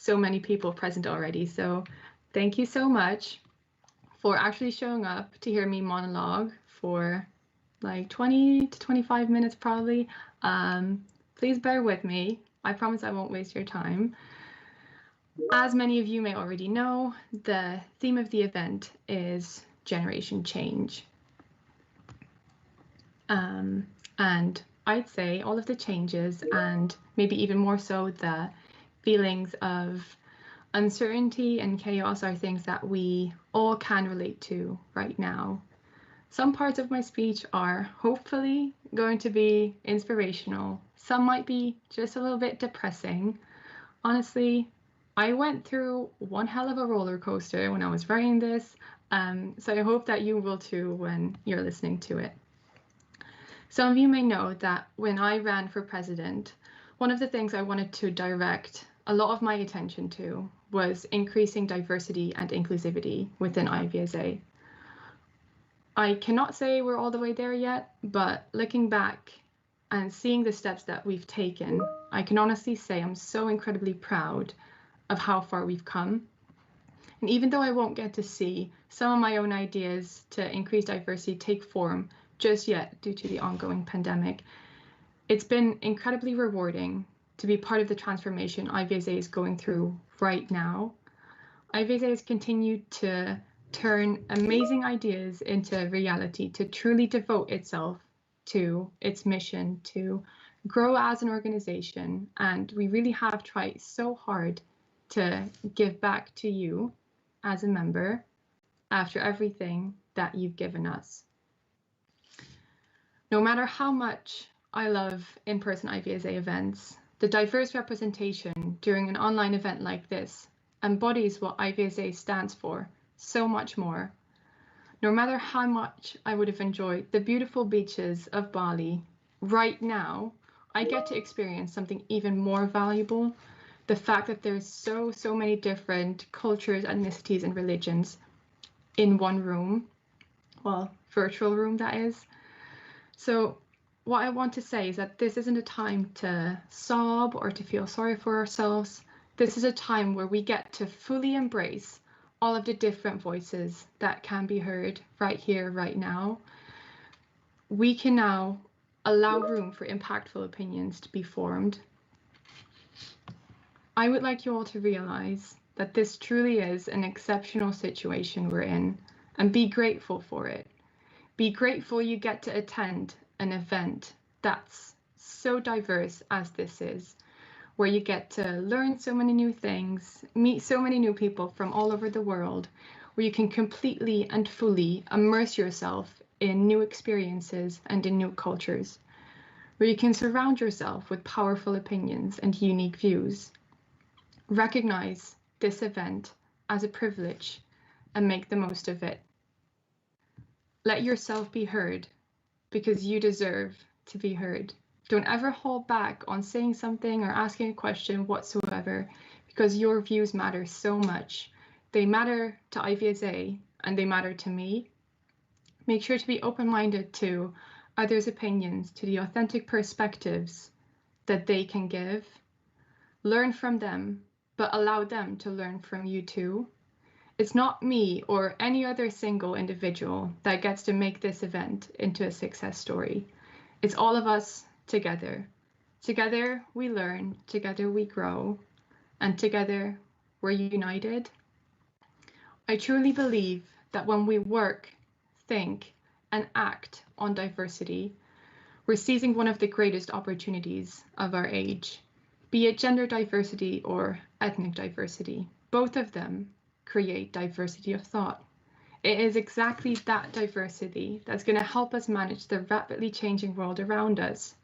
so many people present already. So thank you so much for actually showing up to hear me monologue for like 20 to 25 minutes probably. Please bear with me. I promise I won't waste your time. As many of you may already know, the theme of the event is generation change. And I'd say all of the changes, and maybe even more so the feelings of uncertainty and chaos, are things that we all can relate to right now. Some parts of my speech are hopefully going to be inspirational. Some might be just a little bit depressing. Honestly, I went through one hell of a roller coaster when I was writing this, so I hope that you will too when you're listening to it. Some of you may know that when I ran for president, one of the things I wanted to direct a lot of my attention to was increasing diversity and inclusivity within IVSA. I cannot say we're all the way there yet, but looking back and seeing the steps that we've taken, I can honestly say I'm so incredibly proud of how far we've come. And even though I won't get to see some of my own ideas to increase diversity take form just yet due to the ongoing pandemic, it's been incredibly rewarding to be part of the transformation IVSA is going through right now. IVSA has continued to turn amazing ideas into reality, to truly devote itself to its mission to grow as an organization. And we really have tried so hard to give back to you as a member after everything that you've given us. No matter how much I love in-person IVSA events, the diverse representation during an online event like this embodies what IVSA stands for so much more. No matter how much I would have enjoyed the beautiful beaches of Bali, right now, I get to experience something even more valuable. The fact that there's so many different cultures, ethnicities, and religions in one room, well, virtual room that is. So what I want to say is that this isn't a time to sob or to feel sorry for ourselves. This is a time where we get to fully embrace all of the different voices that can be heard right here, right now. We can now allow room for impactful opinions to be formed. I would like you all to realize that this truly is an exceptional situation we're in, and be grateful for it. Be grateful you get to attend an event that's so diverse as this is, where you get to learn so many new things, meet so many new people from all over the world, where you can completely and fully immerse yourself in new experiences and in new cultures, where you can surround yourself with powerful opinions and unique views. Recognize this event as a privilege and make the most of it. Let yourself be heard because you deserve to be heard. Don't ever hold back on saying something or asking a question whatsoever, because your views matter so much. They matter to IVSA and they matter to me. Make sure to be open-minded to others' opinions, to the authentic perspectives that they can give. Learn from them, but allow them to learn from you too. It's not me or any other single individual that gets to make this event into a success story. It's all of us together. Together we learn, together we grow, and together we're united. I truly believe that when we work, think, and act on diversity, we're seizing one of the greatest opportunities of our age, be it gender diversity or ethnic diversity. Both of them create diversity of thought. It is exactly that diversity that's going to help us manage the rapidly changing world around us.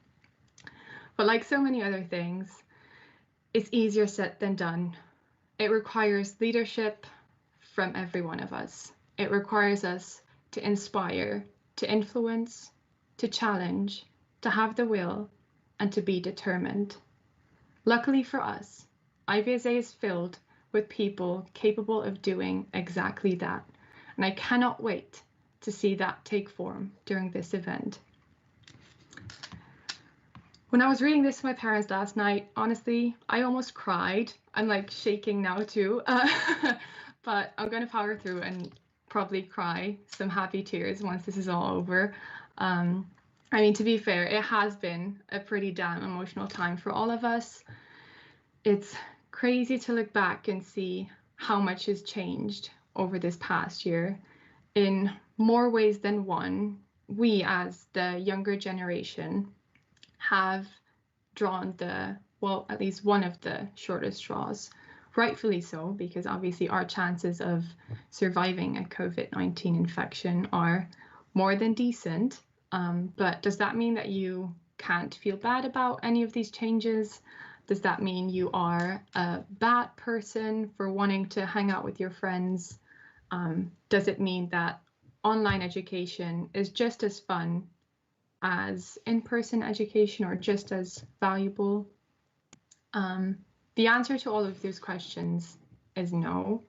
But like so many other things, it's easier said than done. It requires leadership from every one of us. It requires us to inspire, to influence, to challenge, to have the will, and to be determined. Luckily for us, IVSA is filled with people capable of doing exactly that. And I cannot wait to see that take form during this event. When I was reading this to my parents last night, honestly, I almost cried. I'm like shaking now too, but I'm going to power through and probably cry some happy tears once this is all over. I mean, to be fair, it has been a pretty damn emotional time for all of us. It's crazy to look back and see how much has changed over this past year. In more ways than one, we as the younger generation have drawn at least one of the shortest straws. Rightfully so, because obviously our chances of surviving a COVID-19 infection are more than decent. But does that mean that you can't feel bad about any of these changes? Does that mean you are a bad person for wanting to hang out with your friends? Does it mean that online education is just as fun as in-person education or just as valuable? The answer to all of those questions is no.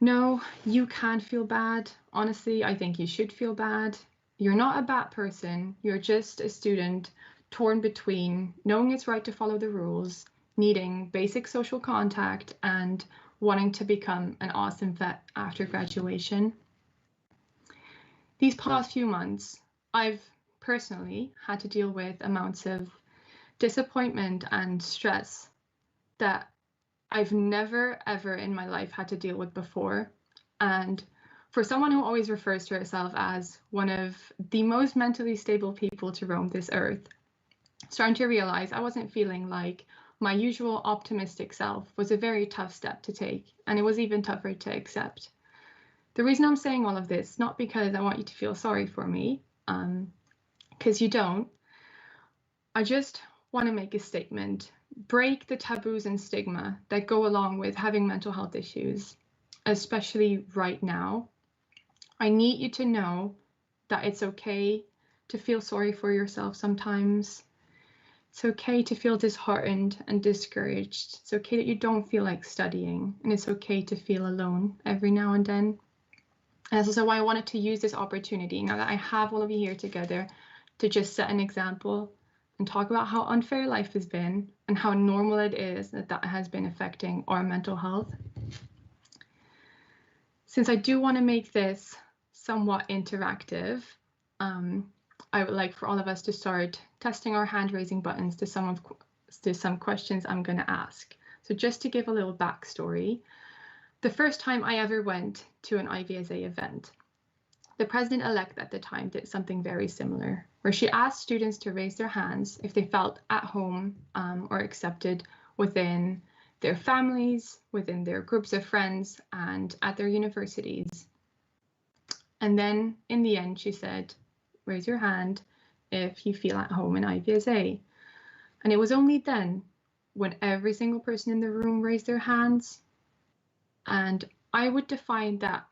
No, you can't feel bad. Honestly, I think you should feel bad. You're not a bad person. You're just a student torn between knowing it's right to follow the rules, needing basic social contact, and wanting to become an awesome vet after graduation. These past few months, I've personally had to deal with amounts of disappointment and stress that I've never, ever in my life had to deal with before. And for someone who always refers to herself as one of the most mentally stable people to roam this earth, starting to realize I wasn't feeling like my usual optimistic self was a very tough step to take, and it was even tougher to accept. The reason I'm saying all of this, not because I want you to feel sorry for me, because you don't. I just want to make a statement. Break the taboos and stigma that go along with having mental health issues, especially right now. I need you to know that it's okay to feel sorry for yourself sometimes. It's okay to feel disheartened and discouraged. It's okay that you don't feel like studying, and it's okay to feel alone every now and then. And that's also why I wanted to use this opportunity, now that I have all of you here together, to just set an example and talk about how unfair life has been and how normal it is that has been affecting our mental health. Since I do want to make this somewhat interactive, I would like for all of us to start testing our hand raising buttons to some questions I'm going to ask. So just to give a little backstory, the first time I ever went to an IVSA event, the president-elect at the time did something very similar, where she asked students to raise their hands if they felt at home or accepted within their families, within their groups of friends, and at their universities. And then in the end, she said, raise your hand if you feel at home in IVSA. And it was only then when every single person in the room raised their hands. And I would define that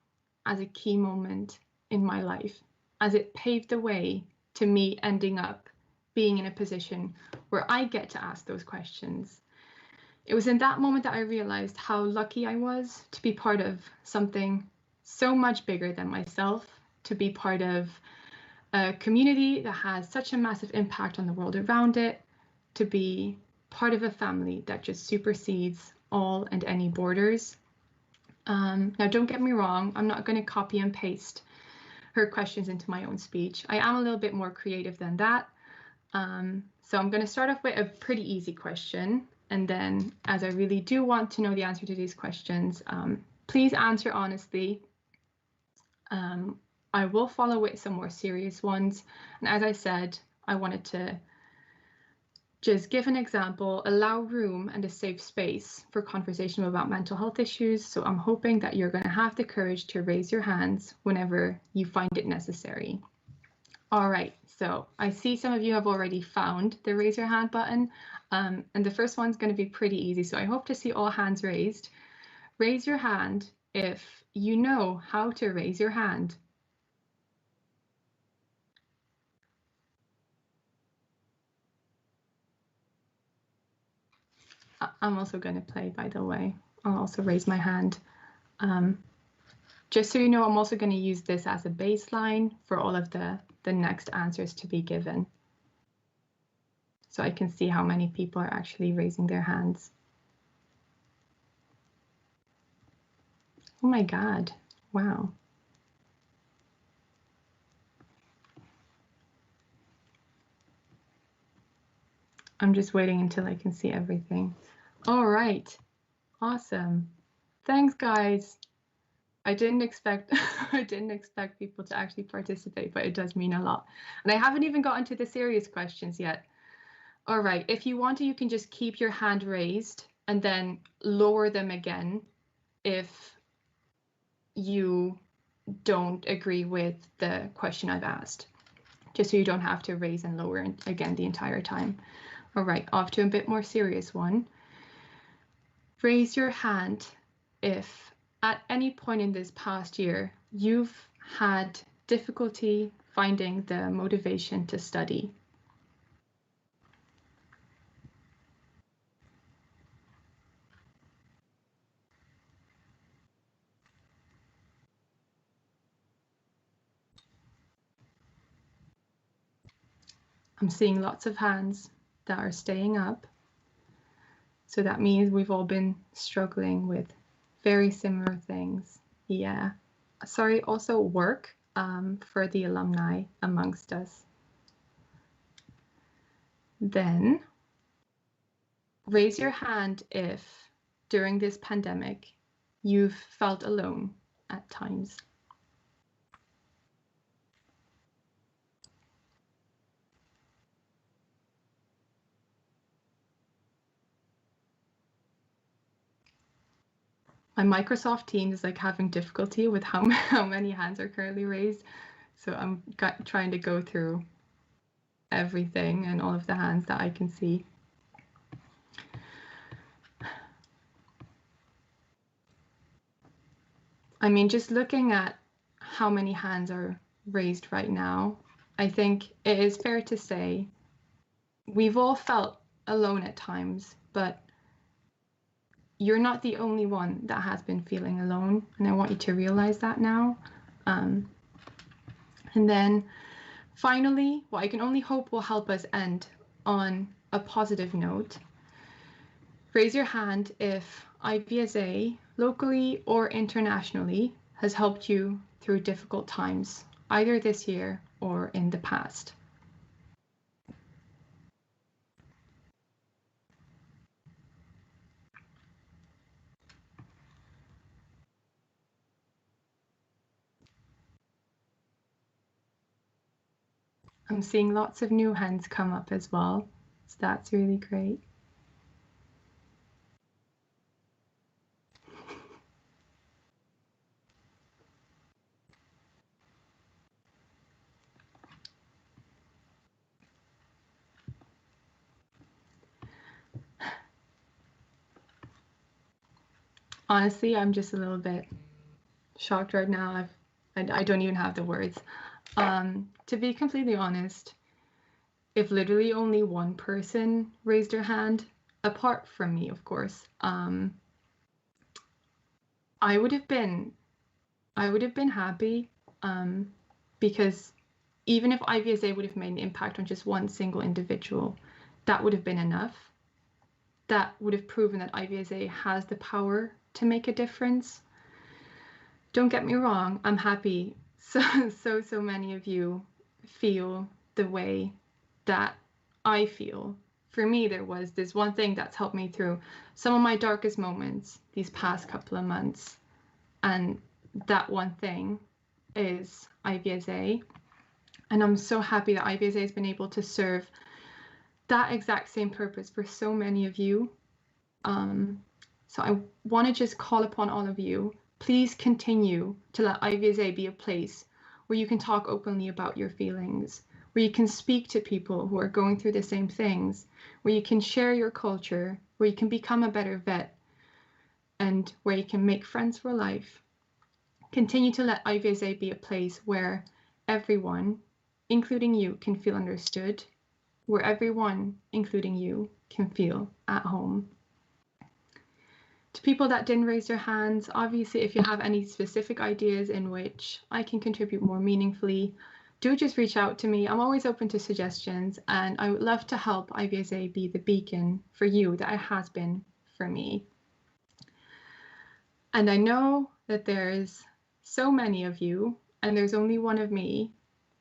as a key moment in my life, as it paved the way to me ending up being in a position where I get to ask those questions. It was in that moment that I realized how lucky I was to be part of something so much bigger than myself, to be part of a community that has such a massive impact on the world around it, to be part of a family that just supersedes all and any borders. Now, don't get me wrong, I'm not going to copy and paste her questions into my own speech. I am a little bit more creative than that. So I'm going to start off with a pretty easy question. And then, as I really do want to know the answer to these questions, please answer honestly. I will follow with some more serious ones. And as I said, I wanted to just give an example, allow room and a safe space for conversation about mental health issues. So I'm hoping that you're going to have the courage to raise your hands whenever you find it necessary. All right, so I see some of you have already found the raise your hand button. And the first one's going to be pretty easy. So I hope to see all hands raised. Raise your hand if you know how to raise your hand. I'm also going to play, by the way. I'll also raise my hand. Just so you know, I'm also going to use this as a baseline for all of the next answers to be given. so I can see how many people are actually raising their hands. Oh my God, wow. I'm just waiting until I can see everything. All right, awesome. Thanks, guys. I didn't expect I didn't expect people to actually participate, but it does mean a lot. And I haven't even gotten to the serious questions yet. All right, if you want to, you can just keep your hand raised and then lower them again if you don't agree with the question I've asked, just so you don't have to raise and lower again the entire time. All right, off to a bit more serious one. Raise your hand if at any point in this past year you've had difficulty finding the motivation to study. I'm seeing lots of hands that are staying up. So that means we've all been struggling with very similar things. Yeah. Sorry, also work for the alumni amongst us. Then raise your hand if during this pandemic you've felt alone at times. My Microsoft Teams is like having difficulty with how many hands are currently raised. So I'm trying to go through everything and all of the hands that I can see. I mean, just looking at how many hands are raised right now, I think it is fair to say we've all felt alone at times, but you're not the only one that has been feeling alone, and I want you to realize that now. And then finally, what I can only hope will help us end on a positive note. Raise your hand if IVSA, locally or internationally, has helped you through difficult times, either this year or in the past. I'm seeing lots of new hands come up as well, so that's really great. Honestly, I'm just a little bit shocked right now. I don't even have the words. To be completely honest, if literally only one person raised their hand, apart from me, of course, I would have been happy, because even if IVSA would have made an impact on just one single individual, that would have been enough. That would have proven that IVSA has the power to make a difference. Don't get me wrong, I'm happy so many of you feel the way that I feel. For me, there was this one thing that's helped me through some of my darkest moments these past couple of months. And that one thing is IVSA. And I'm so happy that IVSA has been able to serve that exact same purpose for so many of you. So I want to just call upon all of you, please continue to let IVSA be a place where you can talk openly about your feelings, where you can speak to people who are going through the same things, where you can share your culture, where you can become a better vet, and where you can make friends for life. Continue to let IVSA be a place where everyone, including you, can feel understood, where everyone, including you, can feel at home. To people that didn't raise their hands, obviously, if you have any specific ideas in which I can contribute more meaningfully, do just reach out to me. I'm always open to suggestions, and I would love to help IVSA be the beacon for you that it has been for me. And I know that there's so many of you, and there's only one of me,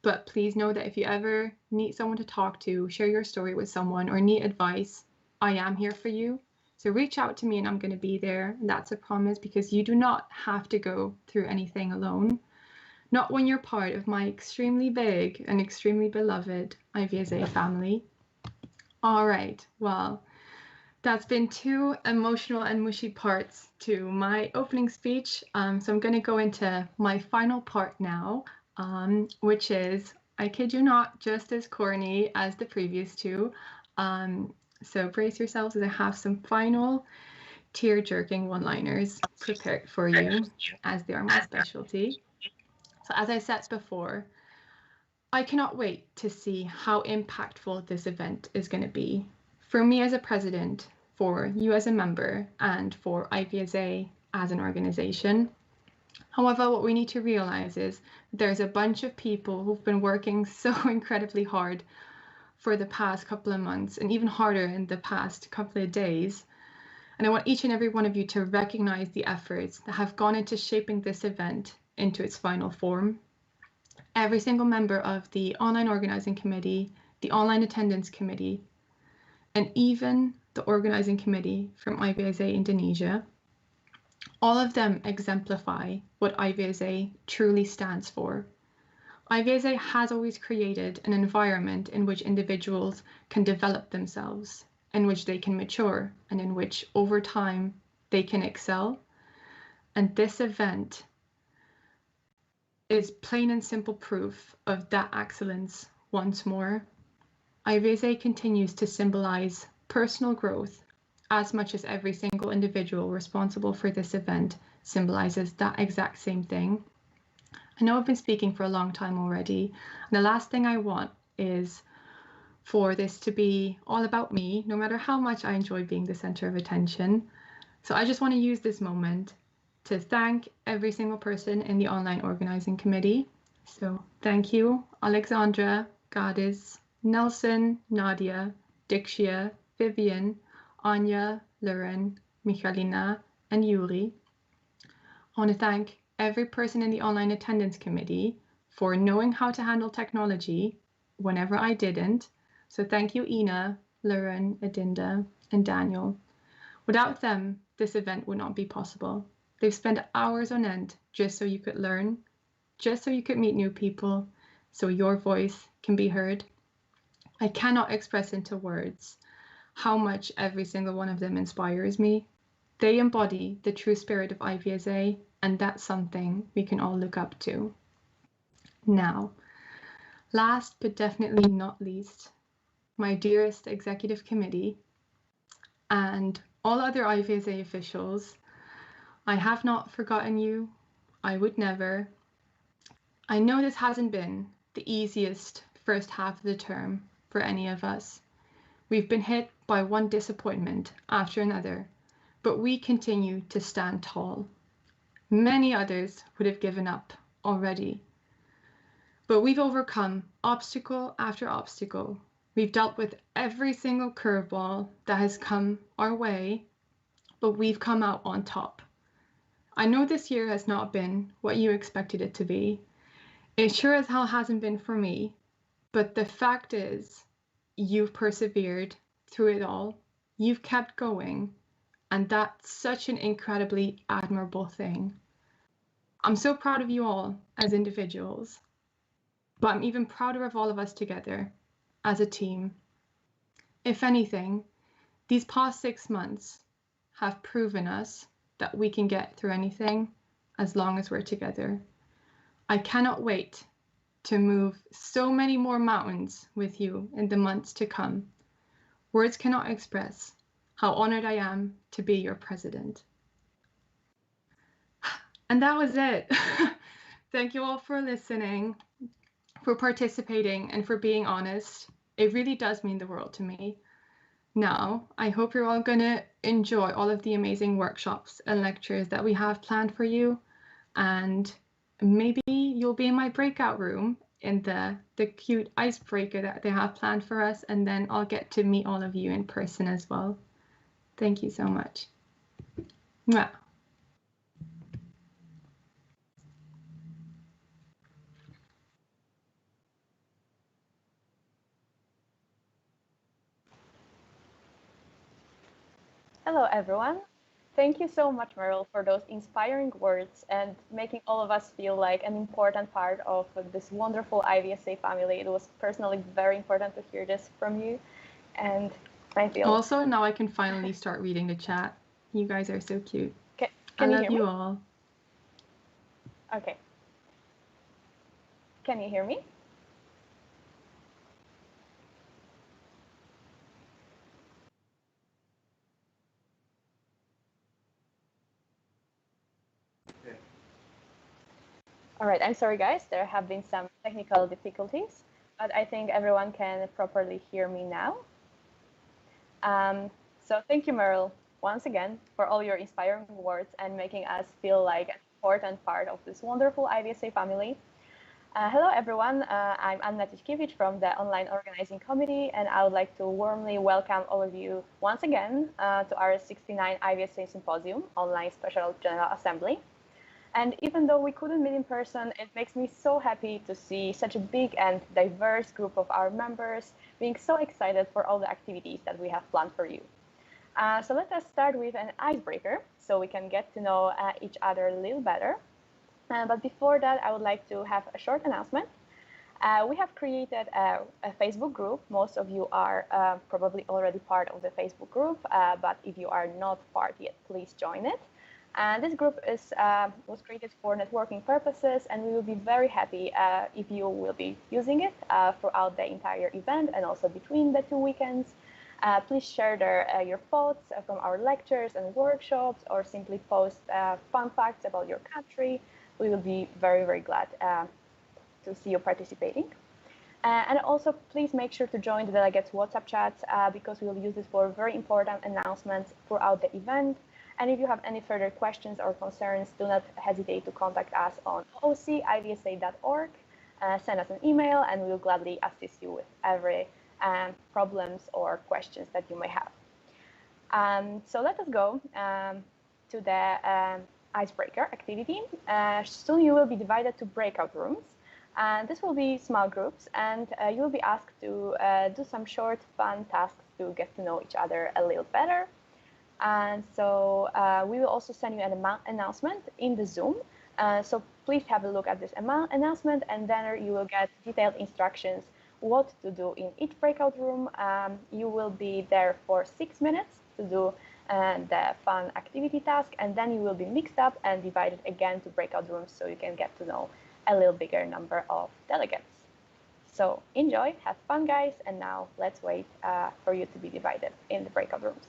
but please know that if you ever need someone to talk to, share your story with someone, or need advice, I am here for you. So reach out to me and I'm going to be there. And that's a promise, because you do not have to go through anything alone. Not when you're part of my extremely big and extremely beloved IVSA family. All right, well, that's been 2 emotional and mushy parts to my opening speech. So I'm going to go into my final part now, which is, I kid you not, just as corny as the previous 2. So brace yourselves as I have some final tear-jerking one-liners prepared for you, as they are my specialty. So as I said before, I cannot wait to see how impactful this event is going to be for me as a president, for you as a member, and for IVSA as an organization. However, what we need to realize is there's a bunch of people who've been working so incredibly hard for the past couple of months, and even harder in the past couple of days. And I want each and every one of you to recognize the efforts that have gone into shaping this event into its final form. Every single member of the online organizing committee, the online attendance committee, and even the organizing committee from IVSA Indonesia, all of them exemplify what IVSA truly stands for. IVSA has always created an environment in which individuals can develop themselves, in which they can mature, and in which over time they can excel. And this event is plain and simple proof of that excellence once more. IVSA continues to symbolize personal growth as much as every single individual responsible for this event symbolizes that exact same thing. I know I've been speaking for a long time already, and the last thing I want is for this to be all about me, no matter how much I enjoy being the center of attention. So I just want to use this moment to thank every single person in the online organizing committee. So thank you, Alexandra, Gadis, Nelson, Nadia, Dixia, Vivian, Anya, Lauren, Michalina, and Yuri. I want to thank every person in the online attendance committee for knowing how to handle technology whenever I didn't. So thank you, Ina, Lauren, Adinda, and Daniel. Without them, this event would not be possible. They've spent hours on end just so you could learn, just so you could meet new people, so your voice can be heard. I cannot express into words how much every single one of them inspires me. They embody the true spirit of IVSA, and that's something we can all look up to. Now, last but definitely not least, my dearest executive committee and all other IVSA officials, I have not forgotten you. I would never. I know this hasn't been the easiest first half of the term for any of us. We've been hit by one disappointment after another, but we continue to stand tall. Many others would have given up already. But we've overcome obstacle after obstacle. We've dealt with every single curveball that has come our way, but we've come out on top. I know this year has not been what you expected it to be. It sure as hell hasn't been for me, but the fact is, you've persevered through it all. You've kept going, and that's such an incredibly admirable thing. I'm so proud of you all as individuals, but I'm even prouder of all of us together as a team. If anything, these past 6 months have proven us that we can get through anything as long as we're together. I cannot wait to move so many more mountains with you in the months to come. Words cannot express how honored I am to be your president. And that was it. Thank you all for listening, for participating, and for being honest. It really does mean the world to me. Now, I hope you're all going to enjoy all of the amazing workshops and lectures that we have planned for you. And maybe you'll be in my breakout room in the cute icebreaker that they have planned for us, and then I'll get to meet all of you in person as well. Thank you so much. Mwah. Hello, everyone. Thank you so much, Merel, for those inspiring words and making all of us feel like an important part of this wonderful IVSA family. It was personally very important to hear this from you. And I feel... Also, now I can finally start reading the chat. You guys are so cute. Can I you love hear you me? all. Okay. Can you hear me? All right, I'm sorry, guys. There have been some technical difficulties, but I think everyone can properly hear me now. So thank you, Merel, once again, for all your inspiring words and making us feel like an important part of this wonderful IVSA family. Hello, everyone. I'm Anna Tiszkiewicz from the Online Organizing Committee, and I would like to warmly welcome all of you once again to our 69 IVSA Symposium Online Special General Assembly. And even though we couldn't meet in person, it makes me so happy to see such a big and diverse group of our members being so excited for all the activities that we have planned for you. So let us start with an icebreaker so we can get to know each other a little better. But before that, I would like to have a short announcement. We have created a Facebook group. Most of you are probably already part of the Facebook group, but if you are not part yet, please join it. And this group was created for networking purposes, and we will be very happy if you will be using it throughout the entire event and also between the two weekends. Please share your thoughts from our lectures and workshops, or simply post fun facts about your country. We will be very, very glad to see you participating. And also, please make sure to join the delegates WhatsApp chats because we will use this for very important announcements throughout the event. And if you have any further questions or concerns, do not hesitate to contact us on oc.ivsa.org. Send us an email, and we will gladly assist you with every problems or questions that you may have. So let us go to the icebreaker activity. Soon you will be divided to breakout rooms. And this will be small groups, and you will be asked to do some short, fun tasks to get to know each other a little better. And so we will also send you an announcement in the Zoom. So please have a look at this announcement, and then you will get detailed instructions what to do in each breakout room. You will be there for 6 minutes to do the fun activity task, and then you will be mixed up and divided again to breakout rooms so you can get to know a little bigger number of delegates. So enjoy, have fun, guys, and now let's wait for you to be divided in the breakout rooms.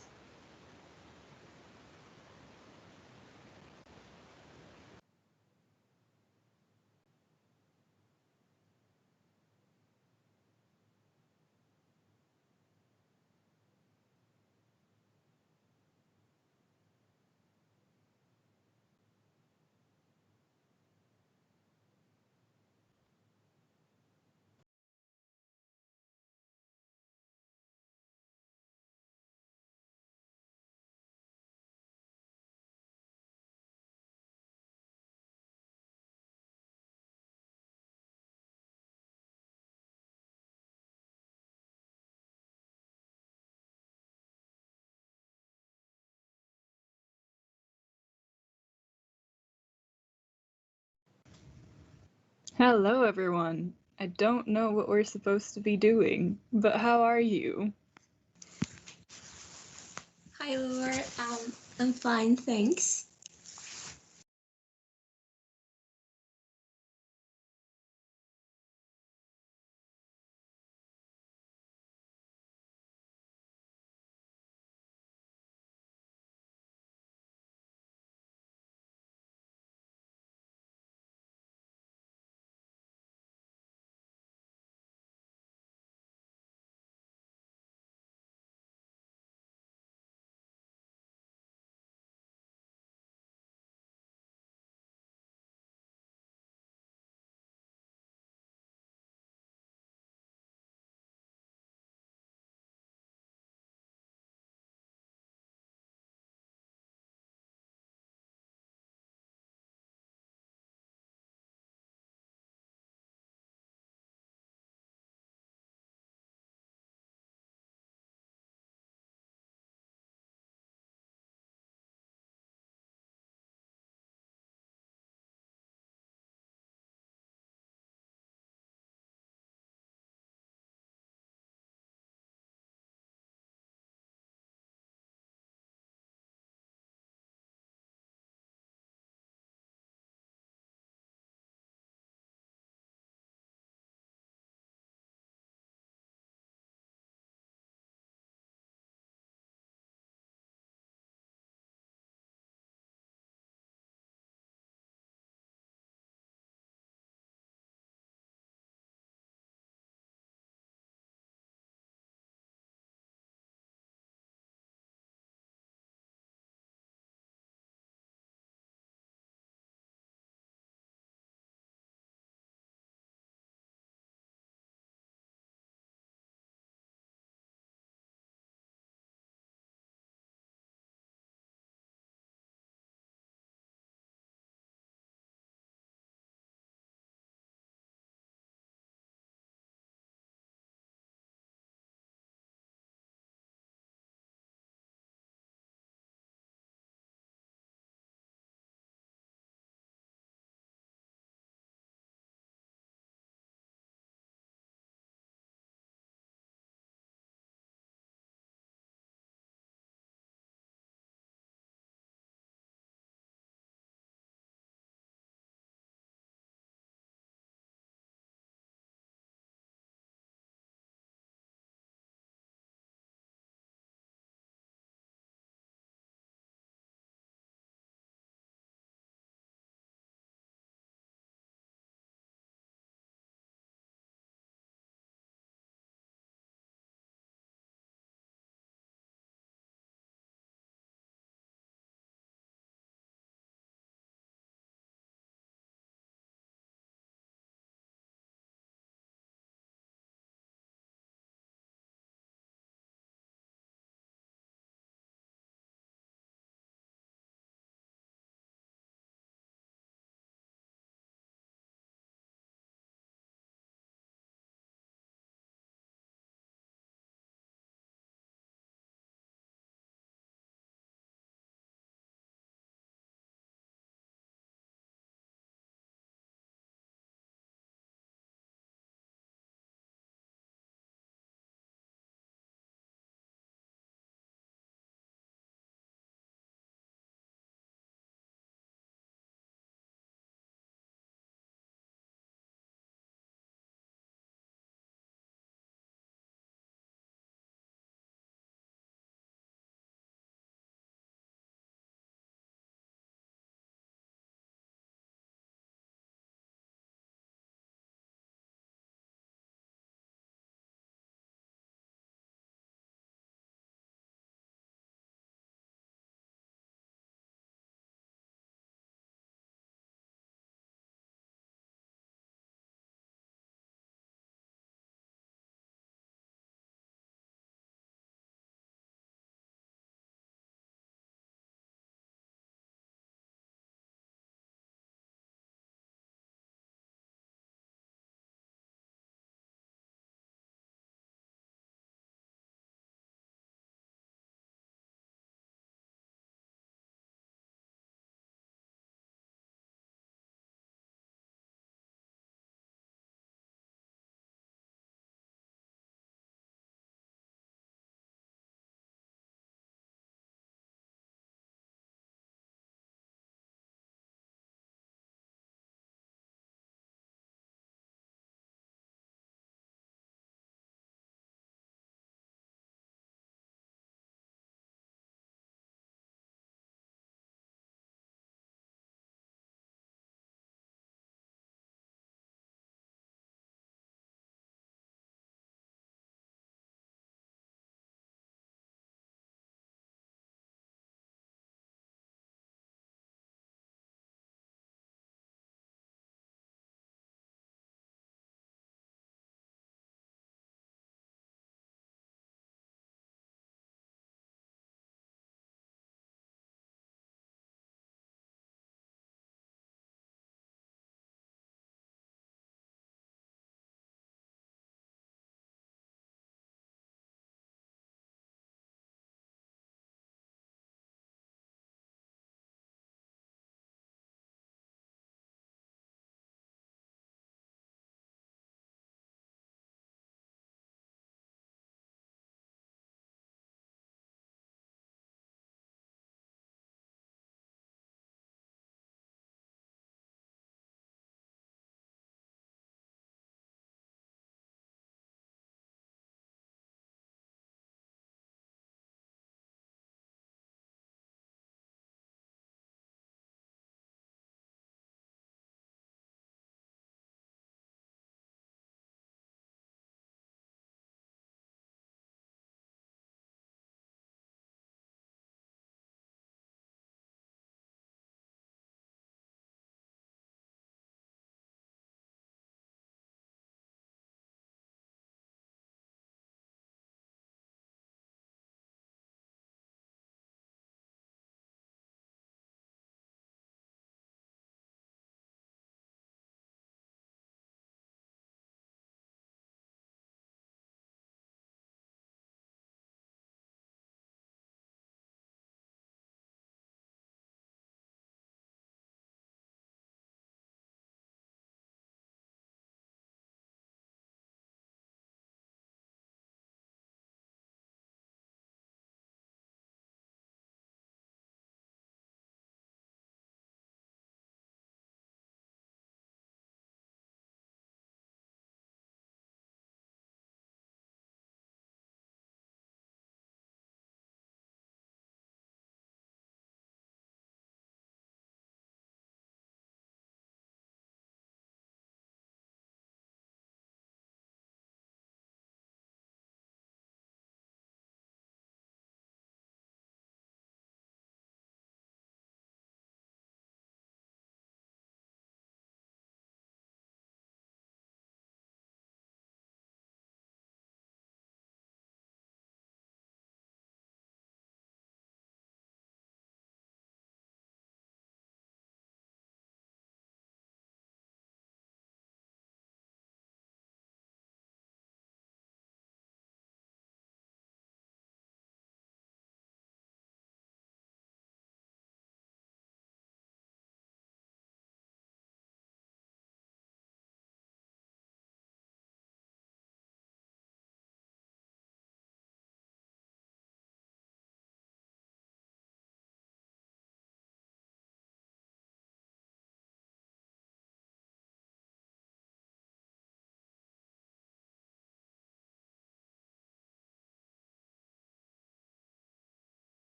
Hello, everyone. I don't know what we're supposed to be doing, but how are you? Hi, Laura. I'm fine, thanks.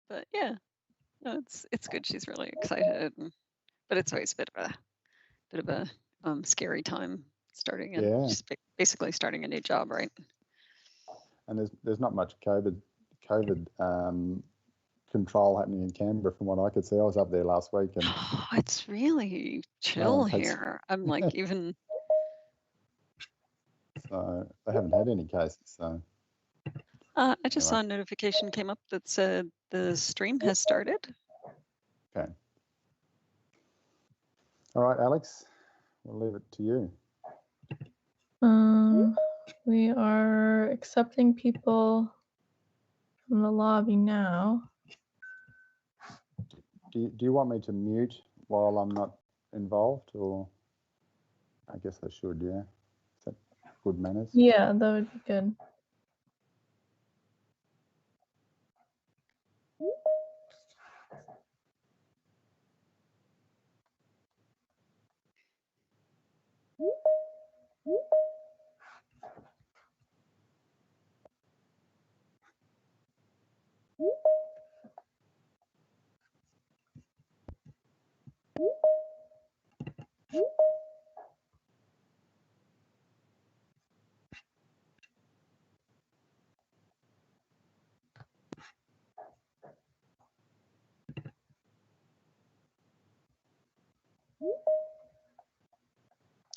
But yeah, no, it's good. She's really excited, but it's always a bit of a scary time starting and just basically starting a new job, right? And there's not much COVID control happening in Canberra from what I could see. I was up there last week, and it's really chill here. I'm like even. So they haven't had any cases. So I just saw a notification came up that said the stream has started. Okay. All right, Alex, we'll leave it to you. We are accepting people from the lobby now. Do you want me to mute while I'm not involved, or I guess I should, yeah? Is that good manners? Yeah, that would be good.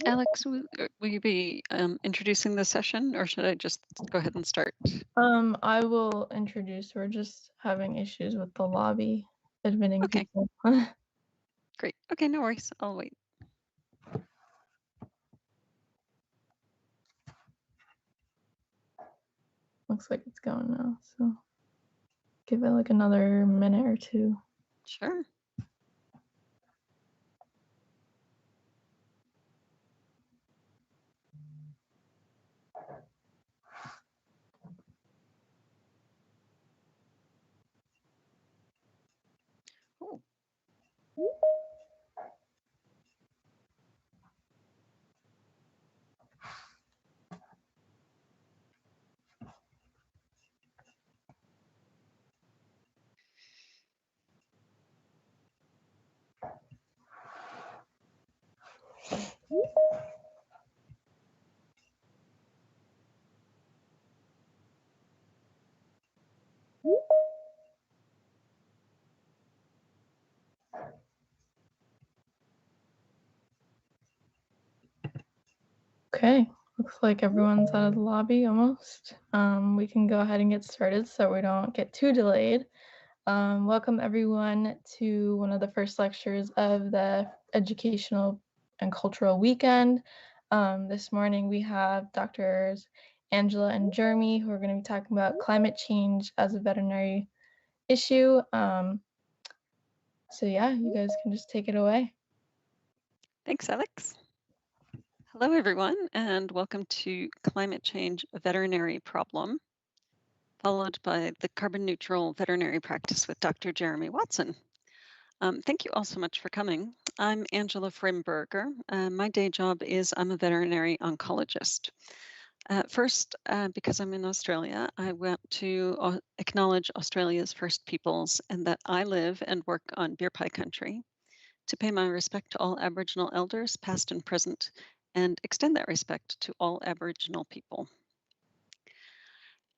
Alex, will you be introducing the session, or should I just go ahead and start? I will introduce. We're just having issues with the lobby admitting people. Great. Okay, no worries. I'll wait. Looks like it's going now, so give it like another minute or two. Sure. Oh. Okay, looks like everyone's out of the lobby almost. We can go ahead and get started so we don't get too delayed. Welcome everyone to one of the first lectures of the Educational and Cultural Weekend. This morning we have Drs. Angela and Jeremy who are going to be talking about climate change as a veterinary issue. So yeah, you guys can just take it away. Thanks, Alex. Hello, everyone, and welcome to Climate Change, a Veterinary Problem, followed by the Carbon Neutral Veterinary Practice with Dr. Jeremy Watson. Thank you all so much for coming. I'm Angela Frimberger. My day job is I'm a veterinary oncologist. First, because I'm in Australia, I want to acknowledge Australia's First Peoples and that I live and work on beer pie country, to pay my respect to all Aboriginal elders, past and present, and extend that respect to all Aboriginal people.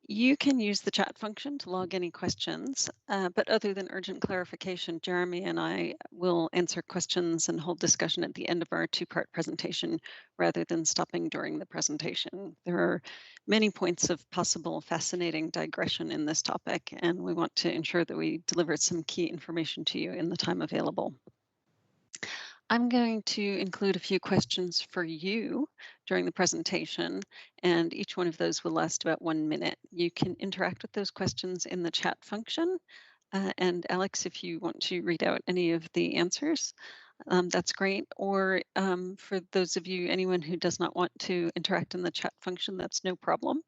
You can use the chat function to log any questions, but other than urgent clarification, Jeremy and I will answer questions and hold discussion at the end of our two-part presentation rather than stopping during the presentation. There are many points of possible fascinating digression in this topic, and we want to ensure that we deliver some key information to you in the time available. I'm going to include a few questions for you during the presentation, and each one of those will last about 1 minute. You can interact with those questions in the chat function. And Alex, if you want to read out any of the answers, that's great. Or for those of you, anyone who does not want to interact in the chat function, that's no problem.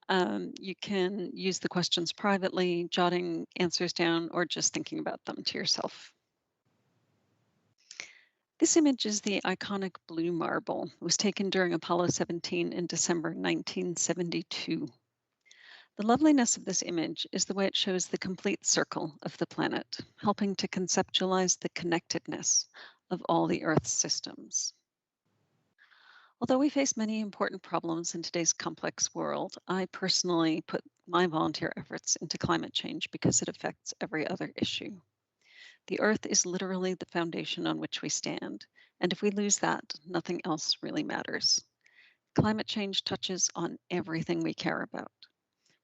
You can use the questions privately, jotting answers down, or just thinking about them to yourself. This image is the iconic blue marble. It was taken during Apollo 17 in December 1972. The loveliness of this image is the way it shows the complete circle of the planet, helping to conceptualize the connectedness of all the Earth's systems. Although we face many important problems in today's complex world, I personally put my volunteer efforts into climate change because it affects every other issue. The Earth is literally the foundation on which we stand, and if we lose that, nothing else really matters. Climate change touches on everything we care about.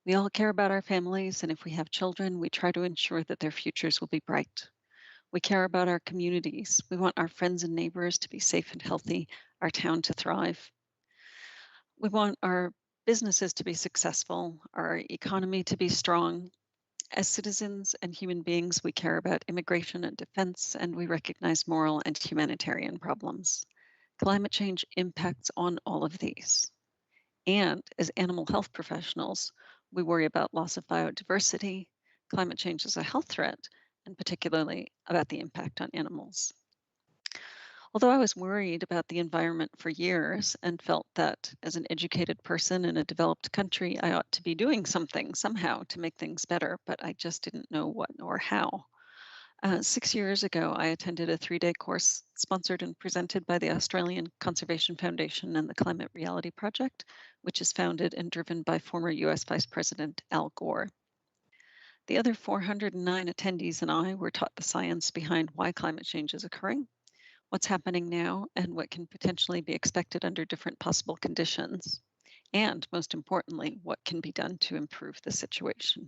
We all care about our families, and if we have children, we try to ensure that their futures will be bright. We care about our communities. We want our friends and neighbors to be safe and healthy, our town to thrive. We want our businesses to be successful, our economy to be strong. As citizens and human beings, we care about immigration and defense, and we recognize moral and humanitarian problems. Climate change impacts on all of these. And as animal health professionals, we worry about loss of biodiversity, climate change is a health threat, and particularly about the impact on animals. Although I was worried about the environment for years and felt that as an educated person in a developed country, I ought to be doing something somehow to make things better, but I just didn't know what or how. 6 years ago, I attended a 3-day course sponsored and presented by the Australian Conservation Foundation and the Climate Reality Project, which is founded and driven by former US Vice President Al Gore. The other 409 attendees and I were taught the science behind why climate change is occurring, what's happening now, and what can potentially be expected under different possible conditions, and most importantly, what can be done to improve the situation.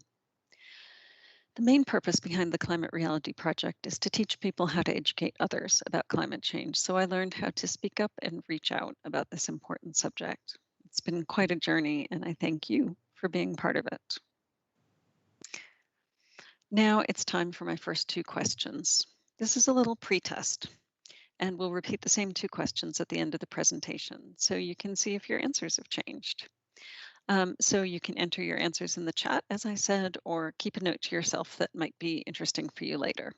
The main purpose behind the Climate Reality Project is to teach people how to educate others about climate change, so I learned how to speak up and reach out about this important subject. It's been quite a journey, and I thank you for being part of it. Now it's time for my first 2 questions. This is a little pre-test, and we'll repeat the same 2 questions at the end of the presentation, so you can see if your answers have changed. So you can enter your answers in the chat, as I said, or keep a note to yourself that might be interesting for you later.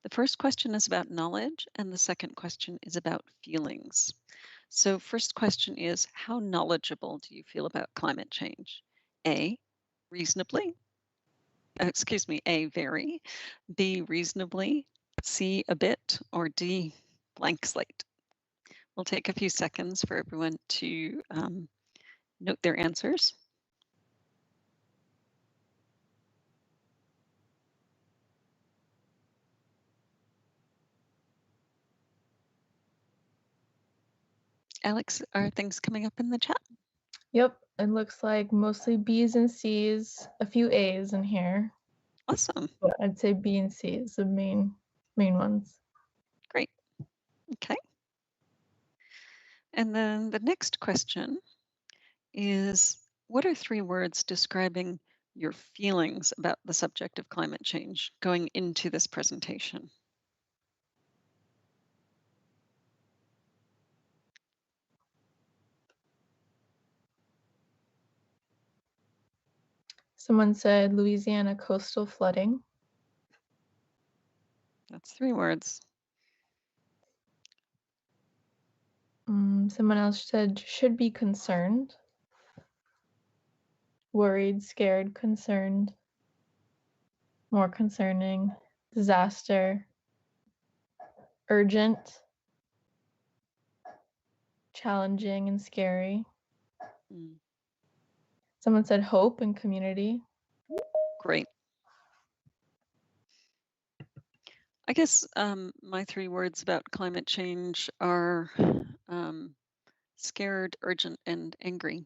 The first question is about knowledge, and the second question is about feelings. So first question is, how knowledgeable do you feel about climate change? A, reasonably. A, very. B, reasonably. C, a bit. Or D, blank slate. We'll take a few seconds for everyone to note their answers. Alex, are things coming up in the chat? Yep, it looks like mostly B's and C's, a few A's in here. Awesome. But I'd say B and C is the main ones. Great. Okay. And then the next question is, what are 3 words describing your feelings about the subject of climate change going into this presentation? Someone said Louisiana coastal flooding. That's 3 words. Someone else said should be concerned. Worried, scared, concerned. More concerning. Disaster. Urgent. Challenging and scary. Someone said hope and community. Great. I guess my 3 words about climate change are scared, urgent, and angry.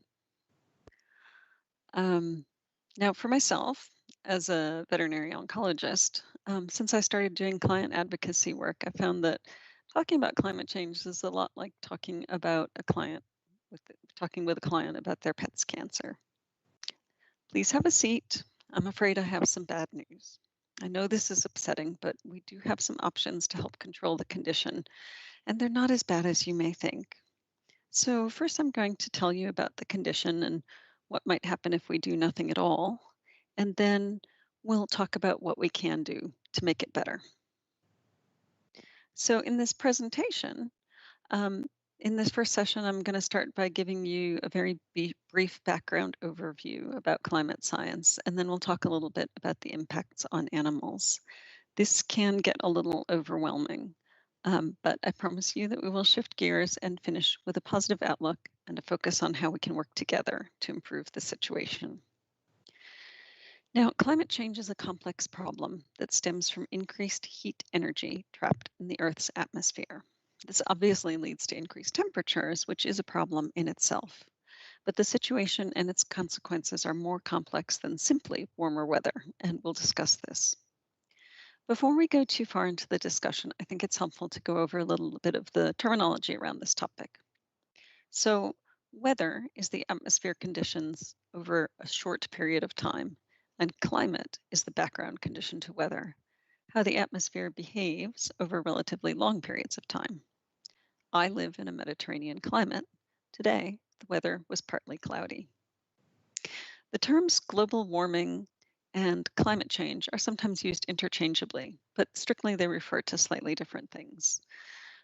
Now, for myself, as a veterinary oncologist, since I started doing client advocacy work, I found that talking about climate change is a lot like talking about talking with a client about their pet's cancer. Please have a seat. I'm afraid I have some bad news. I know this is upsetting, but we do have some options to help control the condition, and they're not as bad as you may think. So first, I'm going to tell you about the condition and what might happen if we do nothing at all, and then we'll talk about what we can do to make it better. So in this presentation, In this first session, I'm going to start by giving you a very brief background overview about climate science, and then we'll talk a little bit about the impacts on animals. This can get a little overwhelming, but I promise you that we will shift gears and finish with a positive outlook and a focus on how we can work together to improve the situation. Now, climate change is a complex problem that stems from increased heat energy trapped in the Earth's atmosphere. This obviously leads to increased temperatures, which is a problem in itself. But the situation and its consequences are more complex than simply warmer weather, and we'll discuss this. Before we go too far into the discussion, I think it's helpful to go over a little bit of the terminology around this topic. So, weather is the atmospheric conditions over a short period of time, and climate is the background condition to weather, how the atmosphere behaves over relatively long periods of time. I live in a Mediterranean climate. Today, the weather was partly cloudy. The terms global warming and climate change are sometimes used interchangeably, but strictly they refer to slightly different things.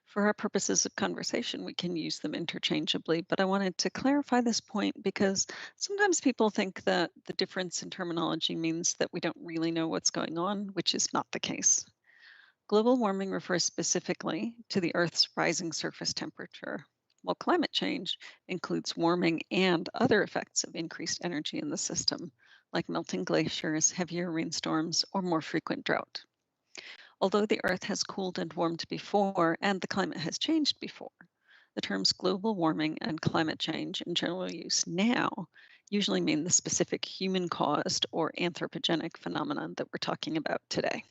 For our purposes of conversation, we can use them interchangeably, but I wanted to clarify this point because sometimes people think that the difference in terminology means that we don't really know what's going on, which is not the case. Global warming refers specifically to the Earth's rising surface temperature, while climate change includes warming and other effects of increased energy in the system, like melting glaciers, heavier rainstorms, or more frequent drought. Although the Earth has cooled and warmed before, and the climate has changed before, the terms global warming and climate change in general use now usually mean the specific human-caused or anthropogenic phenomenon that we're talking about today.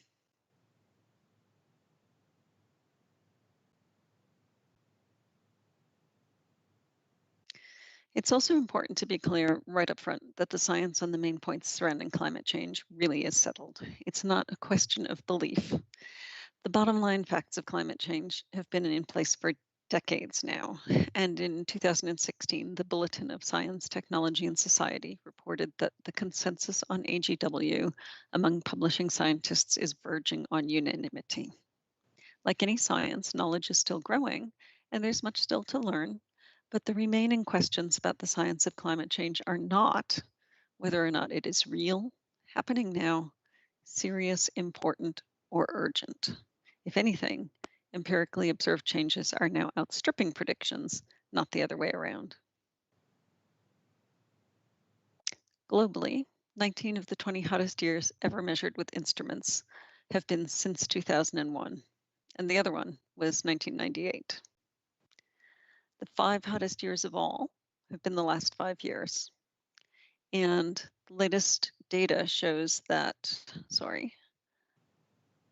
It's also important to be clear right up front that the science on the main points surrounding climate change really is settled. It's not a question of belief. The bottom line facts of climate change have been in place for decades now. And in 2016, the Bulletin of Science, Technology, and Society reported that the consensus on AGW among publishing scientists is verging on unanimity. Like any science, knowledge is still growing, and there's much still to learn. But the remaining questions about the science of climate change are not whether or not it is real, happening now, serious, important, or urgent. If anything, empirically observed changes are now outstripping predictions, not the other way around. Globally, 19 of the 20 hottest years ever measured with instruments have been since 2001, and the other one was 1998. The 5 hottest years of all have been the last 5 years. And the latest data shows that,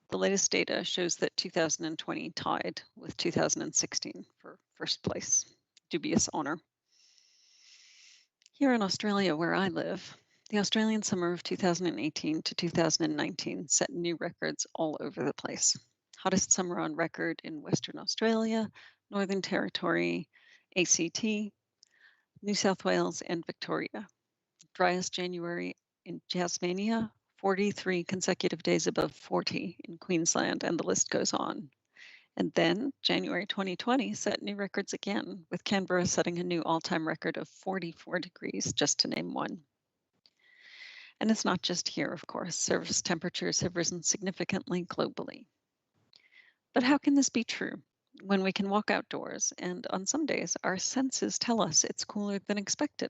the latest data shows that 2020 tied with 2016 for first place. Dubious honor. Here in Australia, where I live, the Australian summer of 2018 to 2019 set new records all over the place. Hottest summer on record in Western Australia, Northern Territory, ACT, New South Wales, and Victoria. Driest January in Tasmania, 43 consecutive days above 40 in Queensland, and the list goes on. And then January 2020 set new records again, with Canberra setting a new all-time record of 44 degrees, just to name one. And it's not just here, of course. Surface temperatures have risen significantly globally. But how can this be true when we can walk outdoors and on some days our senses tell us it's cooler than expected?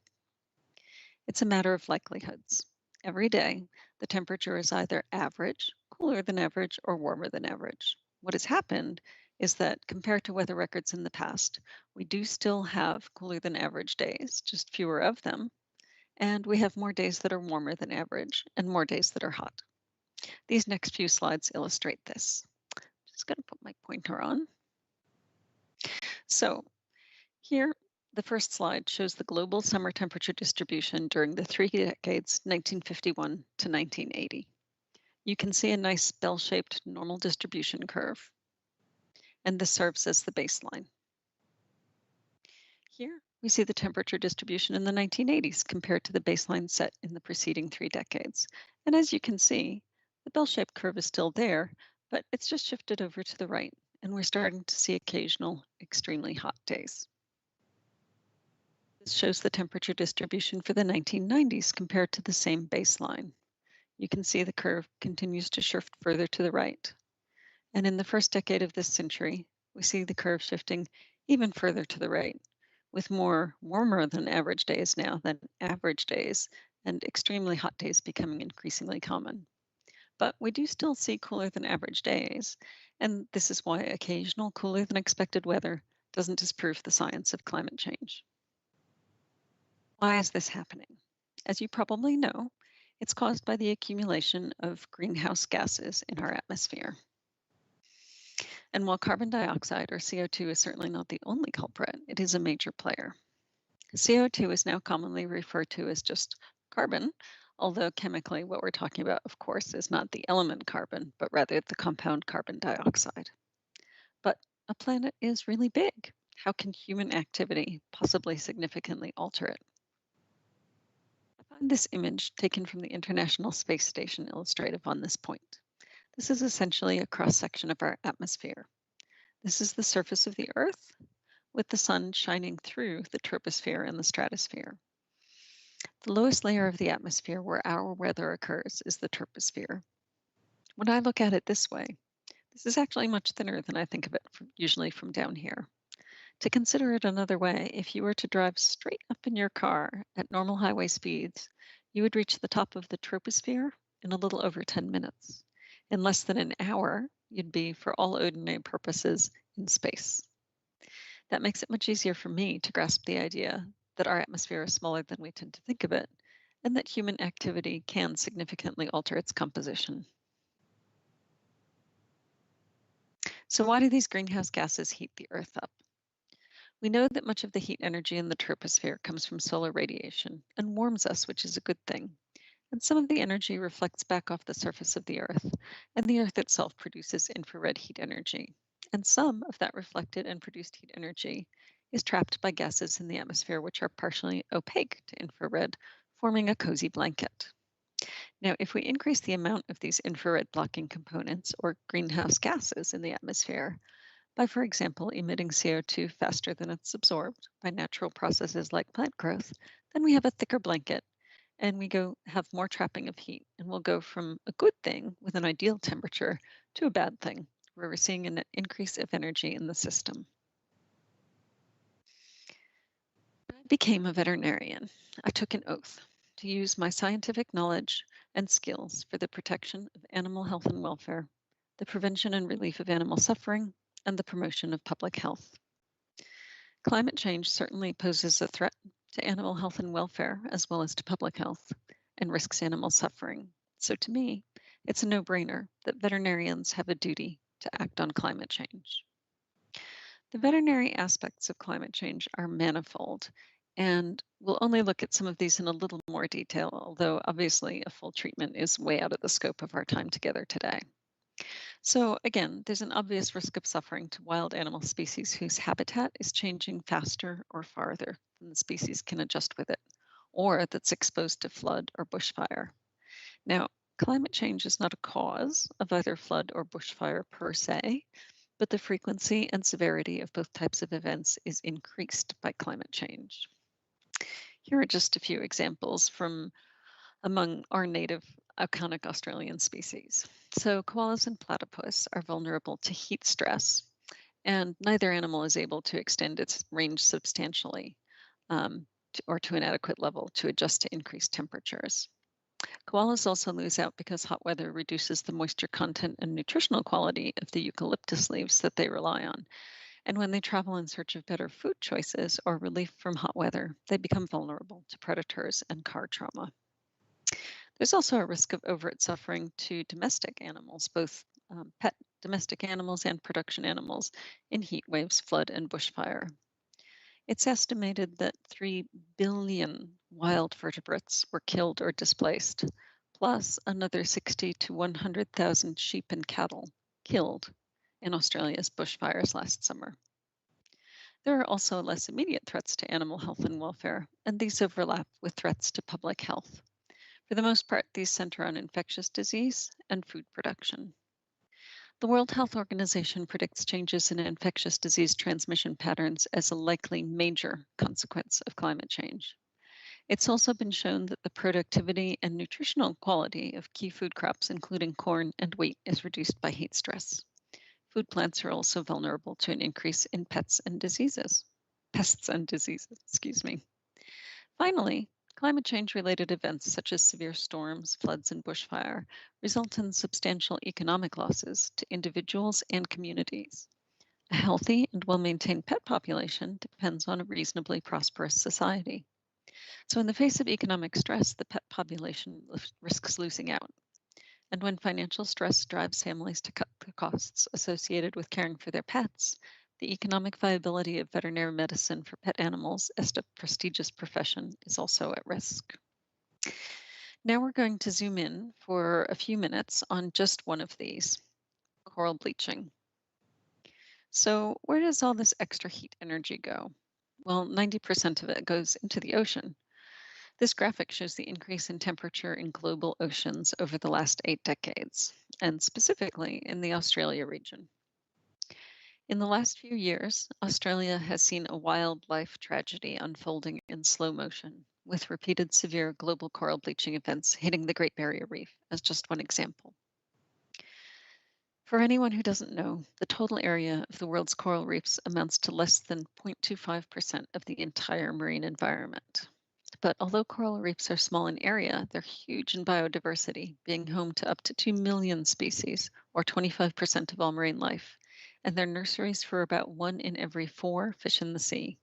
It's a matter of likelihoods. Every day, the temperature is either average, cooler than average, or warmer than average. What has happened is that compared to weather records in the past, we do still have cooler than average days, just fewer of them, and we have more days that are warmer than average and more days that are hot. These next few slides illustrate this. Just going to put my pointer on. So here, the first slide shows the global summer temperature distribution during the 3 decades, 1951 to 1980. You can see a nice bell-shaped normal distribution curve, and this serves as the baseline. Here, we see the temperature distribution in the 1980s compared to the baseline set in the preceding 3 decades. And as you can see, the bell-shaped curve is still there, but it's just shifted over to the right and we're starting to see occasional extremely hot days. This shows the temperature distribution for the 1990s compared to the same baseline. You can see the curve continues to shift further to the right. And in the first decade of this century, we see the curve shifting even further to the right, with more warmer than average days now than average days, and extremely hot days becoming increasingly common. But we do still see cooler than average days, and this is why occasional cooler than expected weather doesn't disprove the science of climate change. Why is this happening? As you probably know, it's caused by the accumulation of greenhouse gases in our atmosphere. And while carbon dioxide, or CO2, is certainly not the only culprit, it is a major player. CO2 is now commonly referred to as just carbon, although chemically what we're talking about, of course, is not the element carbon, but rather the compound carbon dioxide. But a planet is really big. How can human activity possibly significantly alter it? I find this image taken from the International Space Station illustrative on this point. This is essentially a cross-section of our atmosphere. This is the surface of the Earth, with the sun shining through the troposphere and the stratosphere. The lowest layer of the atmosphere where our weather occurs is the troposphere. When I look at it this way, this is actually much thinner than I think of it usually from down here. To consider it another way, if you were to drive straight up in your car at normal highway speeds, you would reach the top of the troposphere in a little over 10 minutes. In less than an hour, you'd be, for all ordinary purposes, in space. That makes it much easier for me to grasp the idea that our atmosphere is smaller than we tend to think of it, and that human activity can significantly alter its composition. So why do these greenhouse gases heat the Earth up? We know that much of the heat energy in the troposphere comes from solar radiation and warms us, which is a good thing. And some of the energy reflects back off the surface of the Earth, and the Earth itself produces infrared heat energy. And some of that reflected and produced heat energy is trapped by gases in the atmosphere, which are partially opaque to infrared, forming a cozy blanket. Now, if we increase the amount of these infrared blocking components, or greenhouse gases, in the atmosphere, by, for example, emitting CO2 faster than it's absorbed by natural processes like plant growth, then we have a thicker blanket, and we have more trapping of heat, and we'll go from a good thing with an ideal temperature to a bad thing, where we're seeing an increase of energy in the system. When I became a veterinarian, I took an oath to use my scientific knowledge and skills for the protection of animal health and welfare, the prevention and relief of animal suffering, and the promotion of public health. Climate change certainly poses a threat to animal health and welfare, as well as to public health, and risks animal suffering. So to me, it's a no-brainer that veterinarians have a duty to act on climate change. The veterinary aspects of climate change are manifold, and we'll only look at some of these in a little more detail, although obviously a full treatment is way out of the scope of our time together today. So again, there's an obvious risk of suffering to wild animal species whose habitat is changing faster or farther than the species can adjust with it, or that's exposed to flood or bushfire. Now, climate change is not a cause of either flood or bushfire per se, but the frequency and severity of both types of events is increased by climate change. Here are just a few examples from among our native iconic Australian species. So koalas and platypus are vulnerable to heat stress, and neither animal is able to extend its range substantially or to an adequate level to adjust to increased temperatures. Koalas also lose out because hot weather reduces the moisture content and nutritional quality of the eucalyptus leaves that they rely on. And when they travel in search of better food choices or relief from hot weather, they become vulnerable to predators and car trauma. There's also a risk of overt suffering to domestic animals, both pet domestic animals and production animals, in heat waves, flood, and bushfire. It's estimated that 3 billion wild vertebrates were killed or displaced, plus another 60 to 100,000 sheep and cattle killed in Australia's bushfires last summer. There are also less immediate threats to animal health and welfare, and these overlap with threats to public health. For the most part, these center on infectious disease and food production. The World Health Organization predicts changes in infectious disease transmission patterns as a likely major consequence of climate change. It's also been shown that the productivity and nutritional quality of key food crops, including corn and wheat, is reduced by heat stress. Food plants are also vulnerable to an increase in pests and diseases, excuse me. Finally, climate change-related events such as severe storms, floods, and bushfire result in substantial economic losses to individuals and communities. A healthy and well-maintained pet population depends on a reasonably prosperous society. So in the face of economic stress, the pet population risks losing out. And when financial stress drives families to cut the costs associated with caring for their pets, the economic viability of veterinary medicine for pet animals as a prestigious profession is also at risk. Now we're going to zoom in for a few minutes on just one of these, coral bleaching. So where does all this extra heat energy go? Well, 90% of it goes into the ocean. This graphic shows the increase in temperature in global oceans over the last 8 decades, and specifically in the Australia region. In the last few years, Australia has seen a wildlife tragedy unfolding in slow motion, with repeated severe global coral bleaching events hitting the Great Barrier Reef as just one example. For anyone who doesn't know, the total area of the world's coral reefs amounts to less than 0.25% of the entire marine environment. But although coral reefs are small in area, they're huge in biodiversity, being home to up to 2 million species, or 25% of all marine life, and they're nurseries for about 1 in every 4 fish in the sea.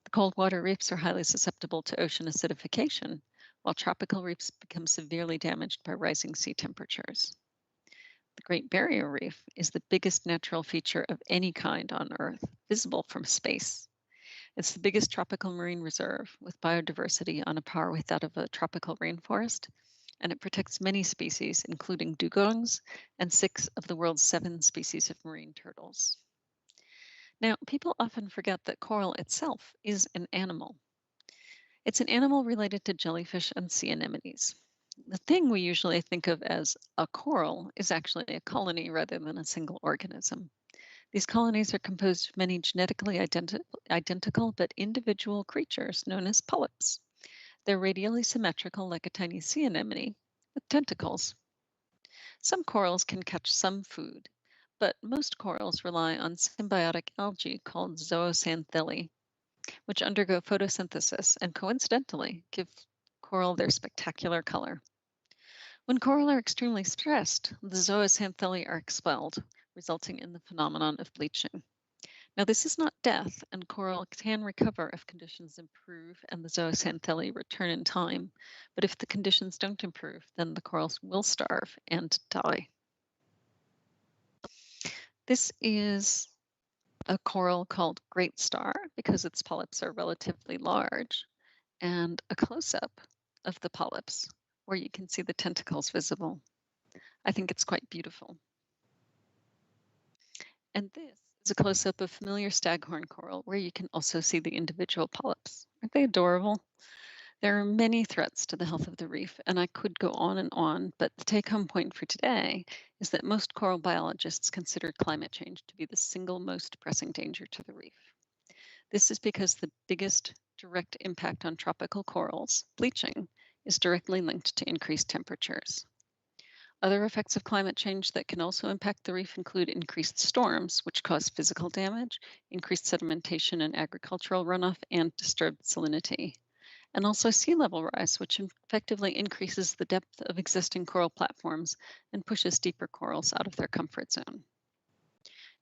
The cold water reefs are highly susceptible to ocean acidification, while tropical reefs become severely damaged by rising sea temperatures. The Great Barrier Reef is the biggest natural feature of any kind on Earth, visible from space. It's the biggest tropical marine reserve, with biodiversity on a par with that of a tropical rainforest, and it protects many species, including dugongs and 6 of the world's 7 species of marine turtles. Now, people often forget that coral itself is an animal. It's an animal related to jellyfish and sea anemones. The thing we usually think of as a coral is actually a colony rather than a single organism. These colonies are composed of many genetically identical but individual creatures known as polyps. They're radially symmetrical like a tiny sea anemone with tentacles. Some corals can catch some food, but most corals rely on symbiotic algae called zooxanthellae, which undergo photosynthesis and coincidentally give coral their spectacular color. When coral are extremely stressed, the zooxanthellae are expelled, resulting in the phenomenon of bleaching. Now, this is not death, and coral can recover if conditions improve and the zooxanthellae return in time. But if the conditions don't improve, then the corals will starve and die. This is a coral called Great Star because its polyps are relatively large, and a close-up of the polyps where you can see the tentacles visible. I think it's quite beautiful. And this is a close-up of familiar staghorn coral where you can also see the individual polyps. Aren't they adorable? There are many threats to the health of the reef, and I could go on, but the take-home point for today is that most coral biologists consider climate change to be the single most pressing danger to the reef. This is because the biggest direct impact on tropical corals, bleaching, is directly linked to increased temperatures. Other effects of climate change that can also impact the reef include increased storms, which cause physical damage, increased sedimentation and agricultural runoff, and disturbed salinity. And also sea level rise, which effectively increases the depth of existing coral platforms and pushes deeper corals out of their comfort zone.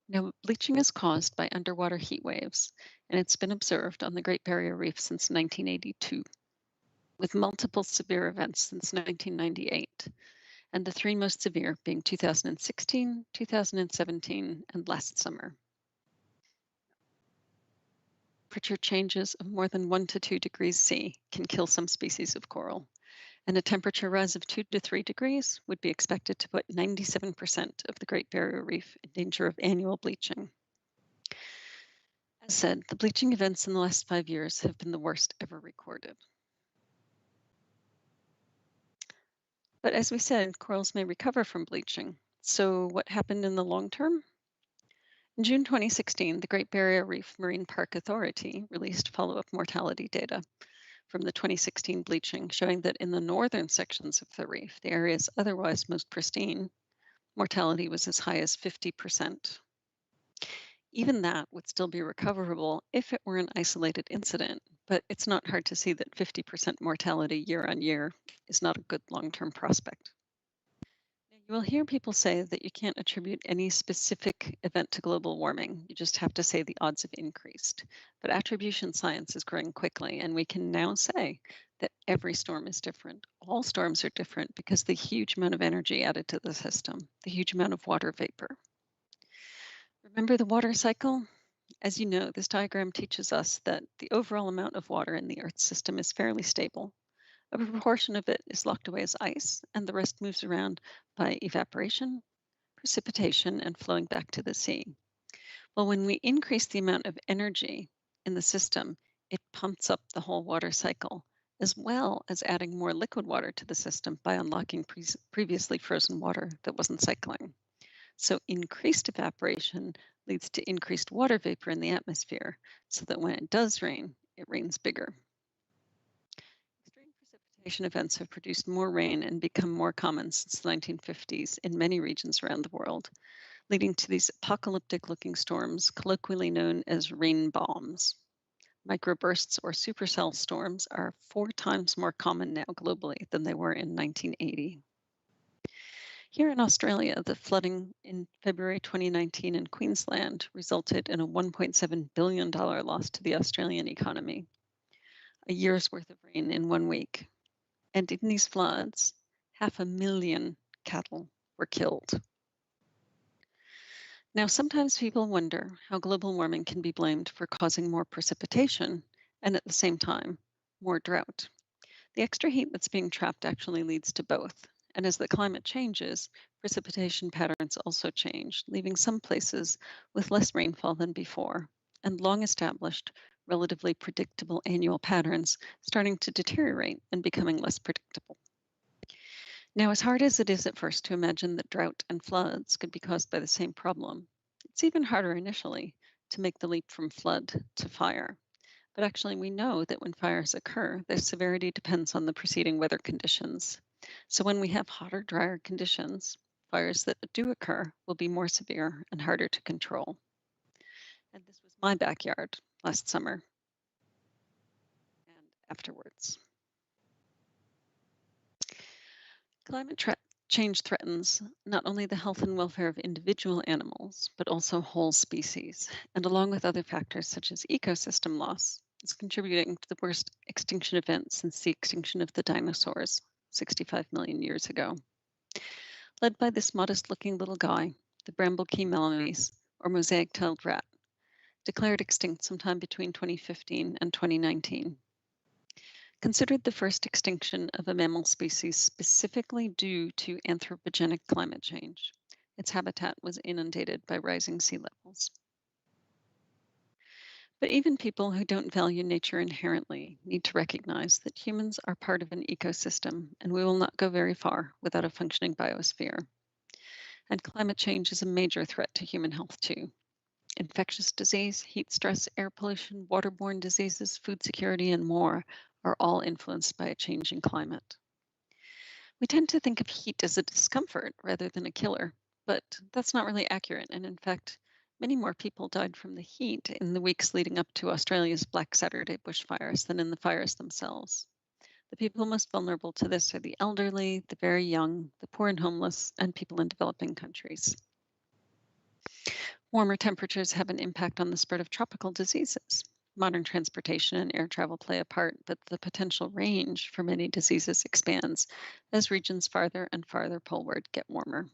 Now, bleaching is caused by underwater heat waves, and it's been observed on the Great Barrier Reef since 1982, with multiple severe events since 1998. And the 3 most severe being 2016, 2017, and last summer. Temperature changes of more than 1 to 2 degrees C can kill some species of coral, and a temperature rise of 2 to 3 degrees would be expected to put 97% of the Great Barrier Reef in danger of annual bleaching. As said, the bleaching events in the last 5 years have been the worst ever recorded. But as we said, corals may recover from bleaching, So what happened in the long term? In June 2016, the Great Barrier Reef Marine Park Authority released follow-up mortality data from the 2016 bleaching, showing that in the northern sections of the reef, the areas otherwise most pristine, mortality was as high as 50%. Even that would still be recoverable if it were an isolated incident, but it's not hard to see that 50% mortality year on year is not a good long-term prospect. You will hear people say that you can't attribute any specific event to global warming. You just have to say the odds have increased. But attribution science is growing quickly, and we can now say that every storm is different. All storms are different because the huge amount of energy added to the system, the huge amount of water vapor. Remember the water cycle? As you know, this diagram teaches us that the overall amount of water in the Earth's system is fairly stable. A proportion of it is locked away as ice, and the rest moves around by evaporation, precipitation, and flowing back to the sea. Well, when we increase the amount of energy in the system, it pumps up the whole water cycle, as well as adding more liquid water to the system by unlocking previously frozen water that wasn't cycling. So increased evaporation leads to increased water vapor in the atmosphere, so that when it does rain, it rains bigger. Extreme precipitation events have produced more rain and become more common since the 1950s in many regions around the world, leading to these apocalyptic-looking storms, colloquially known as rain bombs. Microbursts or supercell storms are 4 times more common now globally than they were in 1980. Here in Australia, the flooding in February 2019 in Queensland resulted in a $1.7 billion loss to the Australian economy, a year's worth of rain in 1 week. And in these floods, 500,000 cattle were killed. Now, sometimes people wonder how global warming can be blamed for causing more precipitation and at the same time, more drought. The extra heat that's being trapped actually leads to both. And as the climate changes, precipitation patterns also change, leaving some places with less rainfall than before, and long-established, relatively predictable annual patterns starting to deteriorate and becoming less predictable. Now, as hard as it is at first to imagine that drought and floods could be caused by the same problem, it's even harder initially to make the leap from flood to fire. But actually, we know that when fires occur, their severity depends on the preceding weather conditions. So when we have hotter, drier conditions, fires that do occur will be more severe and harder to control. And this was my backyard last summer and afterwards. Climate change threatens not only the health and welfare of individual animals, but also whole species. And along with other factors such as ecosystem loss, it's contributing to the worst extinction event since the extinction of the dinosaurs 65 million years ago. Led by this modest-looking little guy, the brambleKey melomys, or mosaic-tailed rat, declared extinct sometime between 2015 and 2019. Considered the first extinction of a mammal species specifically due to anthropogenic climate change. Its habitat was inundated by rising sea levels. But even people who don't value nature inherently need to recognize that humans are part of an ecosystem, and we will not go very far without a functioning biosphere. And climate change is a major threat to human health too. Infectious disease, heat stress, air pollution, waterborne diseases, food security, and more are all influenced by a changing climate. We tend to think of heat as a discomfort rather than a killer, but that's not really accurate. And in fact, many more people died from the heat in the weeks leading up to Australia's Black Saturday bushfires than in the fires themselves. The people most vulnerable to this are the elderly, the very young, the poor and homeless, and people in developing countries. Warmer temperatures have an impact on the spread of tropical diseases. Modern transportation and air travel play a part, but the potential range for many diseases expands as regions farther and farther poleward get warmer.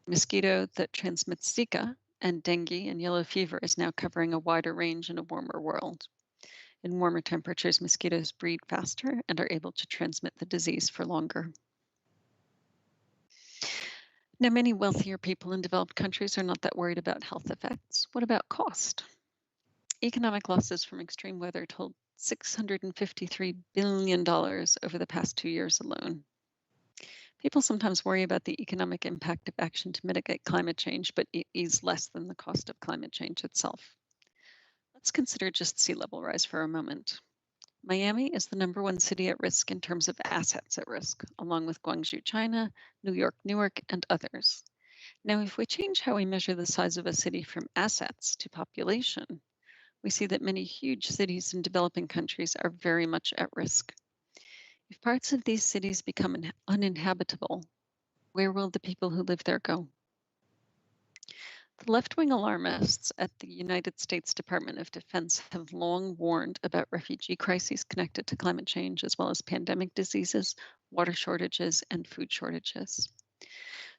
Mosquito that transmits Zika and dengue and yellow fever is now covering a wider range in a warmer world. In warmer temperatures, mosquitoes breed faster and are able to transmit the disease for longer. Now, many wealthier people in developed countries are not that worried about health effects. What about cost? Economic losses from extreme weather totaled $653 billion over the past 2 years alone. People sometimes worry about the economic impact of action to mitigate climate change, but it is less than the cost of climate change itself. Let's consider just sea level rise for a moment. Miami is the #1 city at risk in terms of assets at risk, along with Guangzhou, China, New York, Newark, and others. Now, if we change how we measure the size of a city from assets to population, we see that many huge cities in developing countries are very much at risk. If parts of these cities become uninhabitable, where will the people who live there go? The left-wing alarmists at the United States Department of Defense have long warned about refugee crises connected to climate change, as well as pandemic diseases, water shortages, and food shortages.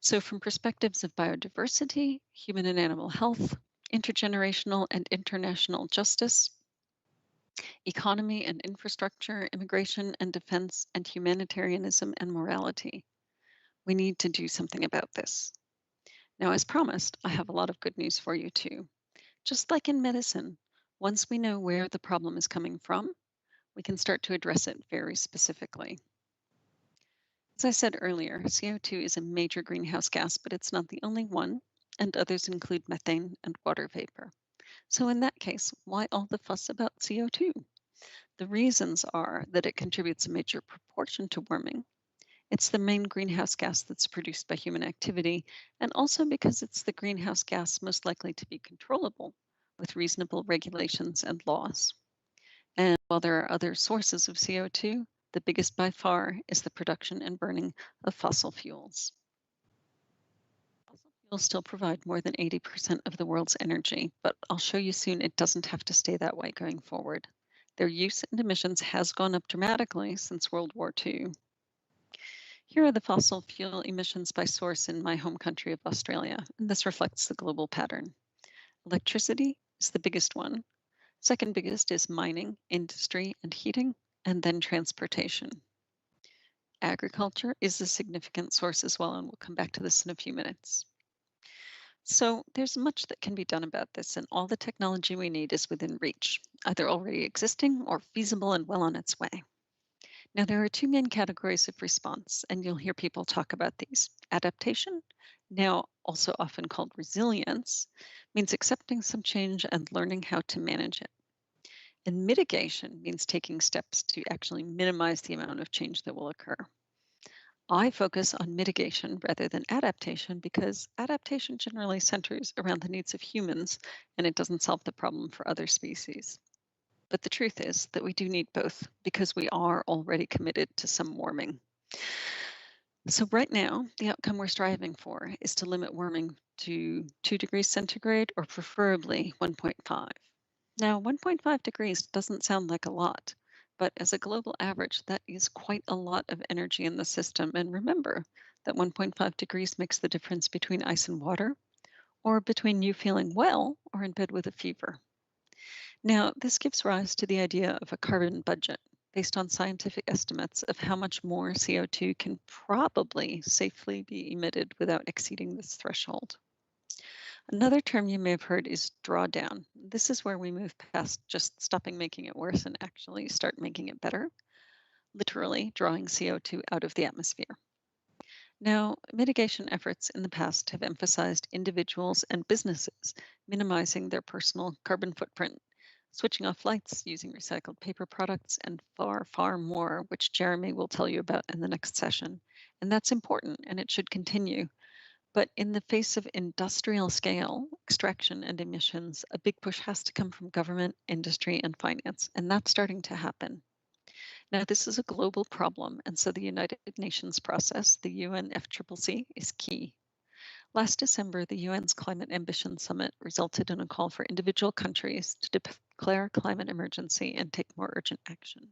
So from perspectives of biodiversity, human and animal health, intergenerational and international justice, economy and infrastructure, immigration and defense, and humanitarianism and morality, we need to do something about this. Now, as promised, I have a lot of good news for you too. Just like in medicine, once we know where the problem is coming from, we can start to address it very specifically. As I said earlier, CO2 is a major greenhouse gas, but it's not the only one, and others include methane and water vapor. So in that case, why all the fuss about CO2? The reasons are that it contributes a major proportion to warming. It's the main greenhouse gas that's produced by human activity, and also because it's the greenhouse gas most likely to be controllable with reasonable regulations and laws. And while there are other sources of CO2, the biggest by far is the production and burning of fossil fuels. Fossil fuels still provide more than 80% of the world's energy, but I'll show you soon it doesn't have to stay that way going forward. Their use and emissions has gone up dramatically since World War II. Here are the fossil fuel emissions by source in my home country of Australia, and this reflects the global pattern. Electricity is the biggest one. Second biggest is mining, industry, and heating, and then transportation. Agriculture is a significant source as well, and we'll come back to this in a few minutes. So there's much that can be done about this, and all the technology we need is within reach, either already existing or feasible and well on its way. Now, there are two main categories of response, and you'll hear people talk about these. Adaptation, now also often called resilience, means accepting some change and learning how to manage it. And mitigation means taking steps to actually minimize the amount of change that will occur. I focus on mitigation rather than adaptation because adaptation generally centers around the needs of humans, and it doesn't solve the problem for other species. But the truth is that we do need both because we are already committed to some warming. So right now, the outcome we're striving for is to limit warming to 2 degrees centigrade or preferably 1.5. Now, 1.5 degrees doesn't sound like a lot, but as a global average, that is quite a lot of energy in the system. And remember that 1.5 degrees makes the difference between ice and water, or between you feeling well or in bed with a fever. Now, this gives rise to the idea of a carbon budget based on scientific estimates of how much more CO2 can probably safely be emitted without exceeding this threshold. Another term you may have heard is drawdown. This is where we move past just stopping making it worse and actually start making it better, literally drawing CO2 out of the atmosphere. Now, mitigation efforts in the past have emphasized individuals and businesses minimizing their personal carbon footprint, switching off lights, using recycled paper products, and far, far more, which Jeremy will tell you about in the next session. And that's important, and it should continue. But in the face of industrial scale extraction and emissions, a big push has to come from government, industry, and finance, and that's starting to happen. Now, this is a global problem, and so the United Nations process, the UNFCCC, is key. Last December, the UN's Climate Ambition Summit resulted in a call for individual countries to declare climate emergency and take more urgent action.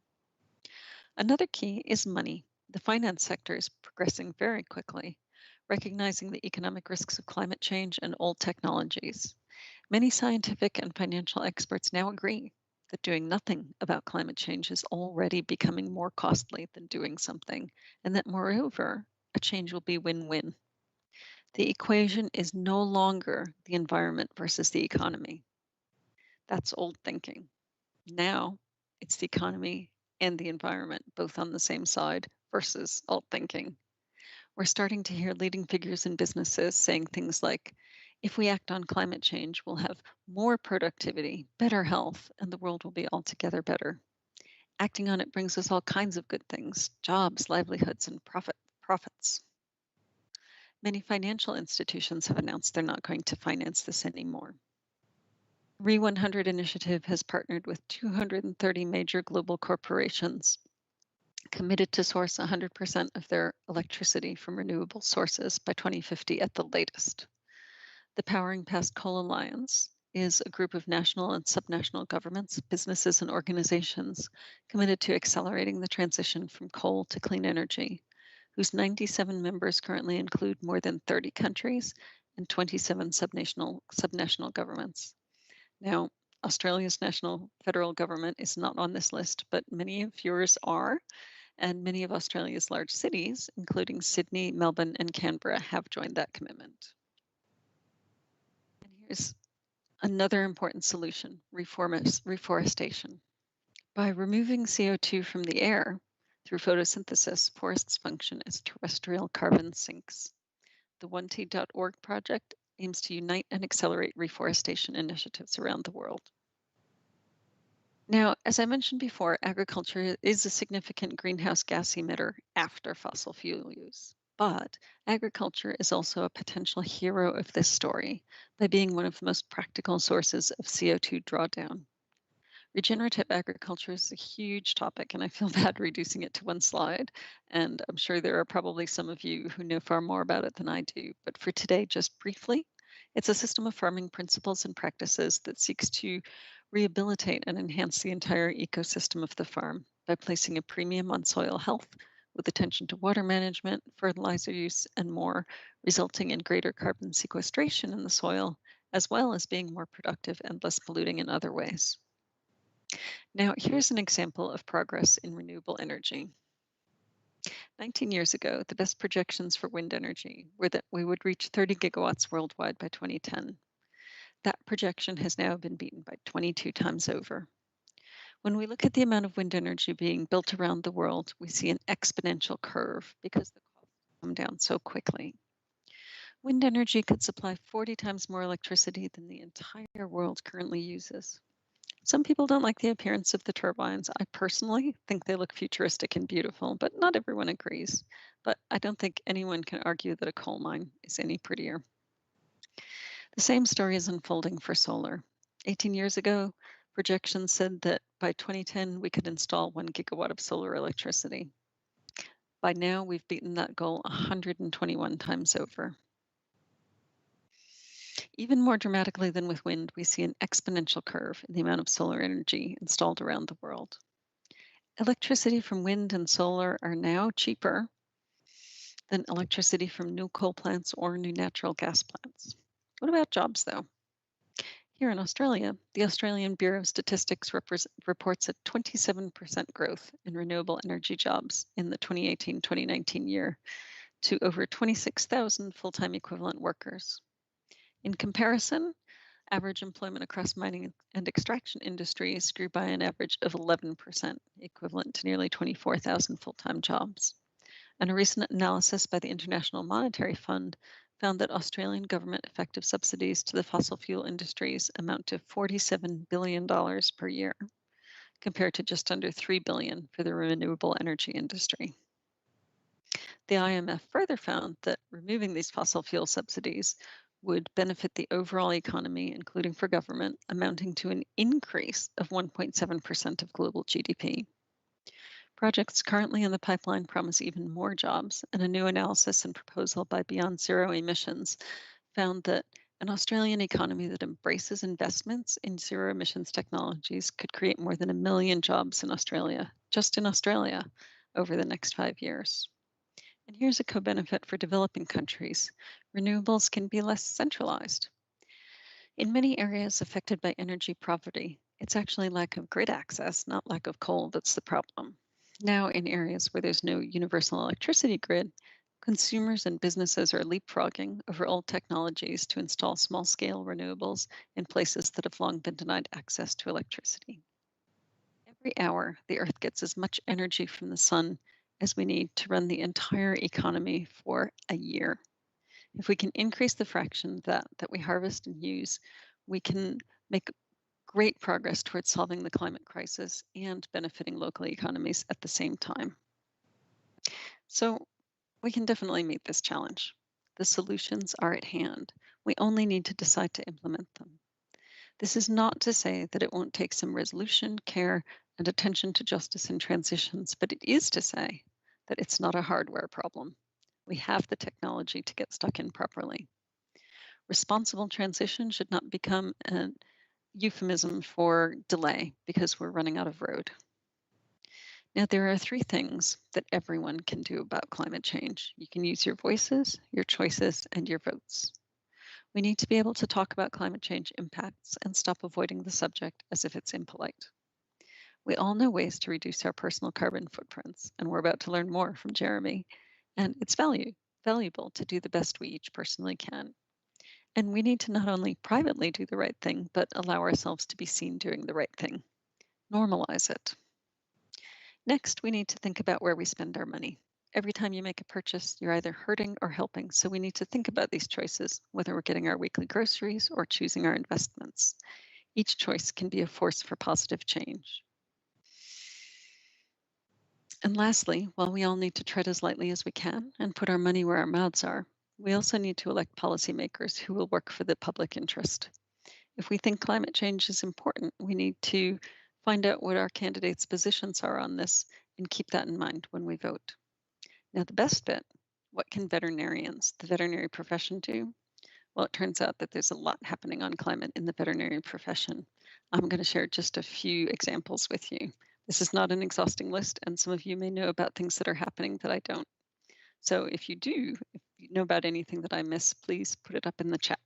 Another key is money. The finance sector is progressing very quickly, recognizing the economic risks of climate change and old technologies. Many scientific and financial experts now agree that doing nothing about climate change is already becoming more costly than doing something, and that moreover, a change will be win-win. The equation is no longer the environment versus the economy. That's old thinking. Now it's the economy and the environment, both on the same side versus old thinking. We're starting to hear leading figures in businesses saying things like, if we act on climate change, we'll have more productivity, better health, and the world will be altogether better. Acting on it brings us all kinds of good things, jobs, livelihoods, and profits. Many financial institutions have announced they're not going to finance this anymore. RE100 initiative has partnered with 230 major global corporations committed to source 100% of their electricity from renewable sources by 2050 at the latest. The Powering Past Coal Alliance is a group of national and subnational governments, businesses, and organizations committed to accelerating the transition from coal to clean energy, whose 97 members currently include more than 30 countries and 27 subnational governments. Now, Australia's national federal government is not on this list, but many of yours are, and many of Australia's large cities, including Sydney, Melbourne, and Canberra, have joined that commitment. And here's another important solution, reforestation. By removing CO2 from the air through photosynthesis, forests function as terrestrial carbon sinks. The 1T.org project aims to unite and accelerate reforestation initiatives around the world. Now, as I mentioned before, agriculture is a significant greenhouse gas emitter after fossil fuel use. But agriculture is also a potential hero of this story by being one of the most practical sources of CO2 drawdown. Regenerative agriculture is a huge topic, and I feel bad reducing it to one slide. And I'm sure there are probably some of you who know far more about it than I do. But for today, just briefly, it's a system of farming principles and practices that seeks to rehabilitate and enhance the entire ecosystem of the farm by placing a premium on soil health with attention to water management, fertilizer use, and more, resulting in greater carbon sequestration in the soil, as well as being more productive and less polluting in other ways. Now, here's an example of progress in renewable energy. 19 years ago, the best projections for wind energy were that we would reach 30 gigawatts worldwide by 2010. That projection has now been beaten by 22 times over. When we look at the amount of wind energy being built around the world, we see an exponential curve because the costs come down so quickly. Wind energy could supply 40 times more electricity than the entire world currently uses. Some people don't like the appearance of the turbines. I personally think they look futuristic and beautiful, but not everyone agrees. But I don't think anyone can argue that a coal mine is any prettier. The same story is unfolding for solar. 18 years ago, projections said that by 2010, we could install 1 gigawatt of solar electricity. By now, we've beaten that goal 121 times over. Even more dramatically than with wind, we see an exponential curve in the amount of solar energy installed around the world. Electricity from wind and solar are now cheaper than electricity from new coal plants or new natural gas plants. What about jobs, though? Here in Australia, the Australian Bureau of Statistics reports a 27% growth in renewable energy jobs in the 2018-2019 year to over 26,000 full-time equivalent workers. In comparison, average employment across mining and extraction industries grew by an average of 11%, equivalent to nearly 24,000 full-time jobs. And a recent analysis by the International Monetary Fund found that Australian government effective subsidies to the fossil fuel industries amount to $47 billion per year, compared to just under $3 billion for the renewable energy industry. The IMF further found that removing these fossil fuel subsidies would benefit the overall economy, including for government, amounting to an increase of 1.7% of global GDP. Projects currently in the pipeline promise even more jobs, and a new analysis and proposal by Beyond Zero Emissions found that an Australian economy that embraces investments in zero emissions technologies could create more than 1 million jobs in Australia, just in Australia, over the next 5 years. And here's a co-benefit for developing countries. Renewables can be less centralized. In many areas affected by energy poverty, it's actually lack of grid access, not lack of coal, that's the problem. Now, in areas where there's no universal electricity grid, consumers and businesses are leapfrogging over old technologies to install small-scale renewables in places that have long been denied access to electricity. Every hour, the Earth gets as much energy from the sun as we need to run the entire economy for a year. If we can increase the fraction that we harvest and use, we can make great progress towards solving the climate crisis and benefiting local economies at the same time. So we can definitely meet this challenge. The solutions are at hand. We only need to decide to implement them. This is not to say that it won't take some resolution, care, and attention to justice in transitions, but it is to say that it's not a hardware problem. We have the technology to get stuck in properly. Responsible transition should not become a euphemism for delay because we're running out of road. Now, there are 3 things that everyone can do about climate change. You can use your voices, your choices, and your votes. We need to be able to talk about climate change impacts and stop avoiding the subject as if it's impolite. We all know ways to reduce our personal carbon footprints, and we're about to learn more from Jeremy. And it's valuable to do the best we each personally can. And we need to not only privately do the right thing, but allow ourselves to be seen doing the right thing. Normalize it. Next, we need to think about where we spend our money. Every time you make a purchase, you're either hurting or helping, so we need to think about these choices, whether we're getting our weekly groceries or choosing our investments. Each choice can be a force for positive change. And lastly, while we all need to tread as lightly as we can and put our money where our mouths are, we also need to elect policymakers who will work for the public interest. If we think climate change is important, we need to find out what our candidates' positions are on this and keep that in mind when we vote. Now, the best bit, what can veterinarians, the veterinary profession, do? Well, it turns out that there's a lot happening on climate in the veterinary profession. I'm going to share just a few examples with you. This is not an exhausting list, and some of you may know about things that are happening that I don't. So if you know about anything that I miss, please put it up in the chat.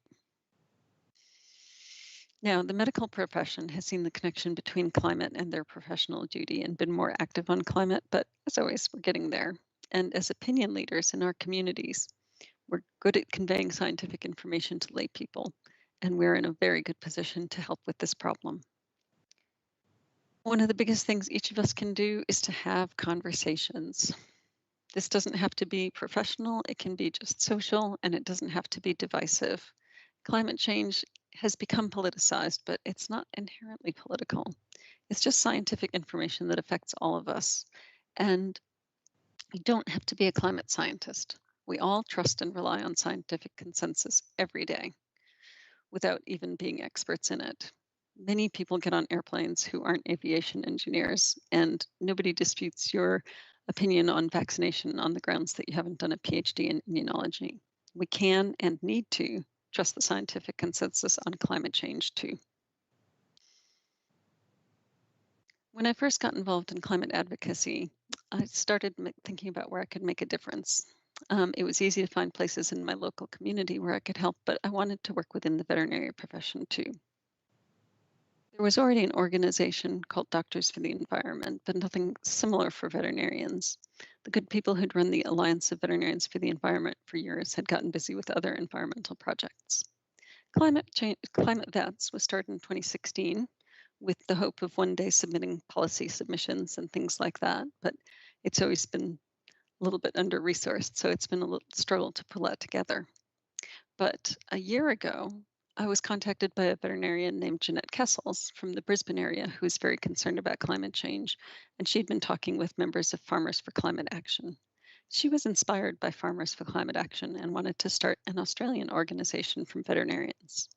Now, the medical profession has seen the connection between climate and their professional duty and been more active on climate, but as always, we're getting there. And as opinion leaders in our communities, we're good at conveying scientific information to lay people, and we're in a very good position to help with this problem. One of the biggest things each of us can do is to have conversations. This doesn't have to be professional, it can be just social, and it doesn't have to be divisive. Climate change has become politicized, but it's not inherently political. It's just scientific information that affects all of us. And you don't have to be a climate scientist. We all trust and rely on scientific consensus every day without even being experts in it. Many people get on airplanes who aren't aviation engineers, and nobody disputes your opinion on vaccination on the grounds that you haven't done a PhD in immunology. We can and need to trust the scientific consensus on climate change too. When I first got involved in climate advocacy, I started thinking about where I could make a difference. It was easy to find places in my local community where I could help, but I wanted to work within the veterinary profession too. There was already an organization called Doctors for the Environment, but nothing similar for veterinarians. The good people who'd run the Alliance of Veterinarians for the Environment for years had gotten busy with other environmental projects. Climate Vets was started in 2016 with the hope of one day submitting policy submissions and things like that, but it's always been a little bit under-resourced, so it's been a little struggle to pull that together. But a year ago, I was contacted by a veterinarian named Jeanette Kessels from the Brisbane area who is very concerned about climate change, and she'd been talking with members of Farmers for Climate Action. She was inspired by Farmers for Climate Action and wanted to start an Australian organization from veterinarians.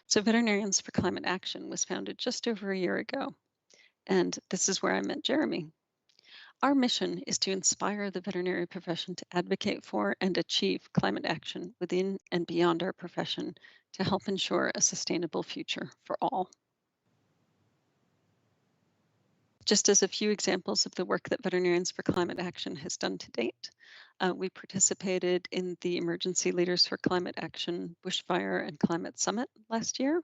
So Veterinarians for Climate Action was founded just over a year ago, and this is where I met Jeremy. Our mission is to inspire the veterinary profession to advocate for and achieve climate action within and beyond our profession to help ensure a sustainable future for all. Just as a few examples of the work that Veterinarians for Climate Action has done to date, we participated in the Emergency Leaders for Climate Action Bushfire and Climate Summit last year.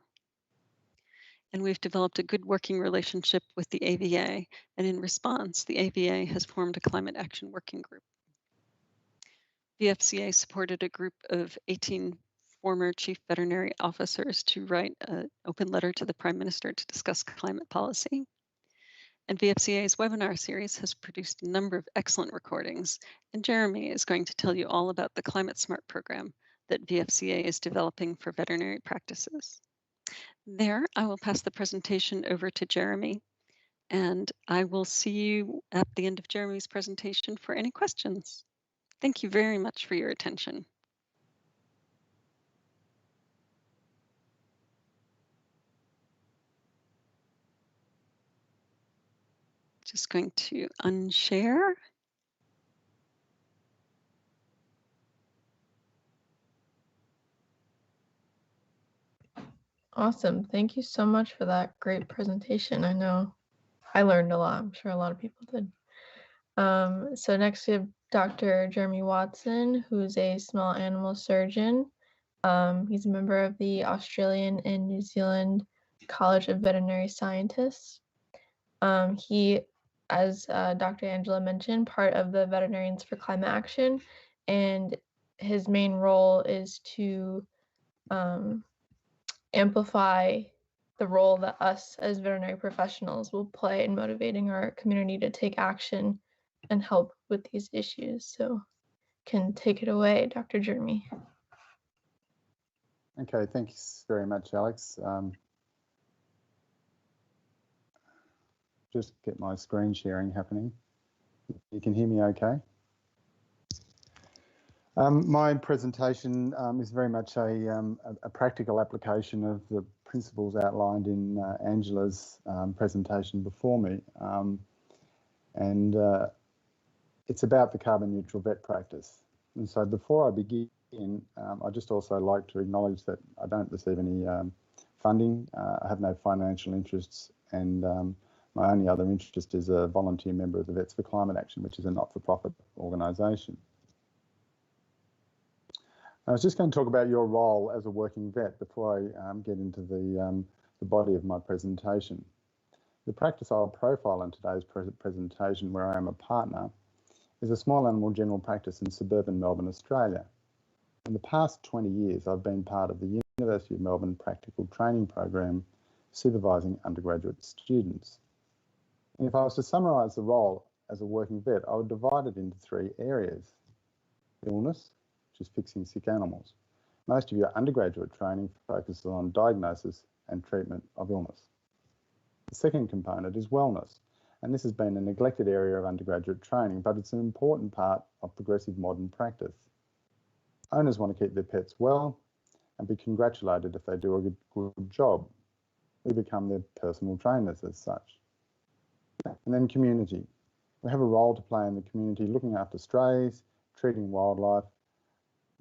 And we've developed a good working relationship with the AVA, and in response, the AVA has formed a climate action working group. The FCA supported a group of 18 former chief veterinary officers to write an open letter to the Prime Minister to discuss climate policy. And VFCA's webinar series has produced a number of excellent recordings, and Jeremy is going to tell you all about the Climate Smart program that VFCA is developing for veterinary practices. There, I will pass the presentation over to Jeremy, and I will see you at the end of Jeremy's presentation for any questions. Thank you very much for your attention. Just going to unshare. Awesome. Thank you so much for that great presentation. I know I learned a lot. I'm sure a lot of people did. So next we have Dr. Jeremy Watson, who's a small animal surgeon. He's a member of the Australian and New Zealand College of Veterinary Scientists. He, as Dr. Angela mentioned, part of the Veterinarians for Climate Action, and his main role is to amplify the role that us as veterinary professionals will play in motivating our community to take action and help with these issues. So can take it away, Dr. Jeremy. Okay, thanks very much, Alex. Just get my screen sharing happening. You can hear me okay? My presentation is very much a practical application of the principles outlined in Angela's presentation before me. It's about the carbon neutral vet practice. And so before I begin, I'd just also like to acknowledge that I don't receive any funding. I have no financial interests, and my only other interest is a volunteer member of the Vets for Climate Action, which is a not-for-profit organisation. I was just going to talk about your role as a working vet before I get into the body of my presentation. The practice I'll profile in today's presentation, where I am a partner, is a small animal general practice in suburban Melbourne, Australia. In the past 20 years, I've been part of the University of Melbourne practical training program, supervising undergraduate students. And if I was to summarise the role as a working vet, I would divide it into three areas: illness, which is fixing sick animals. Most of your undergraduate training focuses on diagnosis and treatment of illness. The second component is wellness, and this has been a neglected area of undergraduate training, but it's an important part of progressive modern practice. Owners want to keep their pets well and be congratulated if they do a good job. We become their personal trainers as such. And then community. We have a role to play in the community, looking after strays, treating wildlife,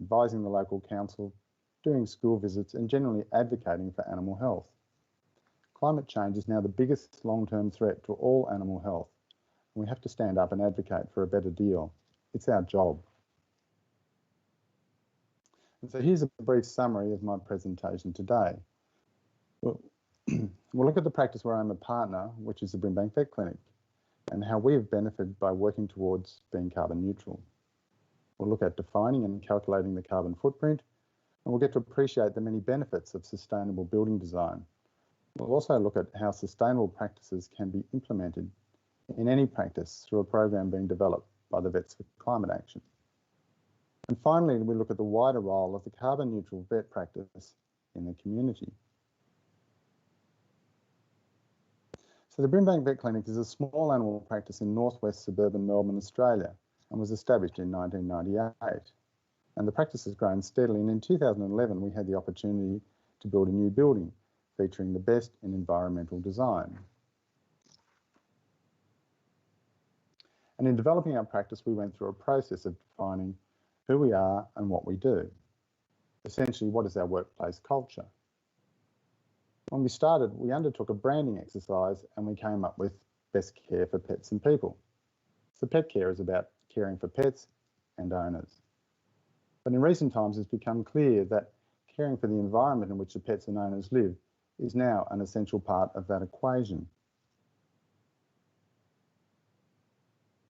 advising the local council, doing school visits, and generally advocating for animal health. Climate change is now the biggest long-term threat to all animal health, and we have to stand up and advocate for a better deal. It's our job. And so here's a brief summary of my presentation today. We'll look at the practice where I'm a partner, which is the Brimbank Vet Clinic, and how we have benefited by working towards being carbon neutral. We'll look at defining and calculating the carbon footprint, and we'll get to appreciate the many benefits of sustainable building design. We'll also look at how sustainable practices can be implemented in any practice through a program being developed by the Vets for Climate Action. And finally, we look at the wider role of the carbon neutral vet practice in the community. So the Brimbank Vet Clinic is a small animal practice in northwest suburban Melbourne, Australia, and was established in 1998. And the practice has grown steadily, and in 2011 we had the opportunity to build a new building featuring the best in environmental design. And in developing our practice, we went through a process of defining who we are and what we do. Essentially, what is our workplace culture? When we started, we undertook a branding exercise and we came up with best care for pets and people. So pet care is about caring for pets and owners. But in recent times, it's become clear that caring for the environment in which the pets and owners live is now an essential part of that equation.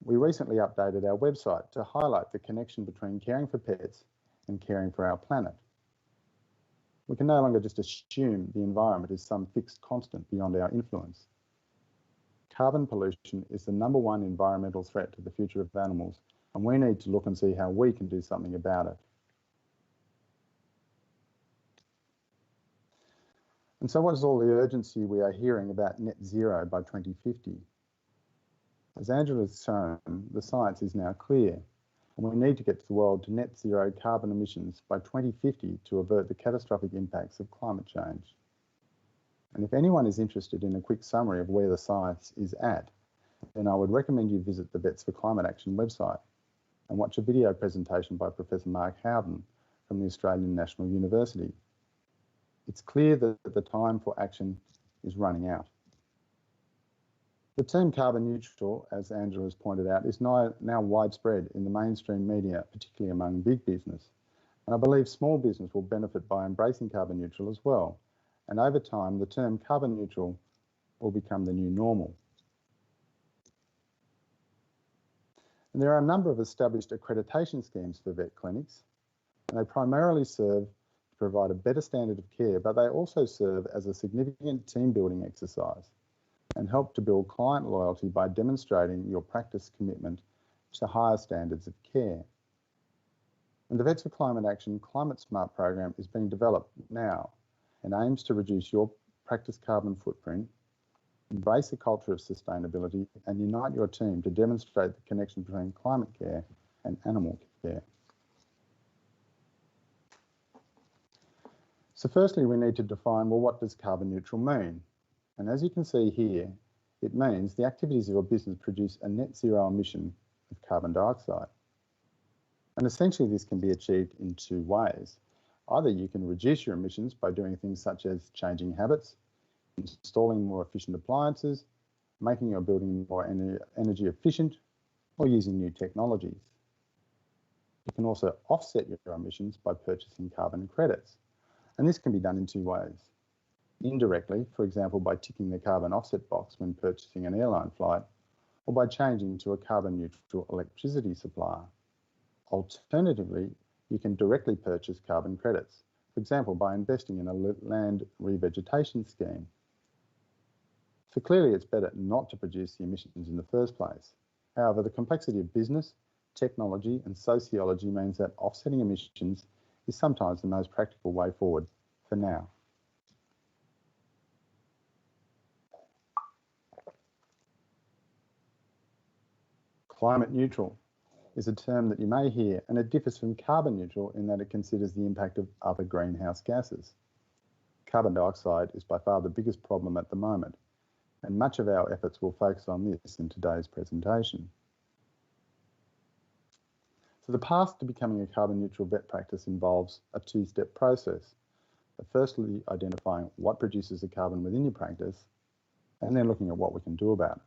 We recently updated our website to highlight the connection between caring for pets and caring for our planet. We can no longer just assume the environment is some fixed constant beyond our influence. Carbon pollution is the #1 environmental threat to the future of animals, and we need to look and see how we can do something about it. And so what is all the urgency we are hearing about net zero by 2050? As Angela has shown, the science is now clear, and we need to get the world to net zero carbon emissions by 2050 to avert the catastrophic impacts of climate change. And if anyone is interested in a quick summary of where the science is at, then I would recommend you visit the Vets for Climate Action website and watch a video presentation by Professor Mark Howden from the Australian National University. It's clear that the time for action is running out. The term carbon neutral, as Angela has pointed out, is now widespread in the mainstream media, particularly among big business. And I believe small business will benefit by embracing carbon neutral as well. And over time, the term carbon neutral will become the new normal. And there are a number of established accreditation schemes for vet clinics, and they primarily serve to provide a better standard of care, but they also serve as a significant team building exercise and help to build client loyalty by demonstrating your practice commitment to higher standards of care. And the Vets for Climate Action Climate Smart program is being developed now and aims to reduce your practice carbon footprint, embrace a culture of sustainability, and unite your team to demonstrate the connection between climate care and animal care. So firstly, we need to define, well, what does carbon neutral mean? And as you can see here, it means the activities of your business produce a net zero emission of carbon dioxide. And essentially this can be achieved in two ways. Either you can reduce your emissions by doing things such as changing habits, installing more efficient appliances, making your building more energy efficient, or using new technologies. You can also offset your emissions by purchasing carbon credits. And this can be done in two ways. Indirectly, for example, by ticking the carbon offset box when purchasing an airline flight, or by changing to a carbon neutral electricity supplier. Alternatively, you can directly purchase carbon credits, for example, by investing in a land revegetation scheme. So clearly it's better not to produce the emissions in the first place. However, the complexity of business, technology and sociology means that offsetting emissions is sometimes the most practical way forward for now. Climate neutral is a term that you may hear, and it differs from carbon neutral in that it considers the impact of other greenhouse gases. Carbon dioxide is by far the biggest problem at the moment, and much of our efforts will focus on this in today's presentation. So the path to becoming a carbon neutral vet practice involves a two-step process. Firstly, identifying what produces the carbon within your practice, and then looking at what we can do about it.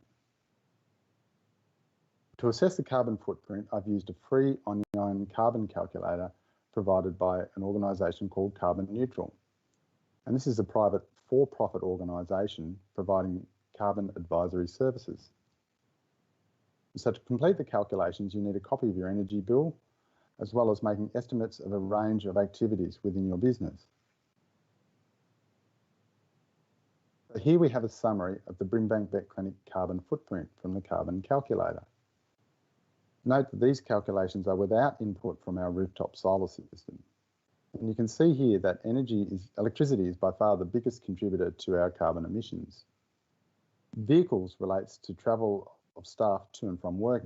To assess the carbon footprint, I've used a free online carbon calculator provided by an organisation called Carbon Neutral. And this is a private for-profit organisation providing carbon advisory services. So to complete the calculations, you need a copy of your energy bill, as well as making estimates of a range of activities within your business. So here we have a summary of the Brimbank Vet Clinic carbon footprint from the carbon calculator. Note that these calculations are without input from our rooftop solar system. And you can see here that electricity is by far the biggest contributor to our carbon emissions. Vehicles relates to travel of staff to and from work.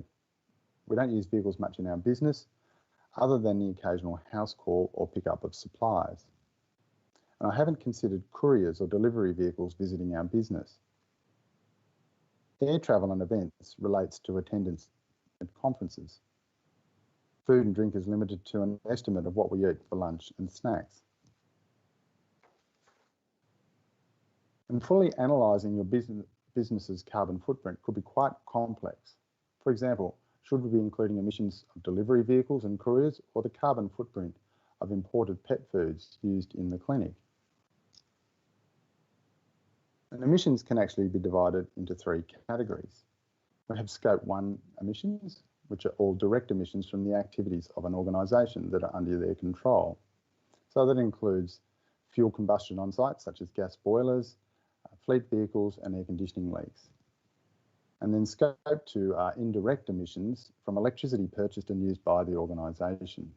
We don't use vehicles much in our business, other than the occasional house call or pickup of supplies. And I haven't considered couriers or delivery vehicles visiting our business. Air travel and events relates to attendance at conferences. Food and drink is limited to an estimate of what we eat for lunch and snacks. And fully analysing your business's carbon footprint could be quite complex. For example, should we be including emissions of delivery vehicles and couriers, or the carbon footprint of imported pet foods used in the clinic? And emissions can actually be divided into three categories. We have Scope 1 emissions, which are all direct emissions from the activities of an organisation that are under their control. So that includes fuel combustion on site, such as gas boilers, fleet vehicles and air conditioning leaks. And then scope 2 are indirect emissions from electricity purchased and used by the organisation.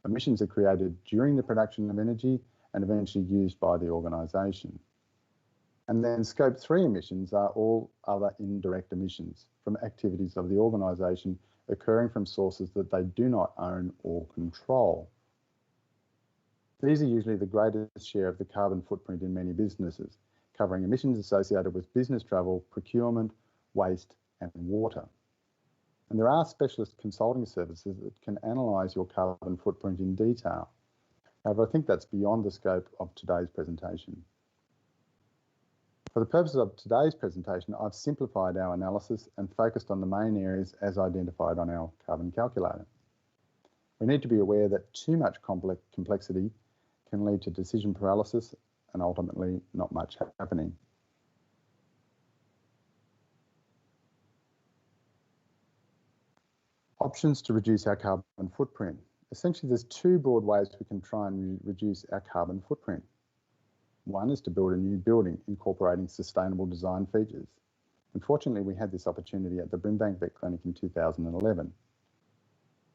Emissions are created during the production of energy and eventually used by the organisation. And then scope 3 emissions are all other indirect emissions from activities of the organisation occurring from sources that they do not own or control. These are usually the greatest share of the carbon footprint in many businesses, covering emissions associated with business travel, procurement, waste and water. And there are specialist consulting services that can analyse your carbon footprint in detail. However, I think that's beyond the scope of today's presentation. For the purposes of today's presentation, I've simplified our analysis and focused on the main areas as identified on our carbon calculator. We need to be aware that too much complexity can lead to decision paralysis and ultimately not much happening. Options to reduce our carbon footprint. Essentially, there's two broad ways we can try and reduce our carbon footprint. One is to build a new building incorporating sustainable design features. Unfortunately, we had this opportunity at the Brimbank Vet Clinic in 2011.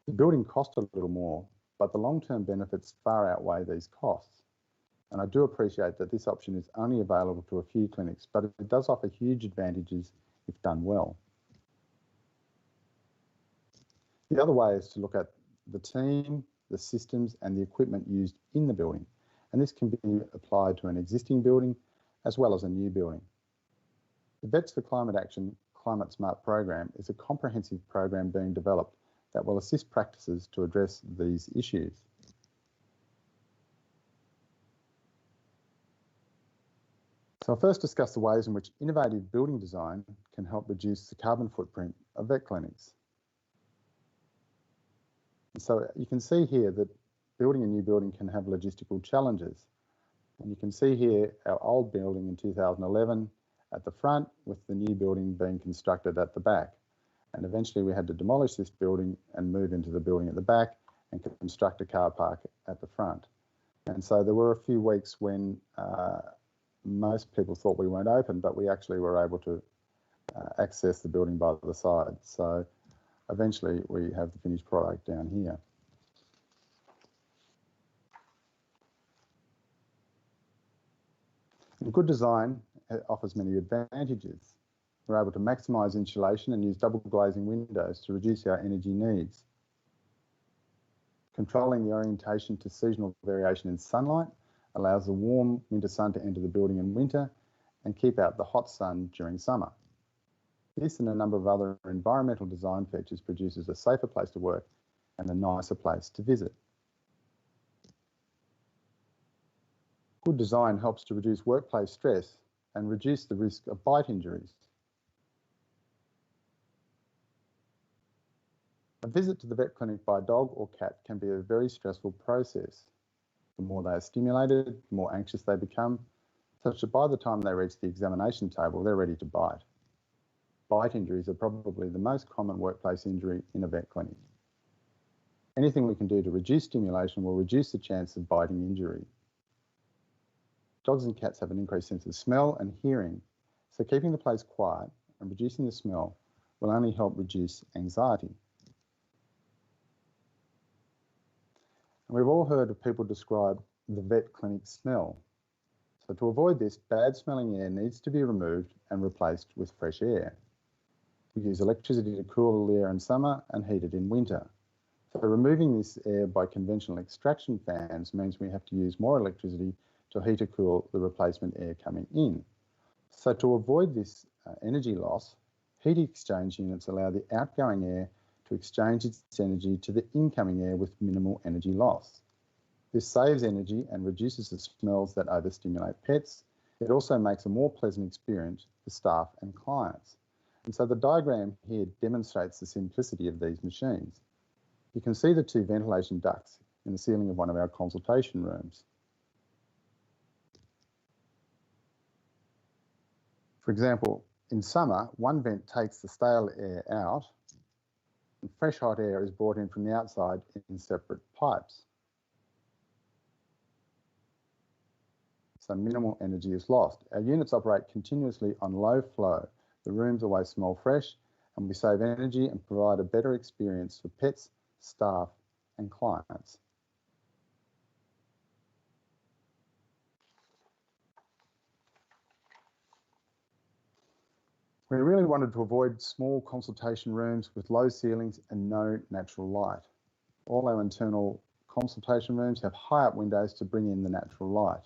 The building cost a little more, but the long-term benefits far outweigh these costs. And I do appreciate that this option is only available to a few clinics, but it does offer huge advantages if done well. The other way is to look at the team, the systems and the equipment used in the building. And this can be applied to an existing building as well as a new building. The Vets for Climate Action Climate Smart program is a comprehensive program being developed that will assist practices to address these issues. So I'll first discuss the ways in which innovative building design can help reduce the carbon footprint of vet clinics. So you can see here that building a new building can have logistical challenges. And you can see here our old building in 2011 at the front with the new building being constructed at the back. And eventually we had to demolish this building and move into the building at the back and construct a car park at the front. And so there were a few weeks when most people thought we weren't open, but we actually were able to access the building by the side. So eventually we have the finished product down here. And good design offers many advantages. We're able to maximise insulation and use double glazing windows to reduce our energy needs. Controlling the orientation to seasonal variation in sunlight allows the warm winter sun to enter the building in winter and keep out the hot sun during summer. This and a number of other environmental design features produces a safer place to work and a nicer place to visit. Good design helps to reduce workplace stress and reduce the risk of bite injuries. A visit to the vet clinic by dog or cat can be a very stressful process. The more they are stimulated, the more anxious they become, such that by the time they reach the examination table, they're ready to bite. Bite injuries are probably the most common workplace injury in a vet clinic. Anything we can do to reduce stimulation will reduce the chance of biting injury. Dogs and cats have an increased sense of smell and hearing, so keeping the place quiet and reducing the smell will only help reduce anxiety. And we've all heard of people describe the vet clinic smell. So to avoid this, bad smelling air needs to be removed and replaced with fresh air. We use electricity to cool the air in summer and heat it in winter. So removing this air by conventional extraction fans means we have to use more electricity to heat or cool the replacement air coming in. So to avoid this energy loss, heat exchange units allow the outgoing air to exchange its energy to the incoming air with minimal energy loss. This saves energy and reduces the smells that overstimulate pets. It also makes a more pleasant experience for staff and clients. And so the diagram here demonstrates the simplicity of these machines. You can see the two ventilation ducts in the ceiling of one of our consultation rooms. For example, in summer, one vent takes the stale air out and fresh hot air is brought in from the outside in separate pipes. So minimal energy is lost. Our units operate continuously on low flow. the rooms always smell fresh, and we save energy and provide a better experience for pets, staff, and clients. We really wanted to avoid small consultation rooms with low ceilings and no natural light. All our internal consultation rooms have high-up windows to bring in the natural light.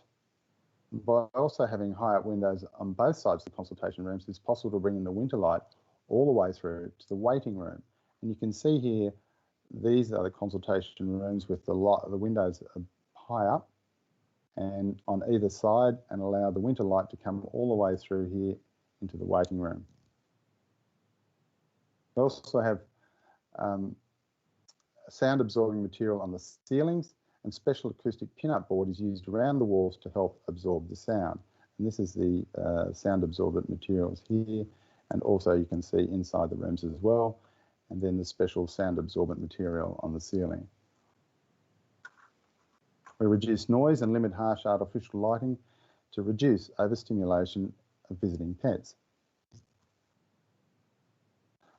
By also having high-up windows on both sides of the consultation rooms, it's possible to bring in the winter light all the way through to the waiting room. And you can see here, these are the consultation rooms with the windows high up and on either side, and allow the winter light to come all the way through here into the waiting room. We also have sound absorbing material on the ceilings, and special acoustic pin-up board is used around the walls to help absorb the sound. And this is the sound absorbent materials here, and also you can see inside the rooms as well, and then the special sound absorbent material on the ceiling. We reduce noise and limit harsh artificial lighting to reduce overstimulation of visiting pets.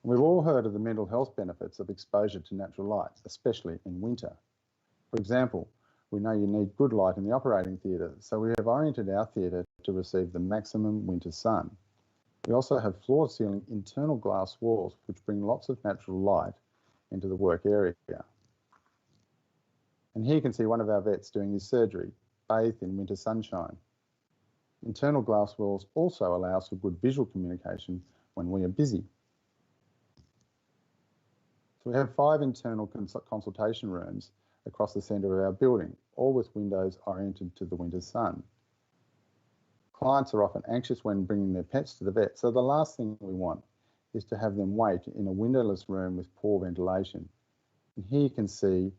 We've all heard of the mental health benefits of exposure to natural light, especially in winter. For example, we know you need good light in the operating theatre, so we have oriented our theatre to receive the maximum winter sun. We also have floor-to-ceiling internal glass walls, which bring lots of natural light into the work area. And here you can see one of our vets doing his surgery, bathed in winter sunshine. Internal glass walls also allow us for good visual communication when we are busy. So we have 5 internal consultation rooms across the centre of our building, all with windows oriented to the winter sun. Clients are often anxious when bringing their pets to the vet, so the last thing we want is to have them wait in a windowless room with poor ventilation. And here you can see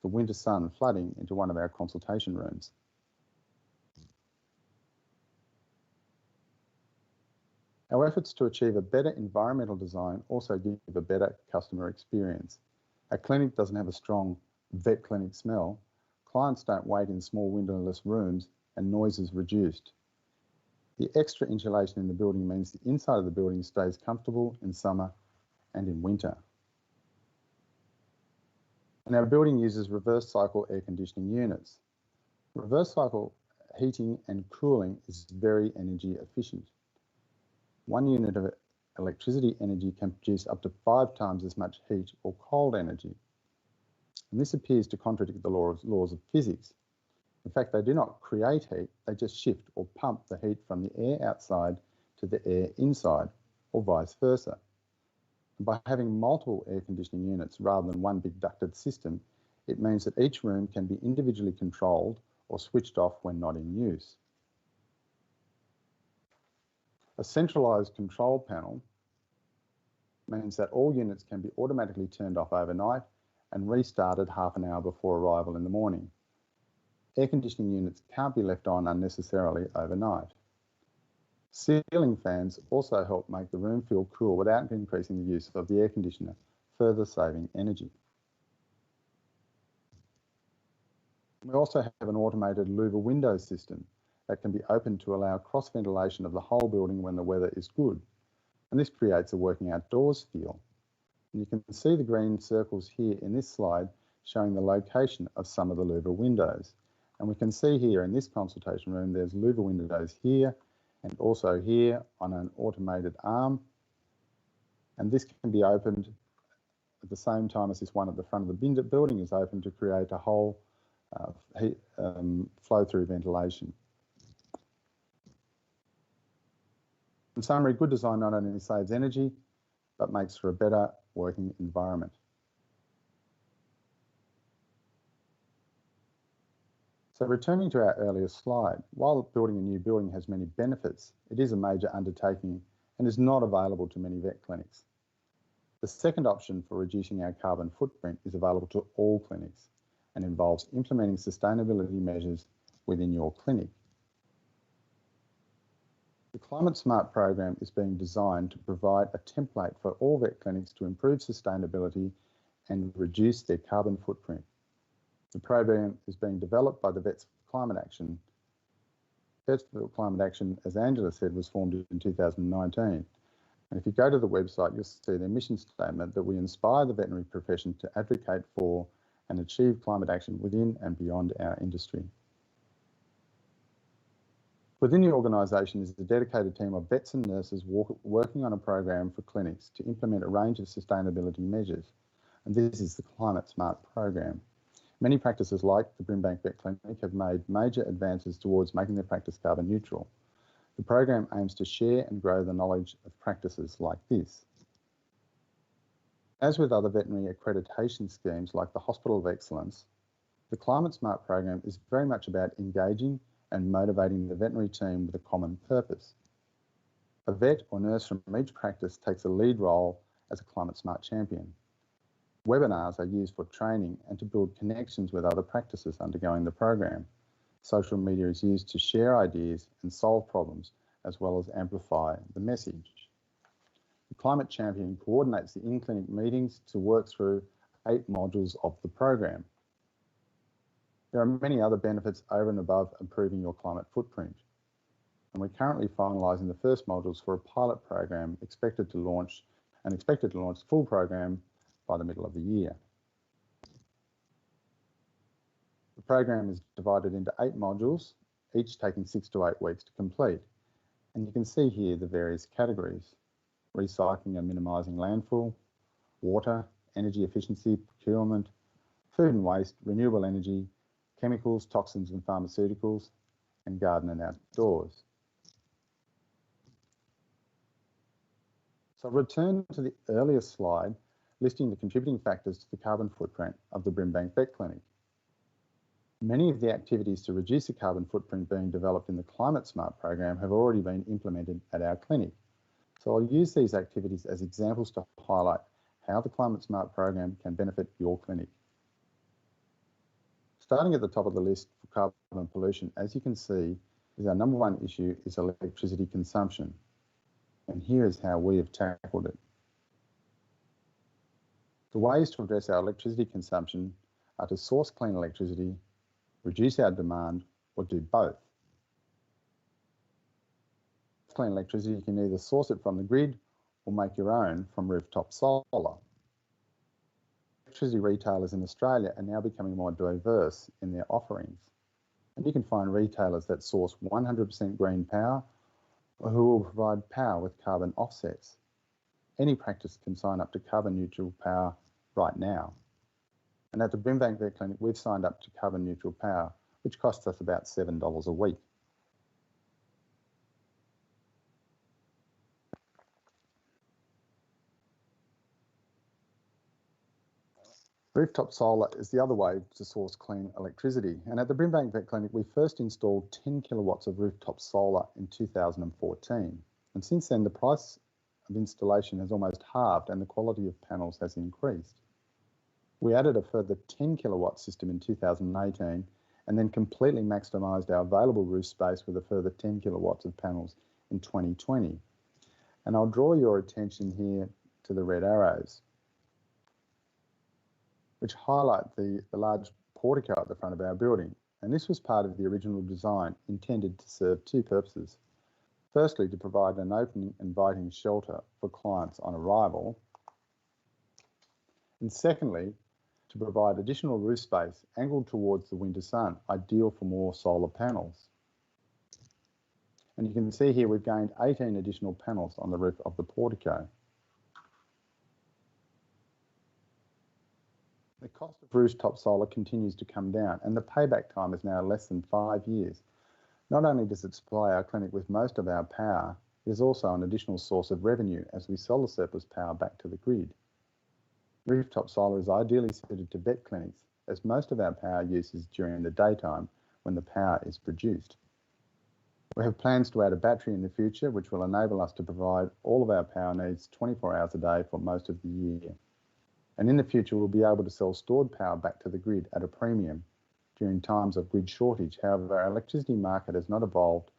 the winter sun flooding into one of our consultation rooms. Our efforts to achieve a better environmental design also give a better customer experience. Our clinic doesn't have a strong vet clinic smell. Clients don't wait in small windowless rooms, and noise is reduced. The extra insulation in the building means the inside of the building stays comfortable in summer and in winter. And our building uses reverse cycle air conditioning units. Reverse cycle heating and cooling is very energy efficient. 1 unit of electricity energy can produce up to 5 times as much heat or cold energy. And this appears to contradict the laws of physics. In fact, they do not create heat, they just shift or pump the heat from the air outside to the air inside, or vice versa. And by having multiple air conditioning units rather than one big ducted system, it means that each room can be individually controlled or switched off when not in use. A centralised control panel means that all units can be automatically turned off overnight and restarted half an hour before arrival in the morning. Air conditioning units can't be left on unnecessarily overnight. Ceiling fans also help make the room feel cool without increasing the use of the air conditioner, further saving energy. We also have an automated louver window system that can be opened to allow cross ventilation of the whole building when the weather is good. And this creates a working outdoors feel. And you can see the green circles here in this slide showing the location of some of the louver windows. And we can see here in this consultation room, there's louver windows here and also here on an automated arm. And this can be opened at the same time as this one at the front of the building is open to create a whole flow-through ventilation. In summary, good design not only saves energy, but makes for a better working environment. So returning to our earlier slide, while building a new building has many benefits, it is a major undertaking and is not available to many vet clinics. The second option for reducing our carbon footprint is available to all clinics and involves implementing sustainability measures within your clinic. The Climate Smart program is being designed to provide a template for all vet clinics to improve sustainability and reduce their carbon footprint. The program is being developed by the Vets for Climate Action. Vets for Climate Action, as Angela said, was formed in 2019. And if you go to the website, you'll see their mission statement that we inspire the veterinary profession to advocate for and achieve climate action within and beyond our industry. Within the organisation is a dedicated team of vets and nurses working on a program for clinics to implement a range of sustainability measures. And this is the Climate Smart program. Many practices like the Brimbank Vet Clinic have made major advances towards making their practice carbon neutral. The program aims to share and grow the knowledge of practices like this. As with other veterinary accreditation schemes like the Hospital of Excellence, the Climate Smart program is very much about engaging and motivating the veterinary team with a common purpose. A vet or nurse from each practice takes a lead role as a Climate Smart champion. Webinars are used for training and to build connections with other practices undergoing the program. Social media is used to share ideas and solve problems, as well as amplify the message. The Climate Champion coordinates the in-clinic meetings to work through 8 modules of the program. There are many other benefits over and above improving your climate footprint. And we're currently finalising the first modules for a pilot program expected to launch the full program by the middle of the year. The program is divided into 8 modules, each taking 6 to 8 weeks to complete. And you can see here the various categories: recycling and minimising landfill, water, energy efficiency, procurement, food and waste, renewable energy, chemicals, toxins and pharmaceuticals, and garden and outdoors. So I'll return to the earlier slide listing the contributing factors to the carbon footprint of the Brimbank Vet Clinic. Many of the activities to reduce the carbon footprint being developed in the Climate Smart program have already been implemented at our clinic. So I'll use these activities as examples to highlight how the Climate Smart program can benefit your clinic. Starting at the top of the list for carbon pollution, as you can see, is our number one issue is electricity consumption. And here is how we have tackled it. The ways to address our electricity consumption are to source clean electricity, reduce our demand, or do both. Clean electricity, you can either source it from the grid or make your own from rooftop solar. Electricity retailers in Australia are now becoming more diverse in their offerings. And you can find retailers that source 100% green power or who will provide power with carbon offsets. Any practice can sign up to carbon neutral power right now. And at the Brimbank Vet Clinic, we've signed up to carbon neutral power, which costs us about $7 a week. Rooftop solar is the other way to source clean electricity. And at the Brimbank Vet Clinic, we first installed 10 kilowatts of rooftop solar in 2014. And since then, the price of installation has almost halved and the quality of panels has increased. We added a further 10 kilowatt system in 2018 and then completely maximised our available roof space with a further 10 kilowatts of panels in 2020. And I'll draw your attention here to the red arrows, which highlight the large portico at the front of our building. And this was part of the original design intended to serve 2 purposes. Firstly, to provide an open, inviting shelter for clients on arrival. And secondly, to provide additional roof space angled towards the winter sun, ideal for more solar panels. And you can see here we've gained 18 additional panels on the roof of the portico. The cost of rooftop solar continues to come down and the payback time is now less than 5 years. Not only does it supply our clinic with most of our power, it is also an additional source of revenue as we sell the surplus power back to the grid. Rooftop solar is ideally suited to vet clinics as most of our power use is during the daytime when the power is produced. We have plans to add a battery in the future which will enable us to provide all of our power needs 24 hours a day for most of the year. And in the future we'll be able to sell stored power back to the grid at a premium during times of grid shortage. However, our electricity market has not evolved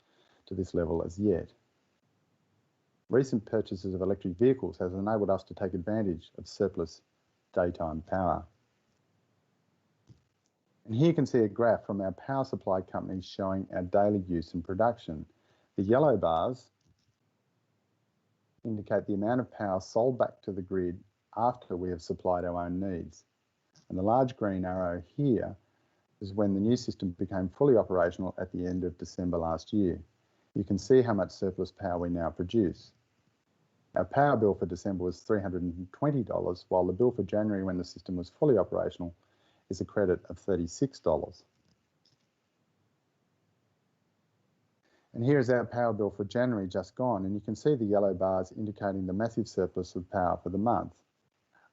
to this level as yet. Recent purchases of electric vehicles has enabled us to take advantage of surplus daytime power. And here you can see a graph from our power supply companies showing our daily use and production. The yellow bars indicate the amount of power sold back to the grid after we have supplied our own needs. And the large green arrow here is when the new system became fully operational at the end of December last year. You can see how much surplus power we now produce. Our power bill for December was $320, while the bill for January, when the system was fully operational, is a credit of $36. And here is our power bill for January just gone, and you can see the yellow bars indicating the massive surplus of power for the month.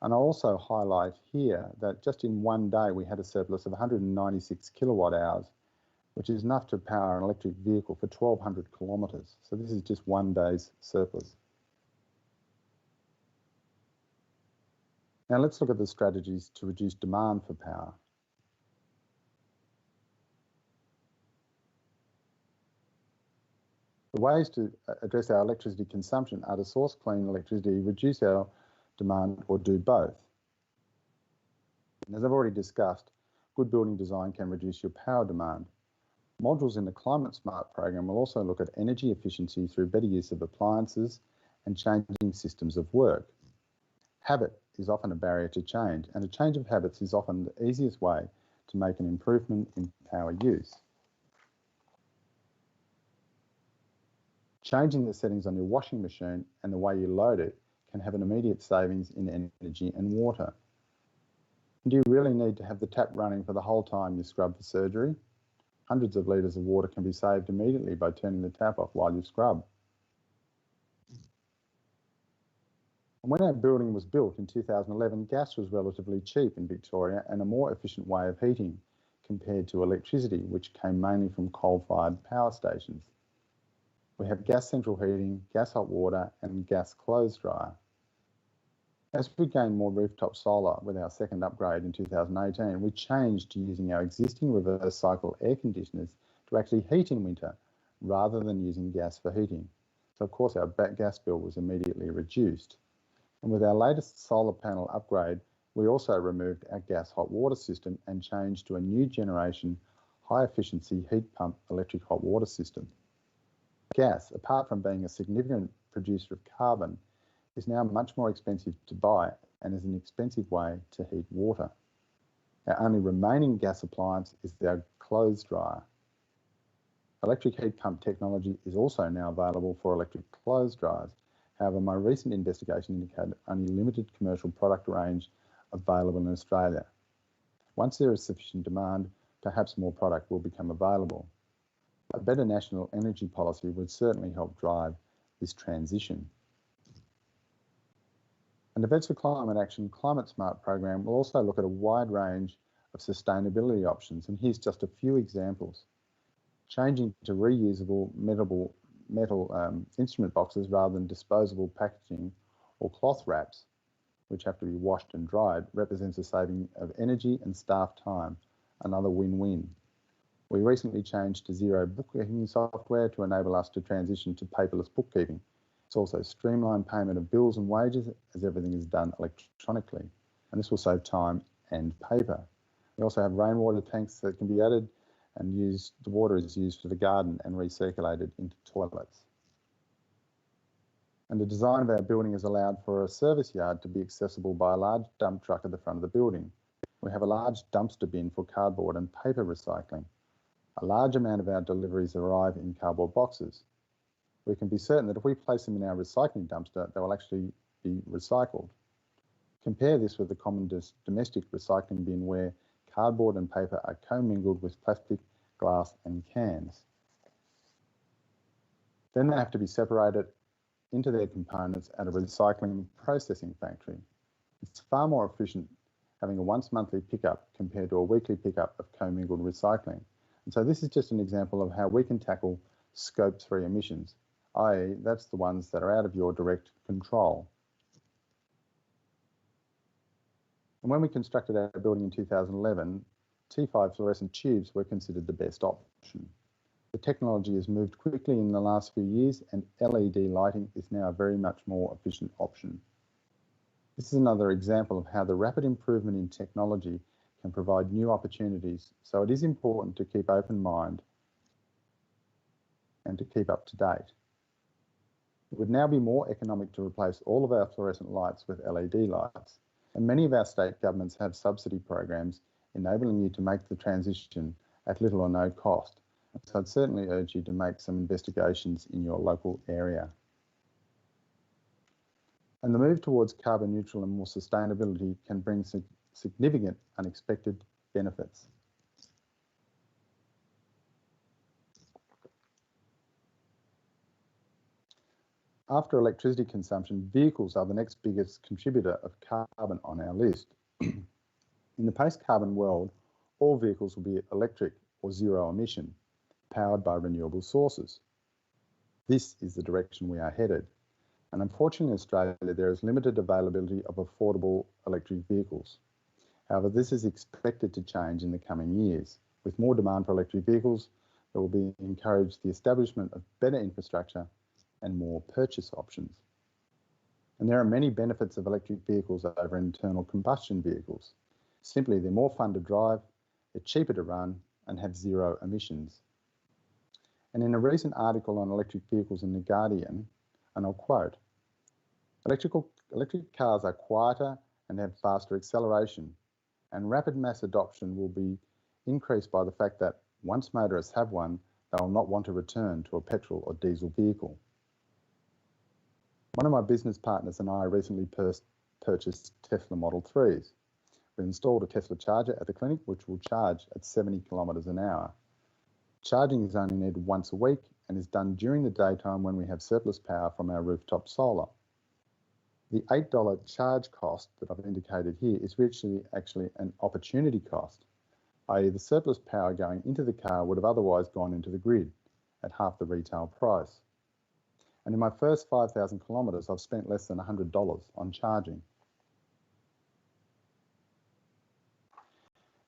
And I'll also highlight here that just in one day we had a surplus of 196 kilowatt hours, which is enough to power an electric vehicle for 1,200 kilometres. So this is just one day's surplus. Now let's look at the strategies to reduce demand for power. The ways to address our electricity consumption are to source clean electricity, reduce our demand, or do both. And as I've already discussed, good building design can reduce your power demand. Modules in the Climate Smart program will also look at energy efficiency through better use of appliances and changing systems of work. Habit is often a barrier to change, and a change of habits is often the easiest way to make an improvement in power use. Changing the settings on your washing machine and the way you load it can have an immediate savings in energy and water. And do you really need to have the tap running for the whole time you scrub for surgery? Hundreds of litres of water can be saved immediately by turning the tap off while you scrub. And when our building was built in 2011, gas was relatively cheap in Victoria and a more efficient way of heating compared to electricity, which came mainly from coal-fired power stations. We have gas central heating, gas hot water, and gas clothes dryer. As we gained more rooftop solar with our second upgrade in 2018, we changed to using our existing reverse cycle air conditioners to actually heat in winter rather than using gas for heating. So of course our gas bill was immediately reduced. And with our latest solar panel upgrade, we also removed our gas hot water system and changed to a new generation high efficiency heat pump electric hot water system. Gas, apart from being a significant producer of carbon, is now much more expensive to buy and is an expensive way to heat water. Our only remaining gas appliance is our clothes dryer. Electric heat pump technology is also now available for electric clothes dryers. However, my recent investigation indicated only limited commercial product range available in Australia. Once there is sufficient demand, perhaps more product will become available. A better national energy policy would certainly help drive this transition. And the Vets for Climate Action Climate Smart program will also look at a wide range of sustainability options, and here's just a few examples. Changing to reusable metal instrument boxes rather than disposable packaging or cloth wraps, which have to be washed and dried, represents a saving of energy and staff time, another win-win. We recently changed to zero bookkeeping software to enable us to transition to paperless bookkeeping. It's also streamlined payment of bills and wages as everything is done electronically, and this will save time and paper. We also have rainwater tanks that can be added and used. The water is used for the garden and recirculated into toilets. And the design of our building has allowed for a service yard to be accessible by a large dump truck at the front of the building. We have a large dumpster bin for cardboard and paper recycling. A large amount of our deliveries arrive in cardboard boxes. We can be certain that if we place them in our recycling dumpster, they will actually be recycled. Compare this with the common domestic recycling bin where cardboard and paper are commingled with plastic, glass and cans. Then they have to be separated into their components at a recycling processing factory. It's far more efficient having a once monthly pickup compared to a weekly pickup of commingled recycling. And so this is just an example of how we can tackle Scope 3 emissions, i.e. that's the ones that are out of your direct control. And when we constructed our building in 2011, T5 fluorescent tubes were considered the best option. The technology has moved quickly in the last few years and LED lighting is now a very much more efficient option. This is another example of how the rapid improvement in technology can provide new opportunities, so it is important to keep open mind and to keep up to date. It would now be more economic to replace all of our fluorescent lights with LED lights, and many of our state governments have subsidy programs enabling you to make the transition at little or no cost. So I'd certainly urge you to make some investigations in your local area. And the move towards carbon neutral and more sustainability can bring significant unexpected benefits. After electricity consumption, vehicles are the next biggest contributor of carbon on our list. In the post-carbon world, all vehicles will be electric or zero emission, powered by renewable sources. This is the direction we are headed. And unfortunately in Australia, there is limited availability of affordable electric vehicles. However, this is expected to change in the coming years. With more demand for electric vehicles, there will be encouraged the establishment of better infrastructure and more purchase options. And there are many benefits of electric vehicles over internal combustion vehicles. Simply, they're more fun to drive, they're cheaper to run, and have zero emissions. And in a recent article on electric vehicles in The Guardian, and I'll quote, electric cars are quieter and have faster acceleration, and rapid mass adoption will be increased by the fact that once motorists have one, they will not want to return to a petrol or diesel vehicle. One of my business partners and I recently purchased Tesla Model 3s. We installed a Tesla charger at the clinic, which will charge at 70 kilometres an hour. Charging is only needed once a week and is done during the daytime when we have surplus power from our rooftop solar. The $8 charge cost that I've indicated here is actually an opportunity cost, i.e. the surplus power going into the car would have otherwise gone into the grid at half the retail price. And in my first 5,000 kilometres, I've spent less than $100 on charging.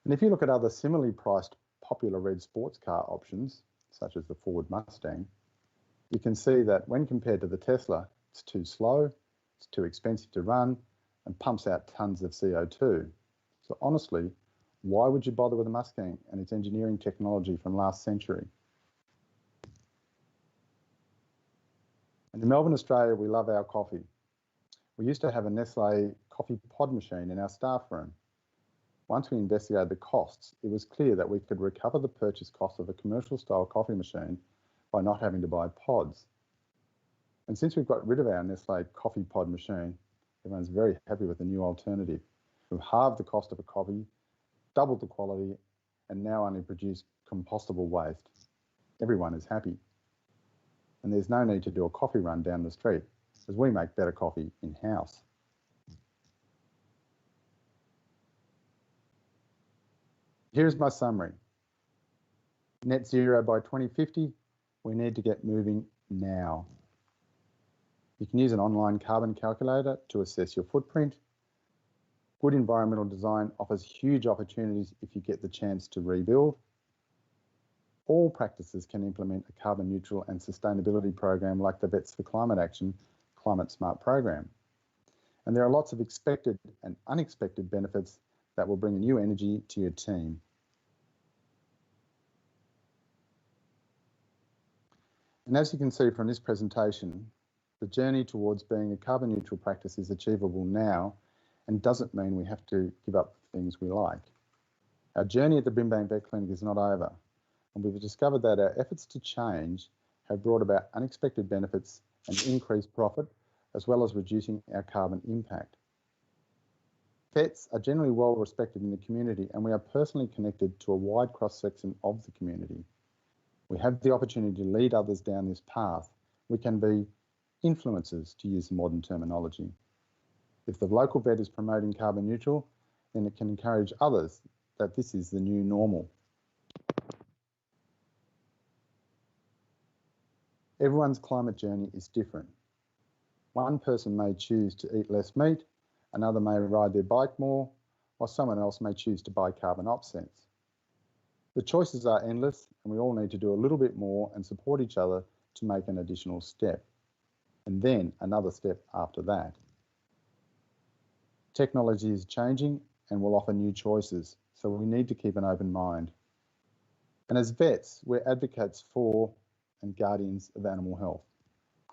And if you look at other similarly priced popular red sports car options, such as the Ford Mustang, you can see that when compared to the Tesla, it's too slow, it's too expensive to run, and pumps out tons of CO2. So honestly, why would you bother with a Mustang and its engineering technology from last century? And in Melbourne, Australia, we love our coffee. We used to have a Nestle coffee pod machine in our staff room. Once we investigated the costs, it was clear that we could recover the purchase cost of a commercial style coffee machine by not having to buy pods. And since we've got rid of our Nestle coffee pod machine, everyone's very happy with the new alternative. We've halved the cost of a coffee, doubled the quality, and now only produce compostable waste. Everyone is happy. And there's no need to do a coffee run down the street, as we make better coffee in-house. Here's my summary. Net zero by 2050, we need to get moving now. You can use an online carbon calculator to assess your footprint. Good environmental design offers huge opportunities if you get the chance to rebuild. All practices can implement a carbon neutral and sustainability program like the Vets for Climate Action Climate Smart program. And there are lots of expected and unexpected benefits that will bring a new energy to your team. And as you can see from this presentation, the journey towards being a carbon neutral practice is achievable now and doesn't mean we have to give up things we like. Our journey at the Brimbank Vet Clinic is not over, and we've discovered that our efforts to change have brought about unexpected benefits and increased profit, as well as reducing our carbon impact. Vets are generally well respected in the community, and we are personally connected to a wide cross-section of the community. We have the opportunity to lead others down this path. We can be influencers, to use modern terminology. If the local vet is promoting carbon neutral, then it can encourage others that this is the new normal. Everyone's climate journey is different. One person may choose to eat less meat, another may ride their bike more, while someone else may choose to buy carbon offsets. The choices are endless, and we all need to do a little bit more and support each other to make an additional step, and then another step after that. Technology is changing and will offer new choices, so we need to keep an open mind. And as vets, we're advocates for and guardians of animal health.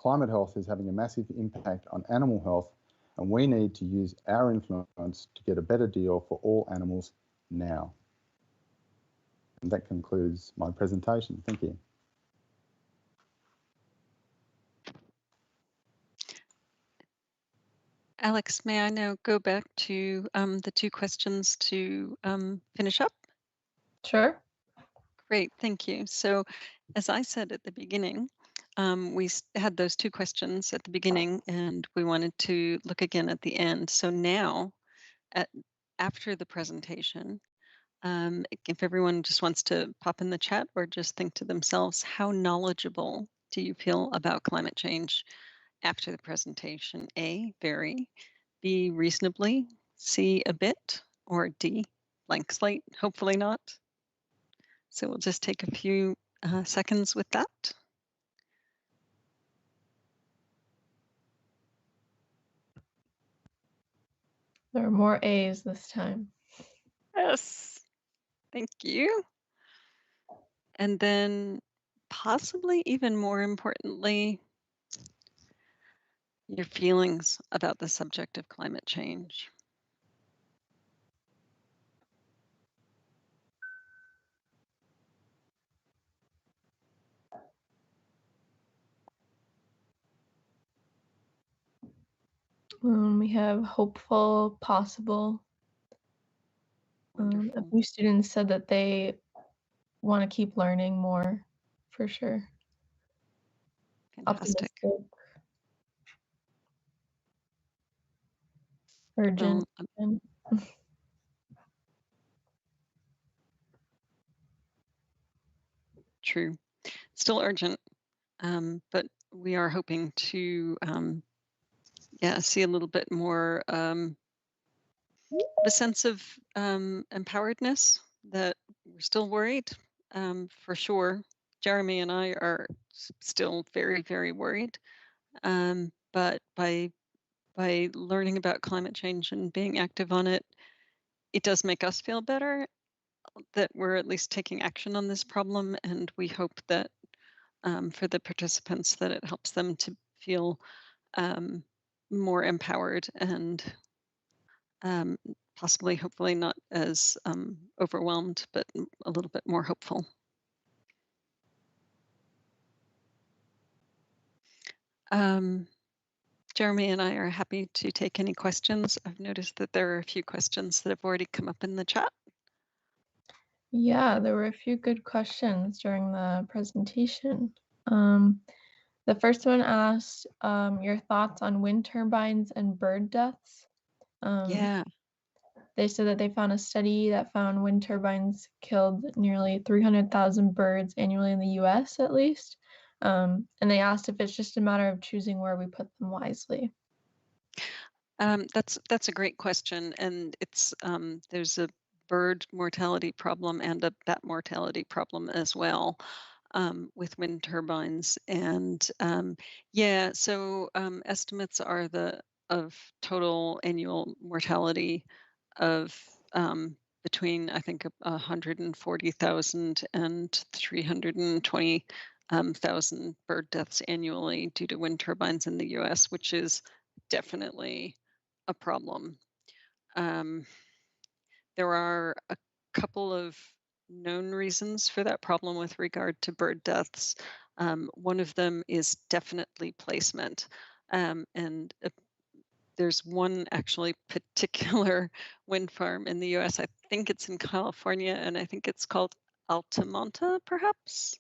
Climate health is having a massive impact on animal health, and we need to use our influence to get a better deal for all animals now. And that concludes my presentation. Thank you. Alex, may I now go back to the two questions to finish up? Sure. Great, thank you. So as I said at the beginning, we had those two questions at the beginning and we wanted to look again at the end. So now, after the presentation, if everyone just wants to pop in the chat or just think to themselves, how knowledgeable do you feel about climate change after the presentation? A, very, B, reasonably, C, a bit, or D, blank slate, hopefully not. So we'll just take a few seconds with that. There are more A's this time. Yes, thank you. And then possibly even more importantly, your feelings about the subject of climate change. We have hopeful, possible. A few students said that they want to keep learning more, for sure. Fantastic. Optimistic. Urgent. True. Still urgent, but we are hoping to see a little bit more the sense of empoweredness, that we're still worried, for sure. Jeremy and I are still very, very worried, but by learning about climate change and being active on it, it does make us feel better that we're at least taking action on this problem, and we hope that for the participants that it helps them to feel more empowered and possibly, hopefully not as overwhelmed, but a little bit more hopeful. Jeremy and I are happy to take any questions. I've noticed that there are a few questions that have already come up in the chat. Yeah, there were a few good questions during the presentation. The first one asked your thoughts on wind turbines and bird deaths. Yeah. They said that they found a study that found wind turbines killed nearly 300,000 birds annually in the US, at least. And they asked if it's just a matter of choosing where we put them wisely. That's a great question, and it's there's a bird mortality problem and a bat mortality problem as well with wind turbines. And so estimates are of total annual mortality of between, I think, 140,000 and 320,000 bird deaths annually due to wind turbines in the US, which is definitely a problem. There are a couple of known reasons for that problem with regard to bird deaths. One of them is definitely placement. And there's one actually particular wind farm in the US. I think it's in California, and I think it's called Altamonte, perhaps,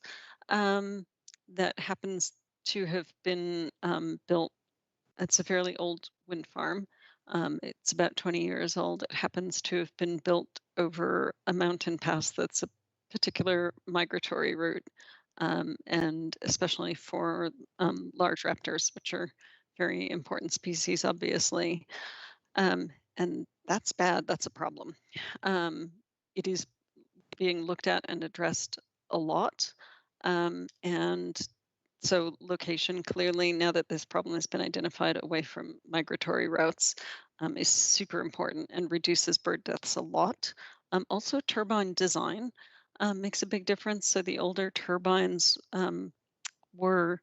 that happens to have been built. It's a fairly old wind farm. It's about 20 years old. It happens to have been built over a mountain pass that's a particular migratory route, and especially for large raptors, which are very important species, obviously. And that's bad. That's a problem. It is being looked at and addressed a lot. And so location, clearly, now that this problem has been identified away from migratory routes, is super important and reduces bird deaths a lot. Also, turbine design makes a big difference. So the older turbines were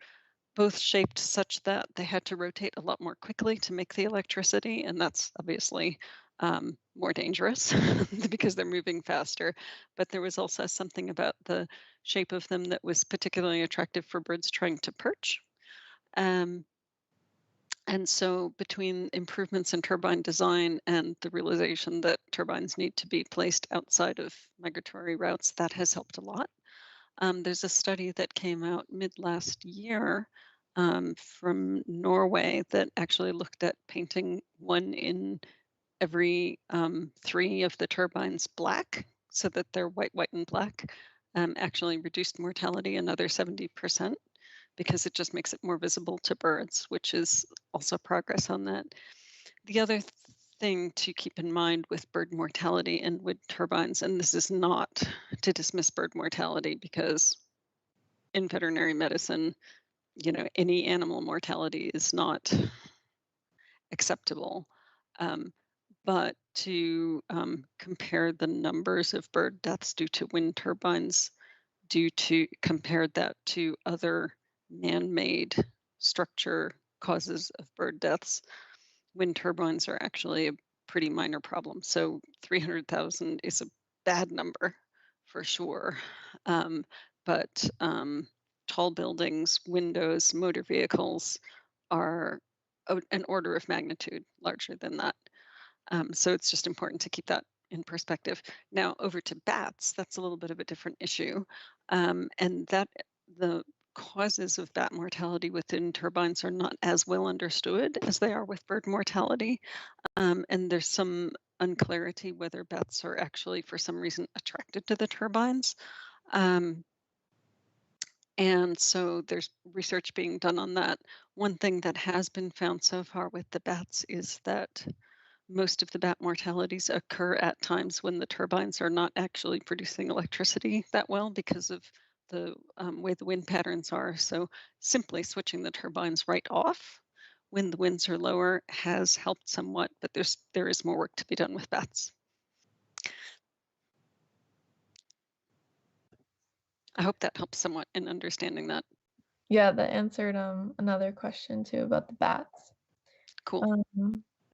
both shaped such that they had to rotate a lot more quickly to make the electricity, and that's obviously more dangerous because they're moving faster. But there was also something about the shape of them that was particularly attractive for birds trying to perch. And so between improvements in turbine design and the realization that turbines need to be placed outside of migratory routes, that has helped a lot. There's a study that came out mid last year from Norway that actually looked at painting one in every 3 of the turbines black so that they're white, white, and black, actually reduced mortality another 70%. Because it just makes it more visible to birds, which is also progress on that. The other thing to keep in mind with bird mortality and wind turbines, and this is not to dismiss bird mortality, because in veterinary medicine, any animal mortality is not acceptable. But to compare the numbers of bird deaths due to wind turbines, compare that to other man-made structure causes of bird deaths, wind turbines are actually a pretty minor problem. So 300,000 is a bad number for sure. But tall buildings, windows, motor vehicles are an order of magnitude larger than that. So it's just important to keep that in perspective. Now over to bats, that's a little bit of a different issue. And that the causes of bat mortality within turbines are not as well understood as they are with bird mortality. And there's some unclarity whether bats are actually, for some reason, attracted to the turbines. And so there's research being done on that. One thing that has been found so far with the bats is that most of the bat mortalities occur at times when the turbines are not actually producing electricity that well because of the way the wind patterns are. So simply switching the turbines right off when the winds are lower has helped somewhat, but there is more work to be done with bats. I hope that helps somewhat in understanding that. Yeah, that answered another question too about the bats. Cool.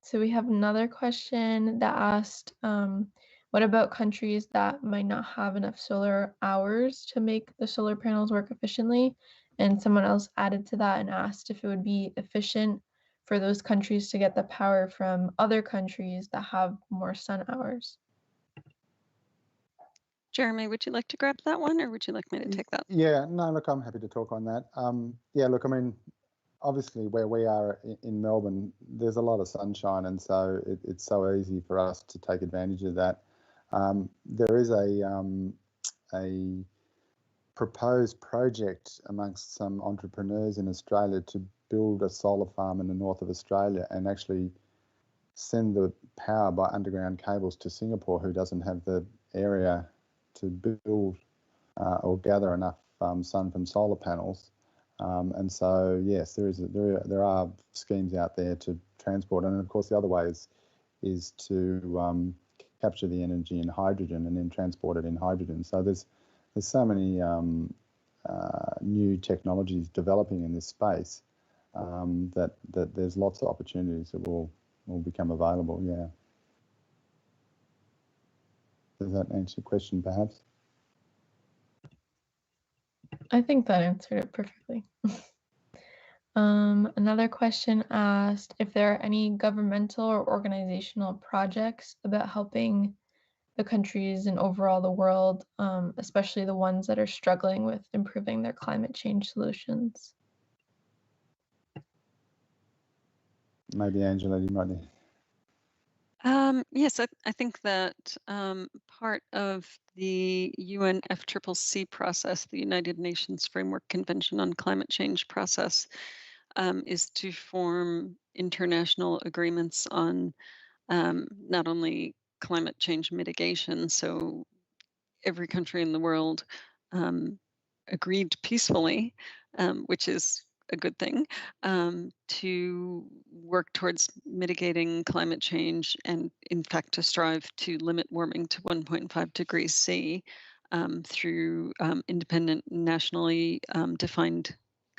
So we have another question that asked, what about countries that might not have enough solar hours to make the solar panels work efficiently? And someone else added to that and asked if it would be efficient for those countries to get the power from other countries that have more sun hours. Jeremy, would you like to grab that one, or would you like me to take that? Yeah, no, look, I'm happy to talk on that. Yeah, look, I mean, obviously where we are in Melbourne, there's a lot of sunshine, and so it's so easy for us to take advantage of that. There is a proposed project amongst some entrepreneurs in Australia to build a solar farm in the north of Australia and actually send the power by underground cables to Singapore, who doesn't have the area to build or gather enough sun from solar panels. And so, yes, there are schemes out there to transport, and of course the other way is to capture the energy in hydrogen and then transport it in hydrogen. So there's so many new technologies developing in this space that there's lots of opportunities that will become available. Yeah. Does that answer your question, perhaps? I think that answered it perfectly. Another question asked if there are any governmental or organizational projects about helping the countries and overall the world, especially the ones that are struggling with improving their climate change solutions. Maybe Angela, you might. Yes, I think that part of the UNFCCC process, the United Nations Framework Convention on Climate Change process, is to form international agreements on not only climate change mitigation, so every country in the world agreed peacefully, which is a good thing, to work towards mitigating climate change and, in fact, to strive to limit warming to 1.5 degrees C through independent, nationally defined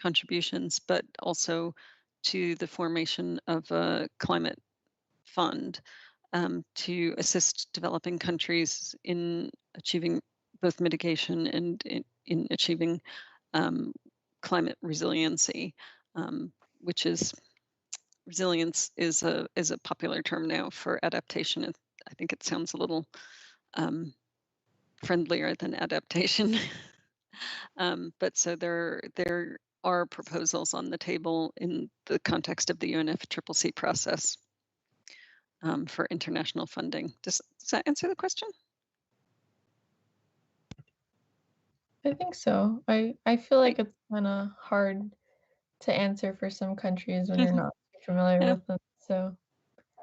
contributions, but also to the formation of a climate fund to assist developing countries in achieving both mitigation and in achieving climate resiliency, which is resilience is a popular term now for adaptation. I think it sounds a little friendlier than adaptation. But so there are proposals on the table in the context of the UNFCCC process for international funding. Does that answer the question? I think so. I feel like it's kind of hard to answer for some countries when you're not familiar Yeah. with them. So,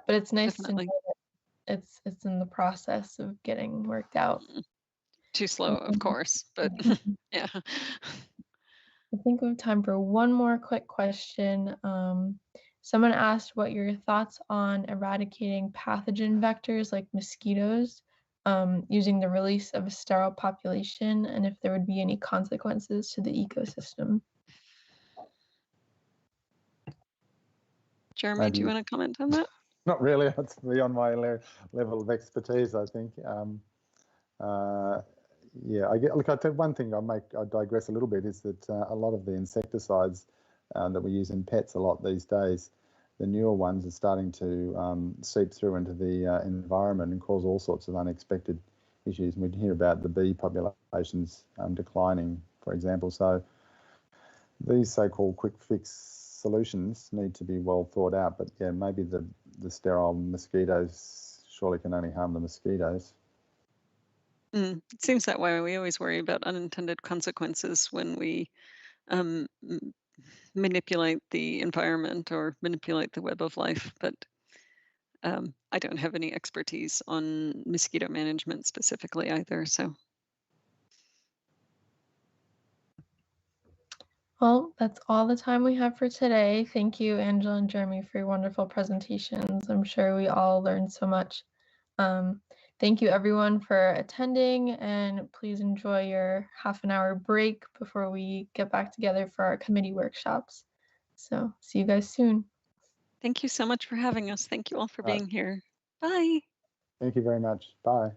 but it's nice Definitely. to know that it's in the process of getting worked out. Too slow, of course, but yeah. I think we have time for one more quick question. Someone asked what your thoughts on eradicating pathogen vectors like mosquitoes using the release of a sterile population, and if there would be any consequences to the ecosystem. Jeremy, do you want to comment on that? Not really. It's beyond my level of expertise, I think. Yeah, look, I tell one thing I digress a little bit is that a lot of the insecticides that we use in pets a lot these days, the newer ones are starting to seep through into the environment and cause all sorts of unexpected issues. And we hear about the bee populations declining, for example. So these so-called quick fix solutions need to be well thought out. But yeah, maybe the sterile mosquitoes surely can only harm the mosquitoes. It seems that way. We always worry about unintended consequences when we manipulate the environment or manipulate the web of life, but I don't have any expertise on mosquito management specifically either, so. Well, that's all the time we have for today. Thank you, Angela and Jeremy, for your wonderful presentations. I'm sure we all learned so much. Thank you everyone for attending, and please enjoy your half-an-hour break before we get back together for our committee workshops. So see you guys soon. Thank you so much for having us. Thank you all for being here. Bye. Thank you very much. Bye.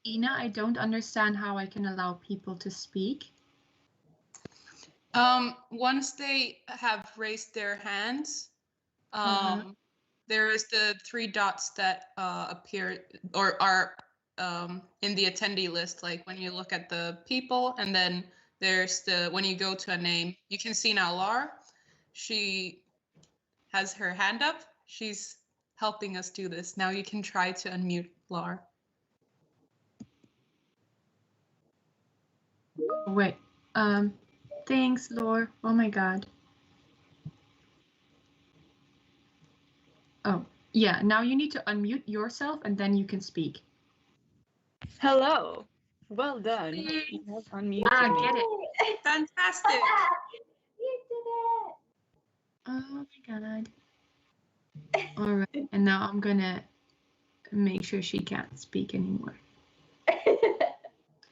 Ina, I don't understand how I can allow people to speak. Once they have raised their hands, there is the 3 dots that appear or are in the attendee list. Like when you look at the people, and then there's when you go to a name, you can see now Lar. She has her hand up. She's helping us do this. Now you can try to unmute Lar. Wait, thanks, Laura. Oh my God. Oh, yeah, now you need to unmute yourself and then you can speak. Hello. Well done. You have unmuted me. Get it. Fantastic. You did it. Oh my God. All right, and now I'm gonna make sure she can't speak anymore.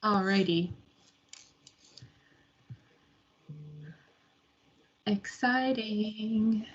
Alrighty. Exciting.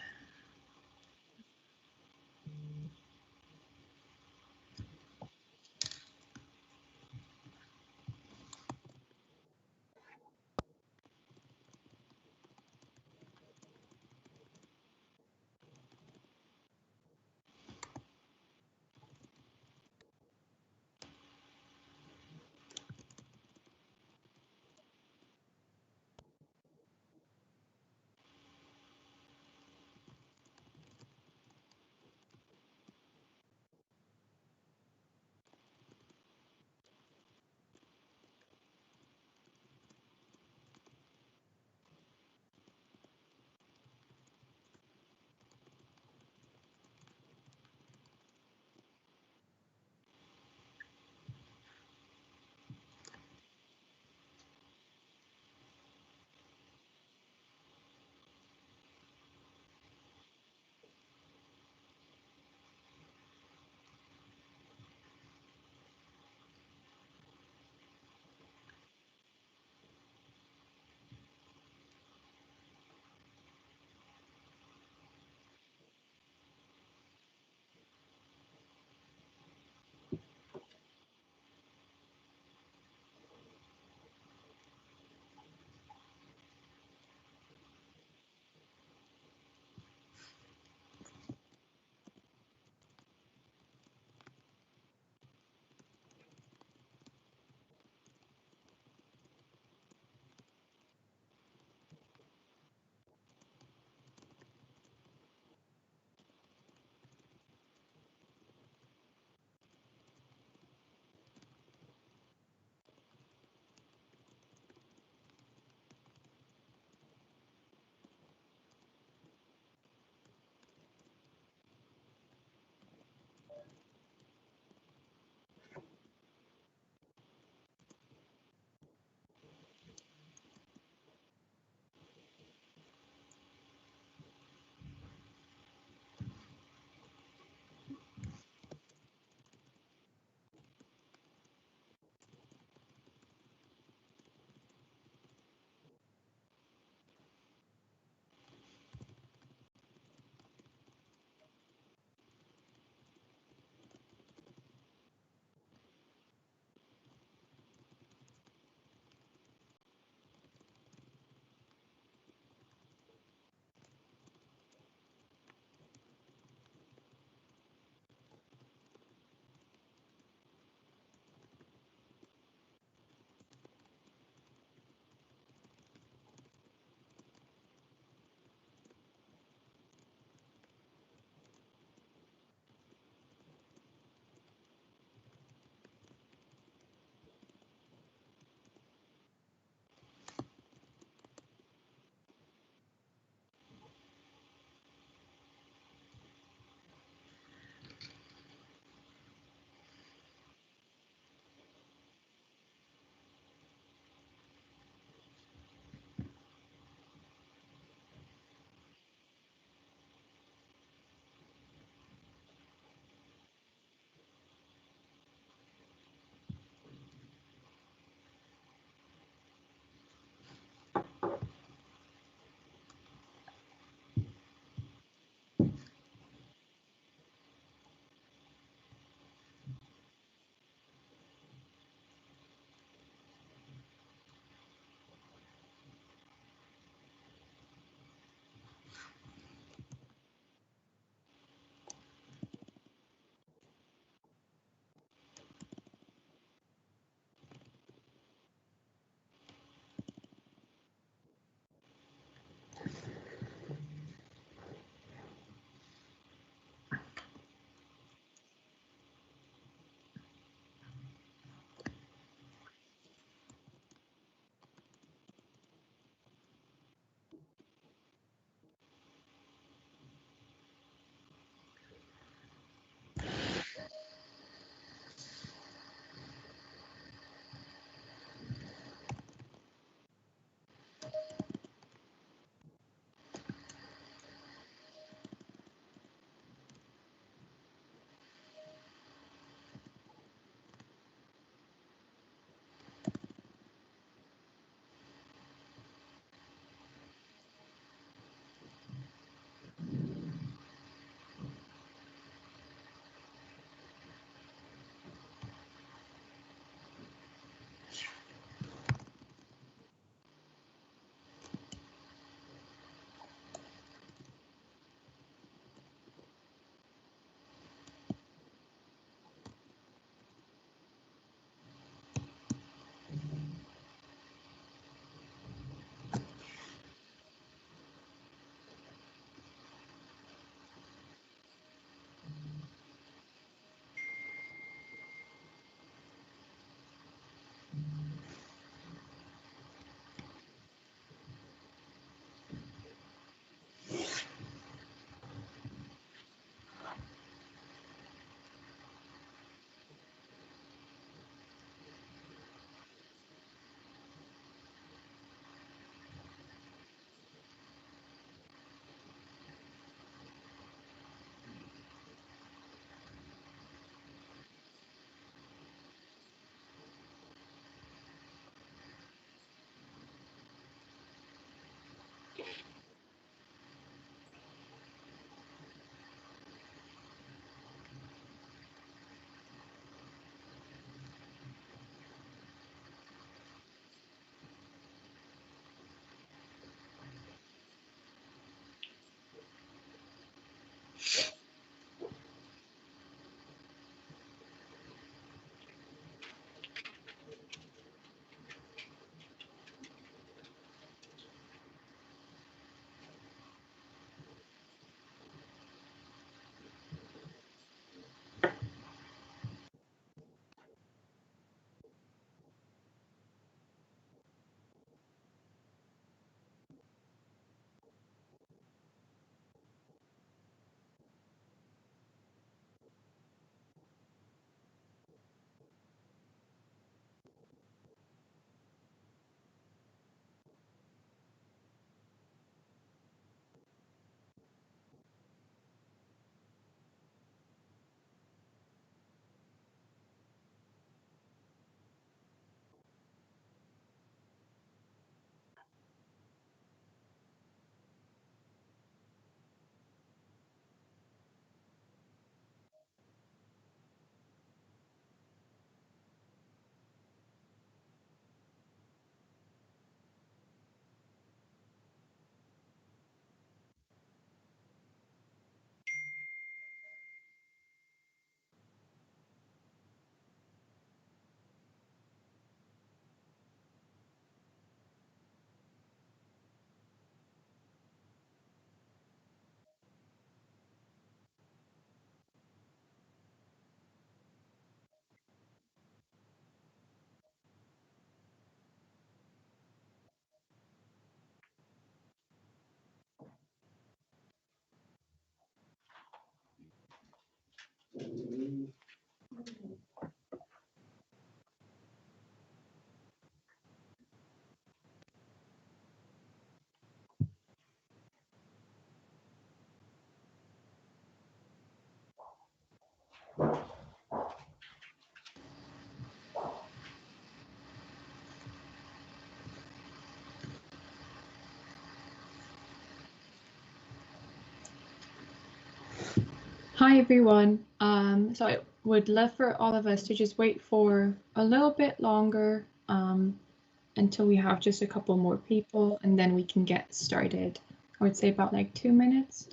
Hi everyone. So I would love for all of us to just wait for a little bit longer until we have just a couple more people, and then we can get started. I would say about like 2 minutes.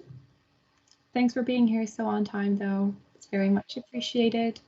Thanks for being here so on time though. It's very much appreciated.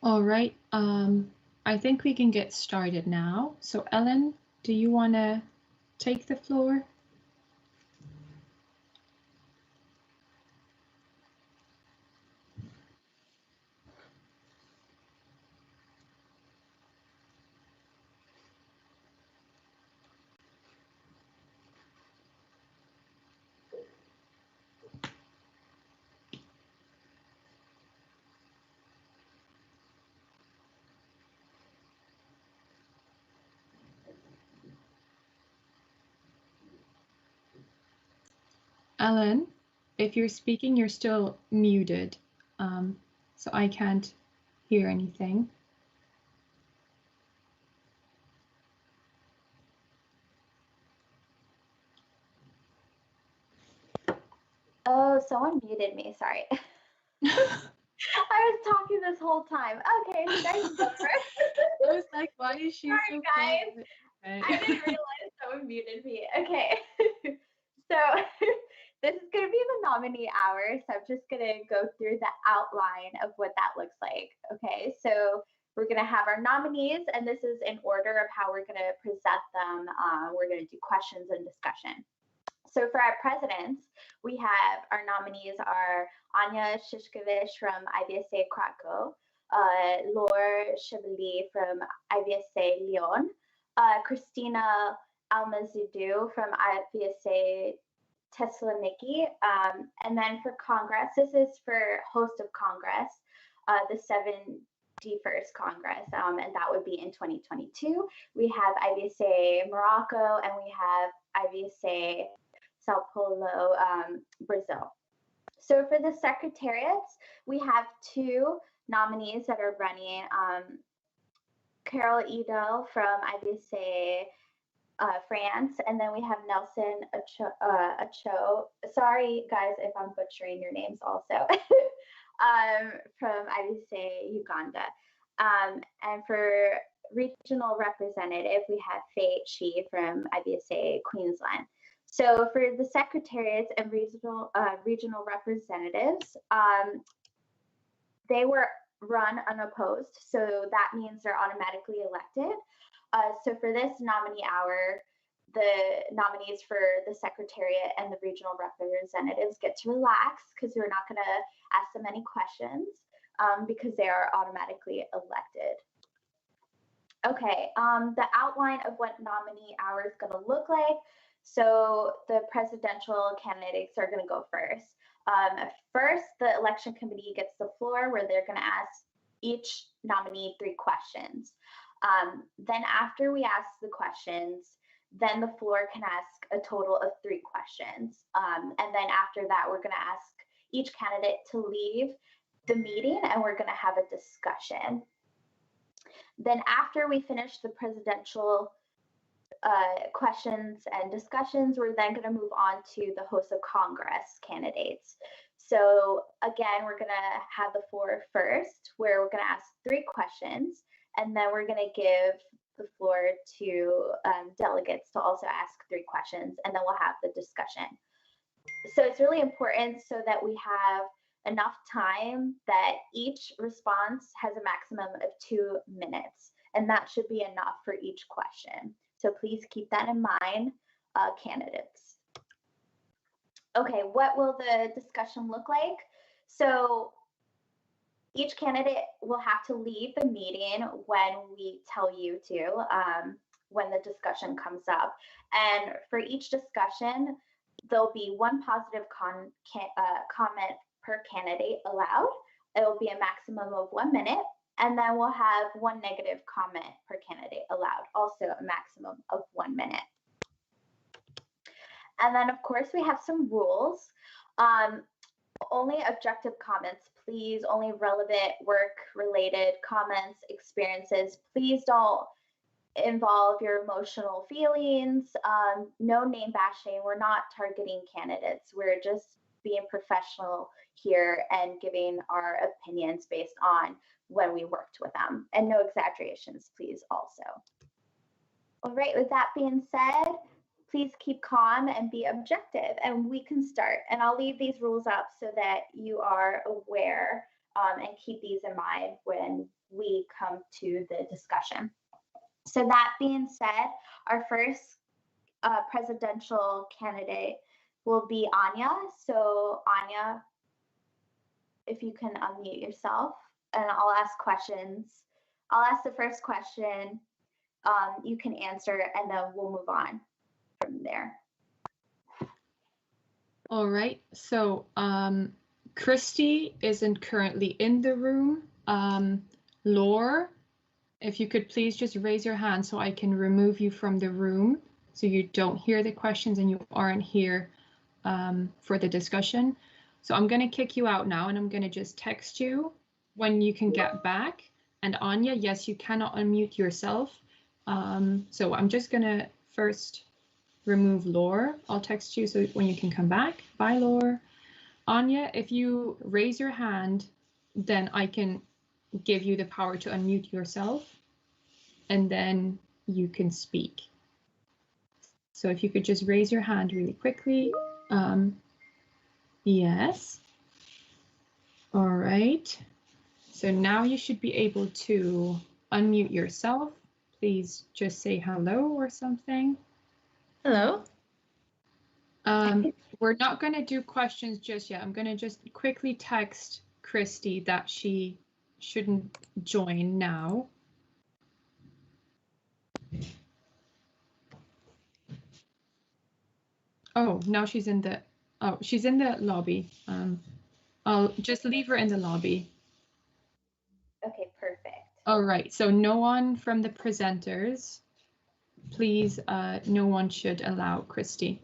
All right, I think we can get started now. So Ellen, do you want to take the floor? Ellen, if you're speaking, you're still muted, so I can't hear anything. Oh, someone muted me. Sorry. I was talking this whole time. Okay, nice go first. I was like, why is she Sorry, so guys. quiet? I didn't realize someone muted me. Okay. So this is going to be the nominee hour. So I'm just going to go through the outline of what that looks like. Okay. So we're going to have our nominees, and this is in order of how we're going to present them. We're going to do questions and discussion. So for our presidents, we have our nominees are Anya Shishkevich from IVSA Krakow, Laure Chevalier from IVSA Lyon, Christina Almazidou from IVSA Thessaloniki, and then for Congress, this is for host of Congress, the 71st Congress, and that would be in 2022. We have IVSA Morocco, and we have IVSA Sao Paulo, Brazil. So for the secretariats, we have 2 nominees that are running. Carol Edel from IVSA France, and then we have Nelson Acho. Sorry, guys, if I'm butchering your names also. From IVSA Uganda. And for regional representative, we have Faye Chi from IVSA Queensland. So for the secretariats and regional representatives, they were run unopposed, so that means they're automatically elected. So for this nominee hour, the nominees for the secretariat and the regional representatives get to relax because we're not going to ask them any questions because they are automatically elected. Okay, the outline of what nominee hour is going to look like. So the presidential candidates are going to go first. First, the election committee gets the floor where they're going to ask each nominee 3 questions. Then after we ask the questions, then the floor can ask a total of 3 questions. And then after that, we're going to ask each candidate to leave the meeting and we're going to have a discussion. Then after we finish the presidential questions and discussions, we're then going to move on to the host of Congress candidates. So again, we're going to have the floor first, where we're going to ask 3 questions, and then we're going to give the floor to delegates to also ask 3 questions, and then we'll have the discussion. So it's really important so that we have enough time that each response has a maximum of 2 minutes, and that should be enough for each question. So please keep that in mind, candidates. Okay, what will the discussion look like? So each candidate will have to leave the meeting when we tell you to, when the discussion comes up. And for each discussion, there'll be 1 positive comment per candidate allowed. It will be a maximum of 1 minute. And then we'll have 1 negative comment per candidate allowed, also a maximum of 1 minute. And then, of course, we have some rules. Only objective comments, please. Only relevant work-related comments, experiences. Please don't involve your emotional feelings. No name bashing. We're not targeting candidates. We're just being professional here and giving our opinions based on when we worked with them. And no exaggerations, please, also. All right, with that being said, please keep calm and be objective, and we can start. And I'll leave these rules up so that you are aware and keep these in mind when we come to the discussion. So that being said, our first presidential candidate will be Anya. So Anya, if you can unmute yourself, and I'll ask questions. I'll ask the first question, you can answer, and then we'll move on from there. All right, so Christy isn't currently in the room. Laura, if you could please just raise your hand so I can remove you from the room so you don't hear the questions and you aren't here for the discussion. So I'm going to kick you out now, and I'm going to just text you when you can get back. And Anya, yes, you cannot unmute yourself. So I'm just going to first remove Laura. I'll text you so when you can come back. Bye, Laura. Anya, if you raise your hand, then I can give you the power to unmute yourself, and then you can speak. So if you could just raise your hand really quickly. Yes. All right. So now you should be able to unmute yourself. Please just say hello or something. Hello. We're not going to do questions just yet. I'm going to just quickly text Christy that she shouldn't join now. Oh, now she's in the, oh, she's in the lobby. I'll just leave her in the lobby. Okay, perfect. All right, so no one from the presenters. Please, no one should allow Christy.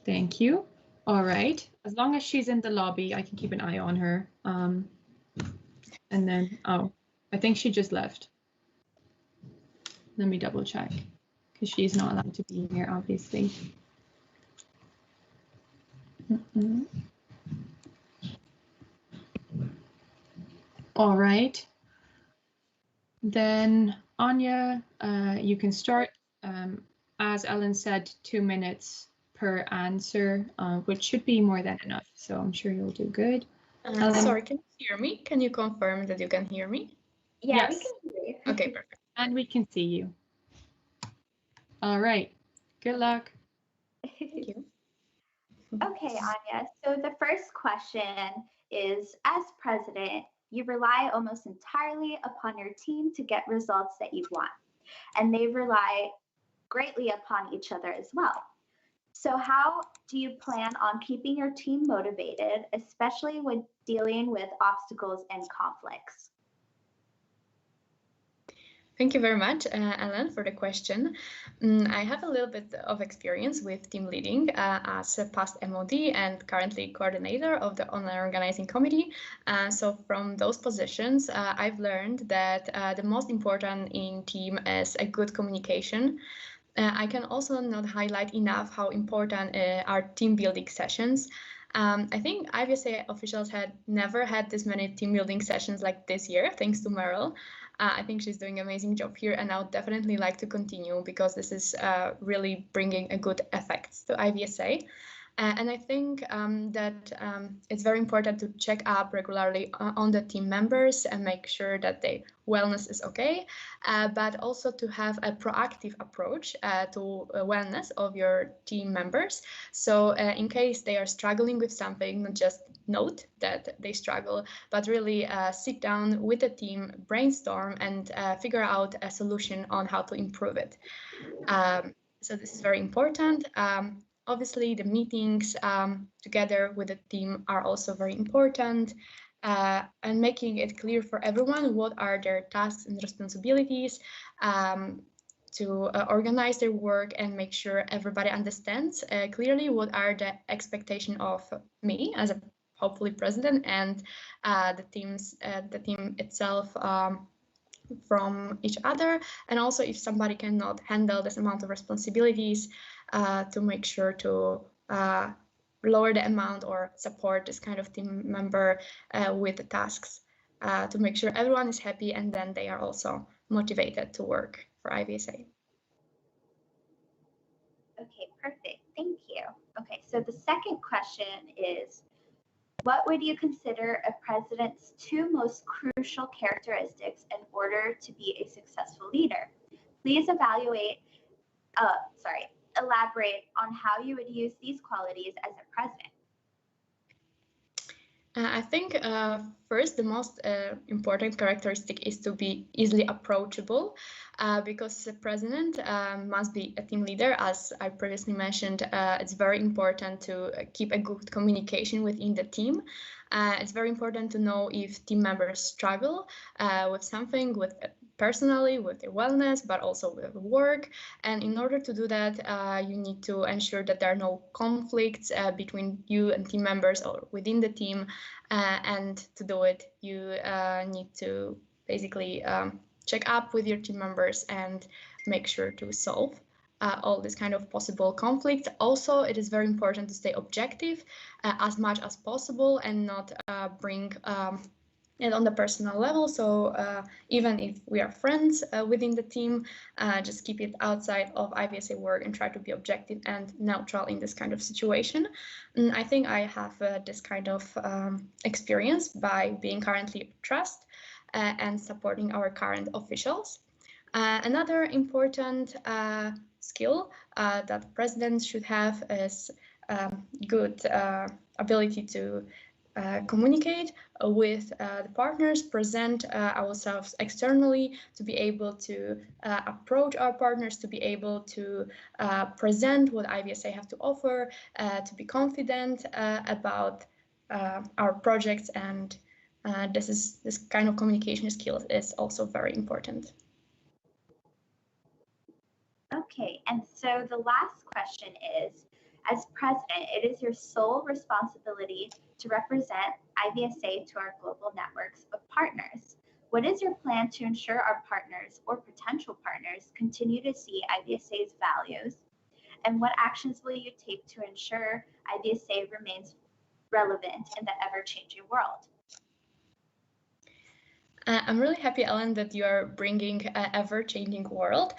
Thank you. All right. As long as she's in the lobby, I can keep an eye on her. And then, oh, I think she just left. Let me double check, because she's not allowed to be here, obviously. All right. Then Anya, you can start. As Ellen said, 2 minutes per answer, which should be more than enough. So I'm sure you'll do good. Sorry, can you hear me? Can you confirm that you can hear me? Yeah, Yes. we can hear you. Okay, perfect. And we can see you. All right. Good luck. Thank you. Okay, Anya. So the first question is, as president, you rely almost entirely upon your team to get results that you want, and they rely greatly upon each other as well. So how do you plan on keeping your team motivated, especially when dealing with obstacles and conflicts? Thank you very much, Ellen, for the question. I have a little bit of experience with team leading as a past MOD and currently coordinator of the online organizing committee. So from those positions, I've learned that the most important in team is a good communication. I can also not highlight enough how important are team building sessions. I think IVSA officials had never had this many team building sessions like this year, thanks to Merel. I think she's doing an amazing job here, and I would definitely like to continue because this is really bringing a good effect to IVSA. And I think that it's very important to check up regularly on the team members and make sure that their wellness is okay, but also to have a proactive approach to wellness of your team members. So in case they are struggling with something, not just note that they struggle, but really sit down with the team, brainstorm, and figure out a solution on how to improve it. So this is very important. Obviously, the meetings together with the team are also very important, and making it clear for everyone what are their tasks and responsibilities to organize their work and make sure everybody understands clearly what are the expectations of me as a hopefully president and the team itself from each other, and also if somebody cannot handle this amount of responsibilities, to make sure to lower the amount or support this kind of team member with the tasks to make sure everyone is happy and then they are also motivated to work for IVSA. Okay, perfect. Thank you. Okay, so the second question is, what would you consider a president's 2 most crucial characteristics in order to be a successful leader? Please elaborate on how you would use these qualities as a president. I think first, the most important characteristic is to be easily approachable, because the president must be a team leader. As I previously mentioned, it's very important to keep a good communication within the team. It's very important to know if team members struggle with something, personally, with their wellness, but also with work. And in order to do that, you need to ensure that there are no conflicts between you and team members or within the team. And to do it, you need to basically check up with your team members and make sure to solve all this kind of possible conflicts. Also, it is very important to stay objective as much as possible and not bring it on the personal level. So even if we are friends within the team, just keep it outside of IVSA work and try to be objective and neutral in this kind of situation. And I think I have this kind of experience by being currently trust and supporting our current officials. Another important skill that presidents should have is good ability to communicate with the partners, present ourselves externally, to be able to approach our partners, to be able to present what IVSA have to offer, to be confident about our projects, and this kind of communication skills is also very important. Okay, and so the last question is, As president, it is your sole responsibility to represent IVSA to our global networks of partners. What is your plan to ensure our partners or potential partners continue to see IVSA's values? And what actions will you take to ensure IVSA remains relevant in the ever-changing world? I'm really happy, Ellen, that you are bringing an ever-changing world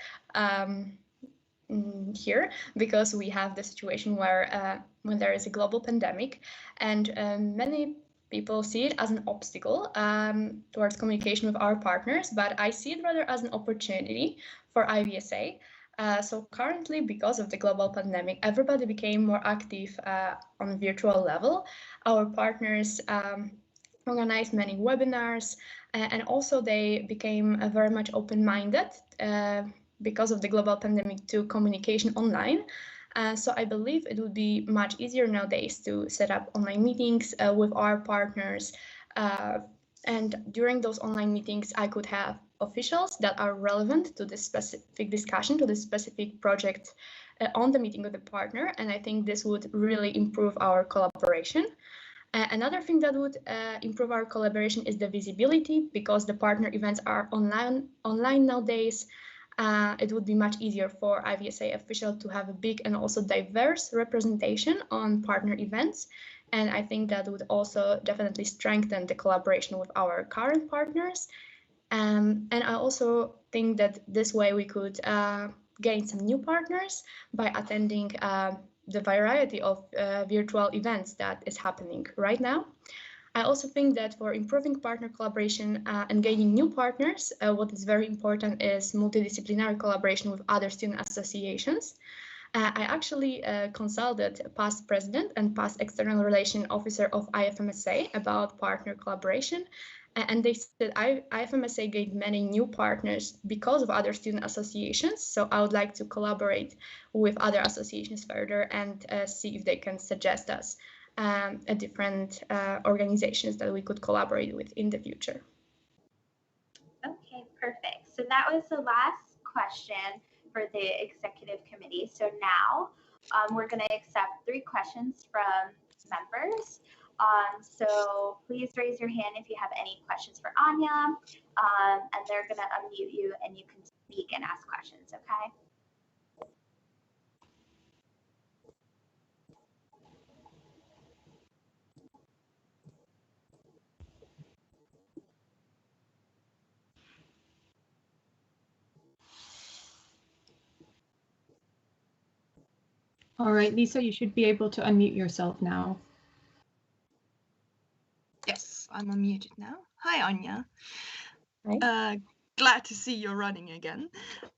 here, because we have the situation where when there is a global pandemic, and many people see it as an obstacle towards communication with our partners, but I see it rather as an opportunity for IVSA. So currently, because of the global pandemic, everybody became more active on a virtual level. Our partners organized many webinars, and also they became very much open-minded because of the global pandemic to communication online. So I believe it would be much easier nowadays to set up online meetings with our partners. And during those online meetings, I could have officials that are relevant to the specific discussion, to the specific project on the meeting with the partner. And I think this would really improve our collaboration. Another thing that would improve our collaboration is the visibility, because the partner events are online nowadays. It would be much easier for IVSA officials to have a big and also diverse representation on partner events. And I think that would also definitely strengthen the collaboration with our current partners. And I also think that this way we could gain some new partners by attending the variety of virtual events that is happening right now. I also think that for improving partner collaboration and gaining new partners, what is very important is multidisciplinary collaboration with other student associations. I actually consulted past president and past external relation officer of IFMSA about partner collaboration. And they said IFMSA gained many new partners because of other student associations. So I would like to collaborate with other associations further and see if they can suggest us different organizations that we could collaborate with in the future. Okay, perfect. So that was the last question for the executive committee. So now we're going to accept 3 questions from members. So please raise your hand if you have any questions for Anya, and they're going to unmute you and you can speak and ask questions, okay? All right, Lisa, you should be able to unmute yourself now. Yes, I'm unmuted now. Hi, Anya. Hi. Glad to see you're running again.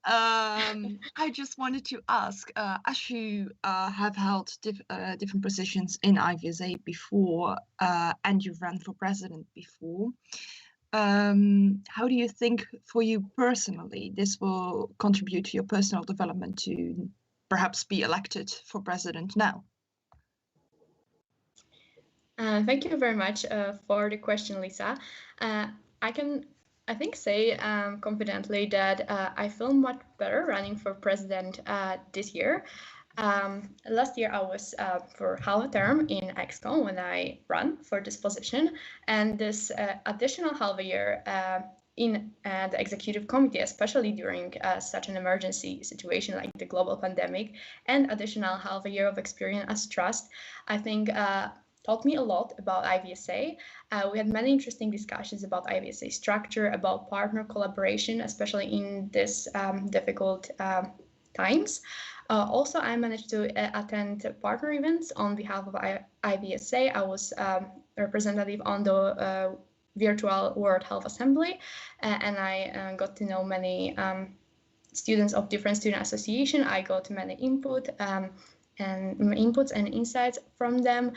I just wanted to ask, as you have held different positions in IVSA before, and you've run for president before, how do you think for you personally this will contribute to your personal development to perhaps be elected for president now? Thank you very much for the question, Lisa. I can, I think, say confidently that I feel much better running for president this year. Last year I was for half a term in ExCom when I ran for this position, and this additional half a year in the executive committee, especially during such an emergency situation like the global pandemic, and additional half a year of experience as trust, I think taught me a lot about IVSA. We had many interesting discussions about IVSA structure, about partner collaboration, especially in this difficult times. Also, I managed to attend partner events on behalf of IVSA. I was representative on the virtual World Health Assembly, and I got to know many students of different student associations. I got many inputs and insights from them.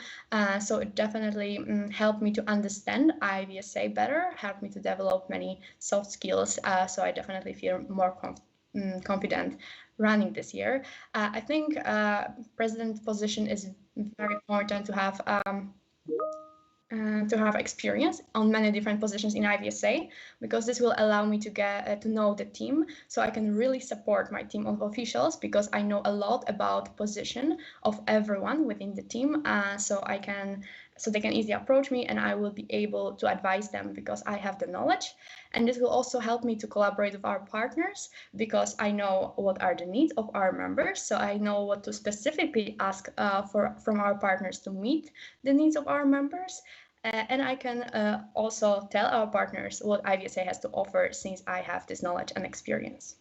So it definitely helped me to understand IVSA better, helped me to develop many soft skills. So I definitely feel more confident running this year. I think president position is very important to have to have experience on many different positions in IVSA, because this will allow me to get to know the team, so I can really support my team of officials, because I know a lot about position of everyone within the team, so they can easily approach me, and I will be able to advise them because I have the knowledge. And this will also help me to collaborate with our partners, because I know what are the needs of our members, so I know what to specifically ask from our partners to meet the needs of our members. And I can also tell our partners what IVSA has to offer, since I have this knowledge and experience.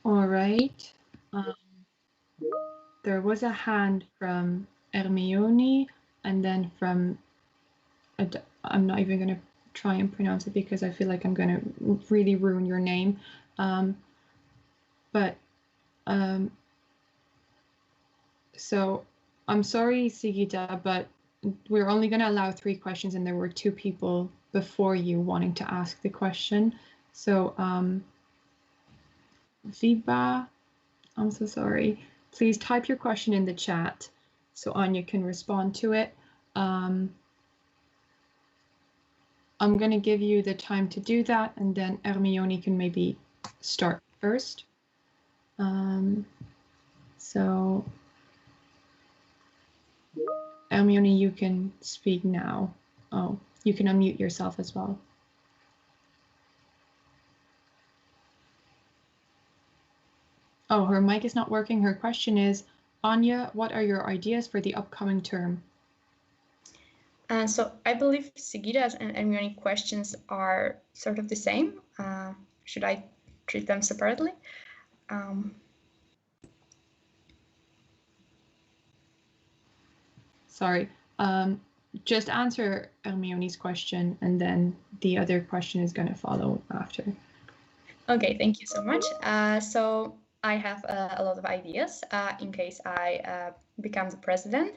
All right. There was a hand from Hermione, and then from, I'm not even going to try and pronounce it because I feel like I'm going to really ruin your name. So I'm sorry, Sigita, but we're only going to allow 3 questions, and there were 2 people before you wanting to ask the question. So Viba, I'm so sorry. Please type your question in the chat so Anya can respond to it. I'm going to give you the time to do that, and then Hermione can maybe start first. So Hermione, you can speak now. Oh, you can unmute yourself as well. Oh, her mic is not working. Her question is, Anya, what are your ideas for the upcoming term? So I believe Sigita's and Hermione questions are sort of the same. Should I treat them separately? Sorry, just answer Hermione's question, and then the other question is going to follow after. Okay, thank you so much. So I have a lot of ideas in case I become the president.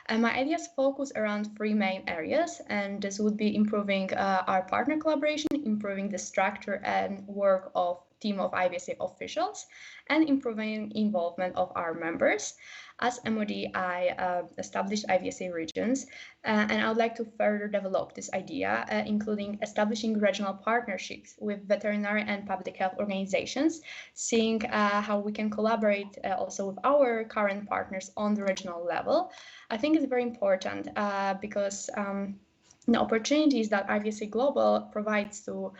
My ideas focus around 3 main areas, and this would be improving our partner collaboration, improving the structure and work of team of IVSA officials, and improving involvement of our members. As MOD, I established IVSA regions, and I would like to further develop this idea, including establishing regional partnerships with veterinary and public health organizations, seeing how we can collaborate also with our current partners on the regional level. I think it's very important because the opportunities that IVSA Global provides to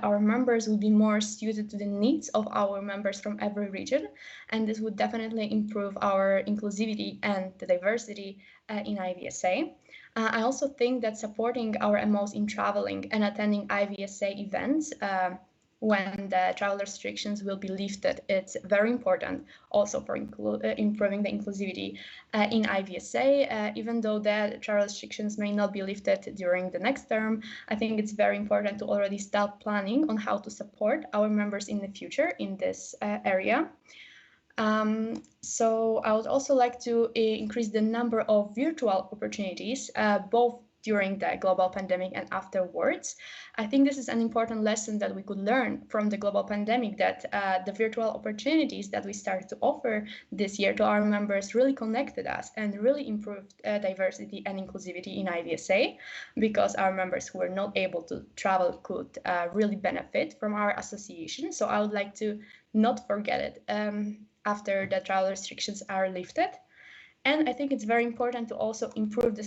our members would be more suited to the needs of our members from every region, and this would definitely improve our inclusivity and the diversity in IVSA. I also think that supporting our MOs in traveling and attending IVSA events when the travel restrictions will be lifted, it's very important also for improving the inclusivity in IVSA. Even though the travel restrictions may not be lifted during the next term, I think it's very important to already start planning on how to support our members in the future in this area. So I would also like to increase the number of virtual opportunities, both during the global pandemic and afterwards. I think this is an important lesson that we could learn from the global pandemic, that the virtual opportunities that we started to offer this year to our members really connected us and really improved diversity and inclusivity in IVSA, because our members who were not able to travel could really benefit from our association. So I would like to not forget it after the travel restrictions are lifted. And I think it's very important to also improve the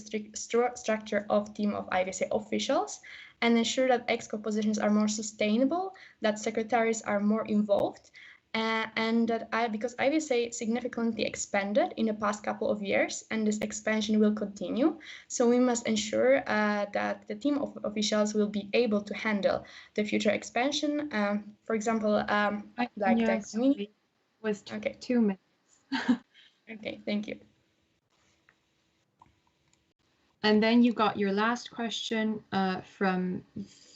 structure of team of IVSA officials and ensure that EXCO positions are more sustainable, that secretaries are more involved, and that because IVSA significantly expanded in the past couple of years, and this expansion will continue. So we must ensure that the team of officials will be able to handle the future expansion. For example, like the community was 2 minutes. Okay, thank you. And then you got your last question from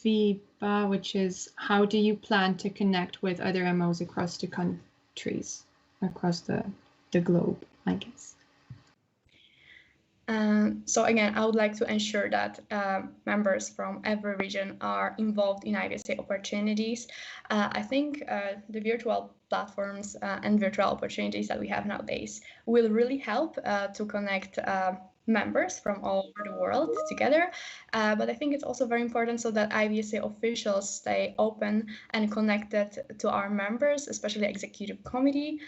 Viba, which is, how do you plan to connect with other MOs across the countries, across the globe, I guess? So again, I would like to ensure that members from every region are involved in IVSA opportunities. I think the virtual platforms and virtual opportunities that we have nowadays will really help to connect members from all over the world together. But I think it's also very important so that IVSA officials stay open and connected to our members, especially executive committee.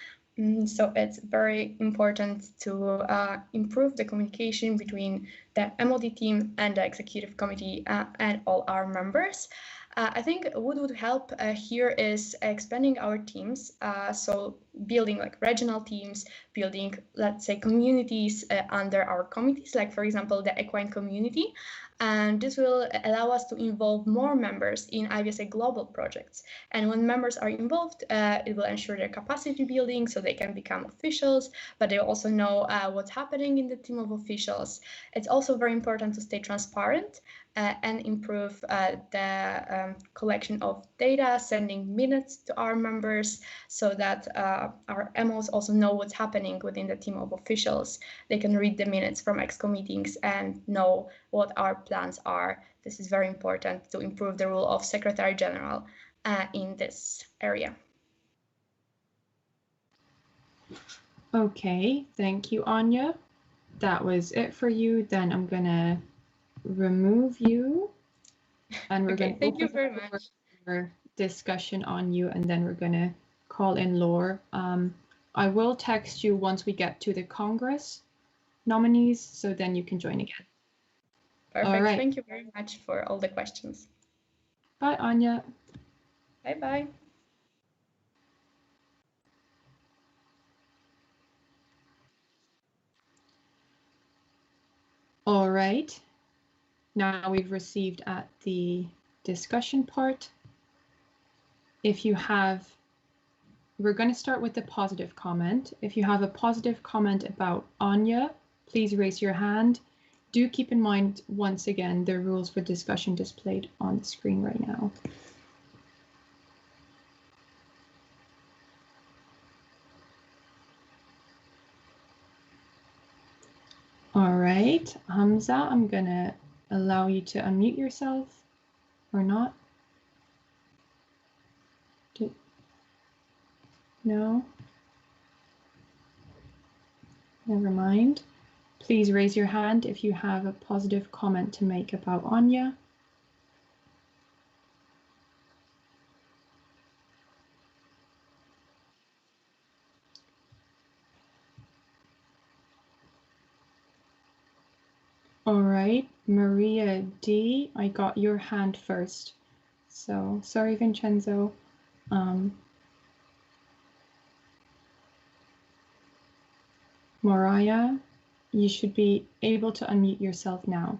So it's very important to improve the communication between the MOD team and the executive committee and all our members. I think what would help here is expanding our teams. So building like regional teams, building, let's say, communities under our committees, like for example, the equine community. And this will allow us to involve more members in IVSA global projects. And when members are involved, it will ensure their capacity building so they can become officials, but they also know what's happening in the team of officials. It's also very important to stay transparent and improve the collection of data, sending minutes to our members so that our MOs also know what's happening within the team of officials. They can read the minutes from EXCO meetings and know what our plans are. This is very important to improve the role of Secretary General in this area. Okay, thank you, Anya. That was it for you. Then I'm gonna remove you, and we're going to thank you very much for discussion on you, and then we're going to call in Laura. I will text you once we get to the Congress nominees, so then you can join again. Perfect. All right. Thank you very much for all the questions. Bye, Anya. Bye-bye. All right. Now we've received at the discussion part. If you have, we're going to start with the positive comment. If you have a positive comment about Anya, please raise your hand. Do keep in mind, once again, the rules for discussion displayed on the screen right now. All right, Hamza, I'm going to allow you to unmute yourself or not. No? Never mind. Please raise your hand if you have a positive comment to make about Anya. All right, Maria D, I got your hand first. So sorry, Vincenzo. Mariah, you should be able to unmute yourself now.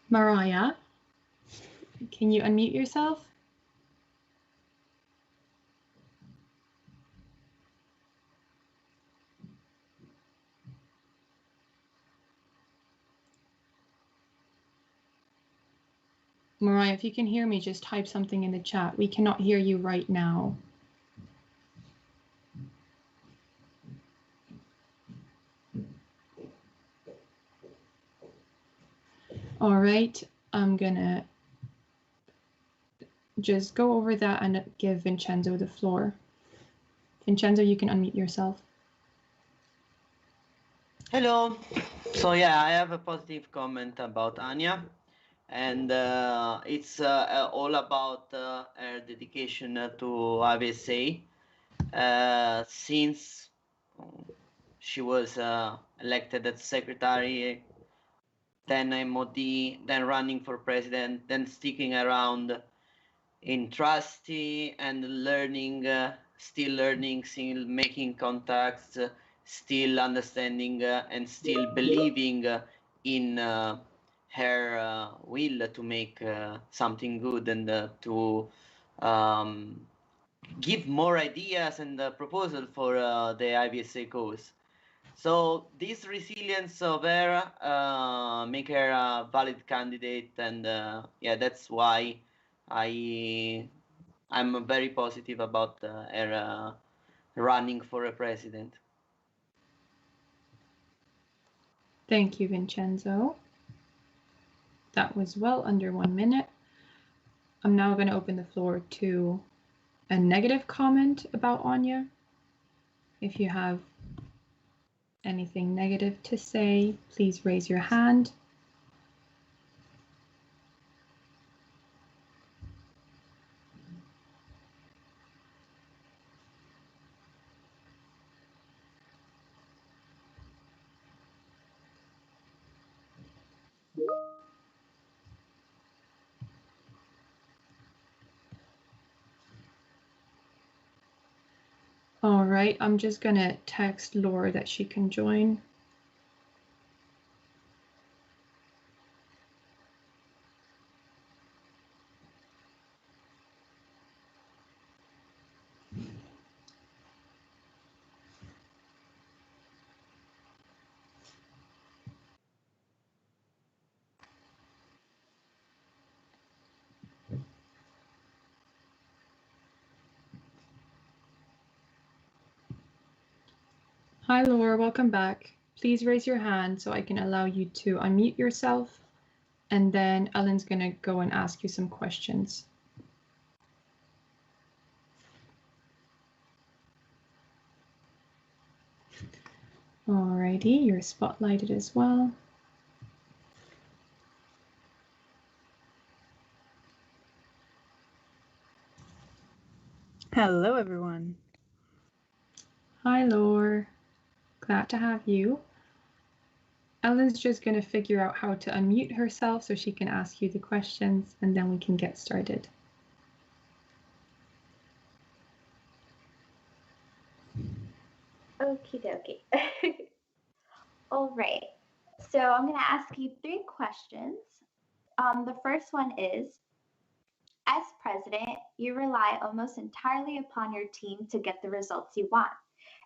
Mariah, can you unmute yourself? Mariah, if you can hear me, just type something in the chat. We cannot hear you right now. All right, I'm gonna just go over that and give Vincenzo the floor. Vincenzo, you can unmute yourself. Hello. So yeah, I have a positive comment about Anya, and it's all about her dedication to IVSA since she was elected as secretary, then MOD, then running for president, then sticking around in trustee and learning, still making contacts, still understanding and still believing in her will to make something good and to give more ideas and proposal for the IVSA cause. So this resilience of her make her a valid candidate, and yeah, that's why I'm very positive about her running for a president. Thank you, Vincenzo. That was well under 1 minute. I'm now going to open the floor to a negative comment about Anya. If you have anything negative to say, please raise your hand. All right, I'm just going to text Laura that she can join. Hi, Laura, welcome back. Please raise your hand so I can allow you to unmute yourself, and then Ellen's going to go and ask you some questions. Alrighty, you're spotlighted as well. Hello, everyone. Hi, Laura. Glad to have you. Ellen's just going to figure out how to unmute herself so she can ask you the questions, and then we can get started. Okie dokie. All right. So I'm going to ask you 3 questions. The first one is, as president, you rely almost entirely upon your team to get the results you want,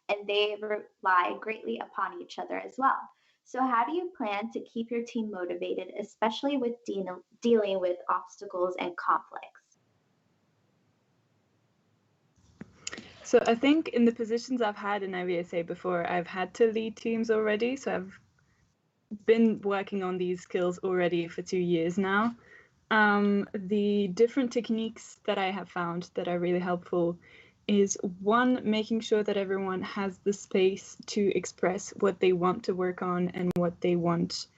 and they rely greatly upon each other as well. So how do you plan to keep your team motivated, especially with dealing with obstacles and conflicts? So I think in the positions I've had in IVSA before, I've had to lead teams already. So I've been working on these skills already for 2 years now. The different techniques that I have found that are really helpful is, one, making sure that everyone has the space to express what they want to work on and what they want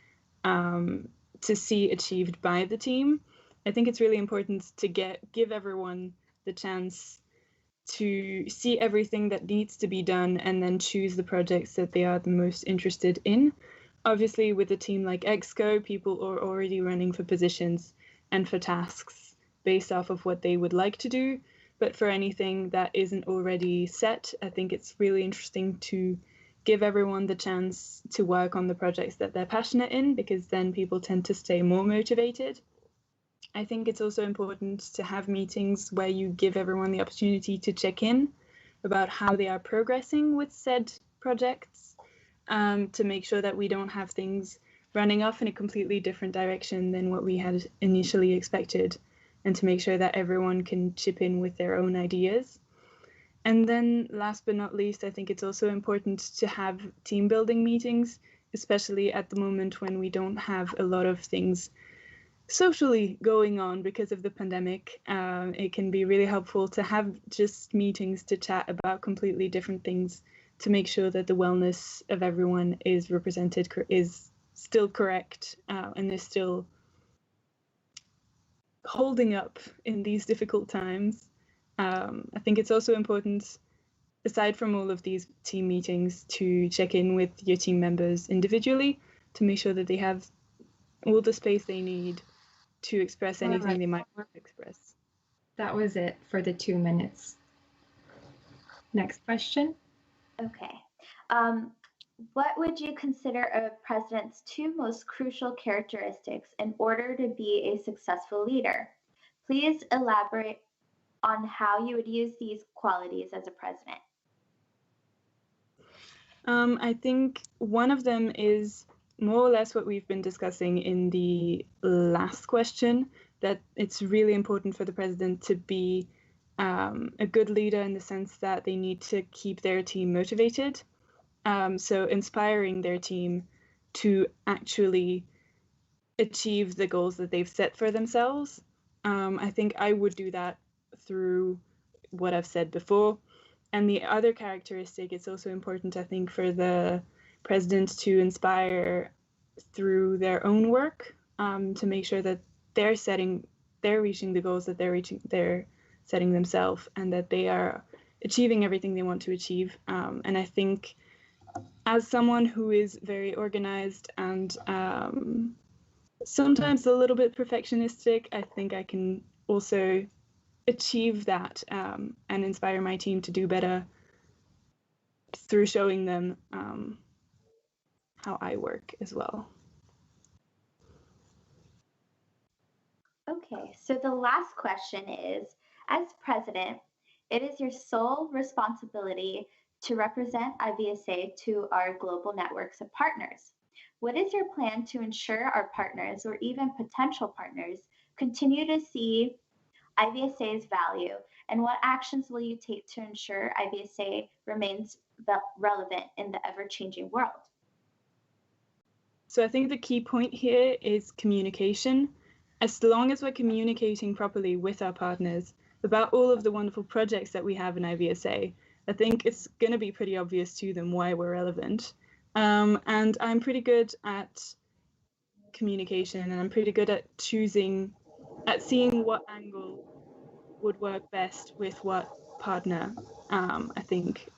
to see achieved by the team. I think it's really important to give everyone the chance to see everything that needs to be done and then choose the projects that they are the most interested in. Obviously, with a team like EXCO, people are already running for positions and for tasks based off of what they would like to do. But for anything that isn't already set, I think it's really interesting to give everyone the chance to work on the projects that they're passionate in, because then people tend to stay more motivated. I think it's also important to have meetings where you give everyone the opportunity to check in about how they are progressing with said projects, to make sure that we don't have things running off in a completely different direction than what we had initially expected, and to make sure that everyone can chip in with their own ideas. And then last but not least, I think it's also important to have team building meetings, especially at the moment when we don't have a lot of things socially going on because of the pandemic. It can be really helpful to have just meetings to chat about completely different things, to make sure that the wellness of everyone is represented, is still correct, and is still holding up in these difficult times. I think it's also important, aside from all of these team meetings, to check in with your team members individually to make sure that they have all the space they need to express anything they might want to express. That was it for the 2 minutes. Next question. Okay. What would you consider a president's 2 most crucial characteristics in order to be a successful leader? Please elaborate on how you would use these qualities as a president. I think one of them is more or less what we've been discussing in the last question, that it's really important for the president to be a good leader in the sense that they need to keep their team motivated. So inspiring their team to actually achieve the goals that they've set for themselves. I think I would do that through what I've said before. And the other characteristic, it's also important, I think, for the president to inspire through their own work, to make sure that they're reaching the goals that they're setting themselves, and that they are achieving everything they want to achieve. And I think as someone who is very organized and sometimes a little bit perfectionistic, I think I can also achieve that and inspire my team to do better through showing them how I work as well. Okay, so the last question is, as president, it is your sole responsibility to represent IVSA to our global networks of partners. What is your plan to ensure our partners, or even potential partners, continue to see IVSA's value, and what actions will you take to ensure IVSA remains relevant in the ever-changing world? So I think the key point here is communication. As long as we're communicating properly with our partners about all of the wonderful projects that we have in IVSA, I think it's going to be pretty obvious to them why we're relevant. And I'm pretty good at communication, and I'm pretty good at seeing what angle would work best with what partner. I think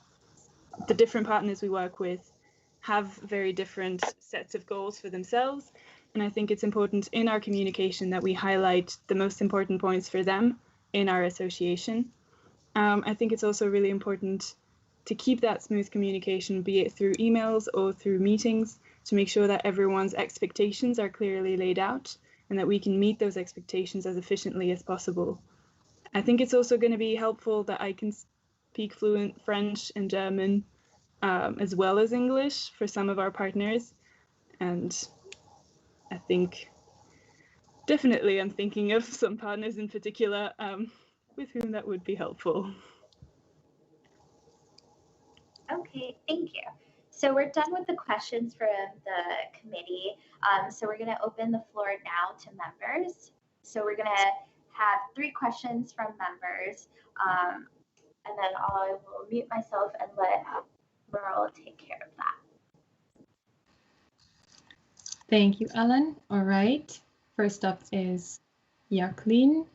the different partners we work with have very different sets of goals for themselves, and I think it's important in our communication that we highlight the most important points for them in our association. I think it's also really important to keep that smooth communication, be it through emails or through meetings, to make sure that everyone's expectations are clearly laid out and that we can meet those expectations as efficiently as possible. I think it's also going to be helpful that I can speak fluent French and German, as well as English for some of our partners. And I think definitely I'm thinking of some partners in particular with whom that would be helpful. Okay, thank you. So we're done with the questions from the committee. So we're going to open the floor now to members. So we're going to have 3 questions from members, and then I will mute myself and let Merel take care of that. Thank you, Ellen. All right. First up is Jacqueline.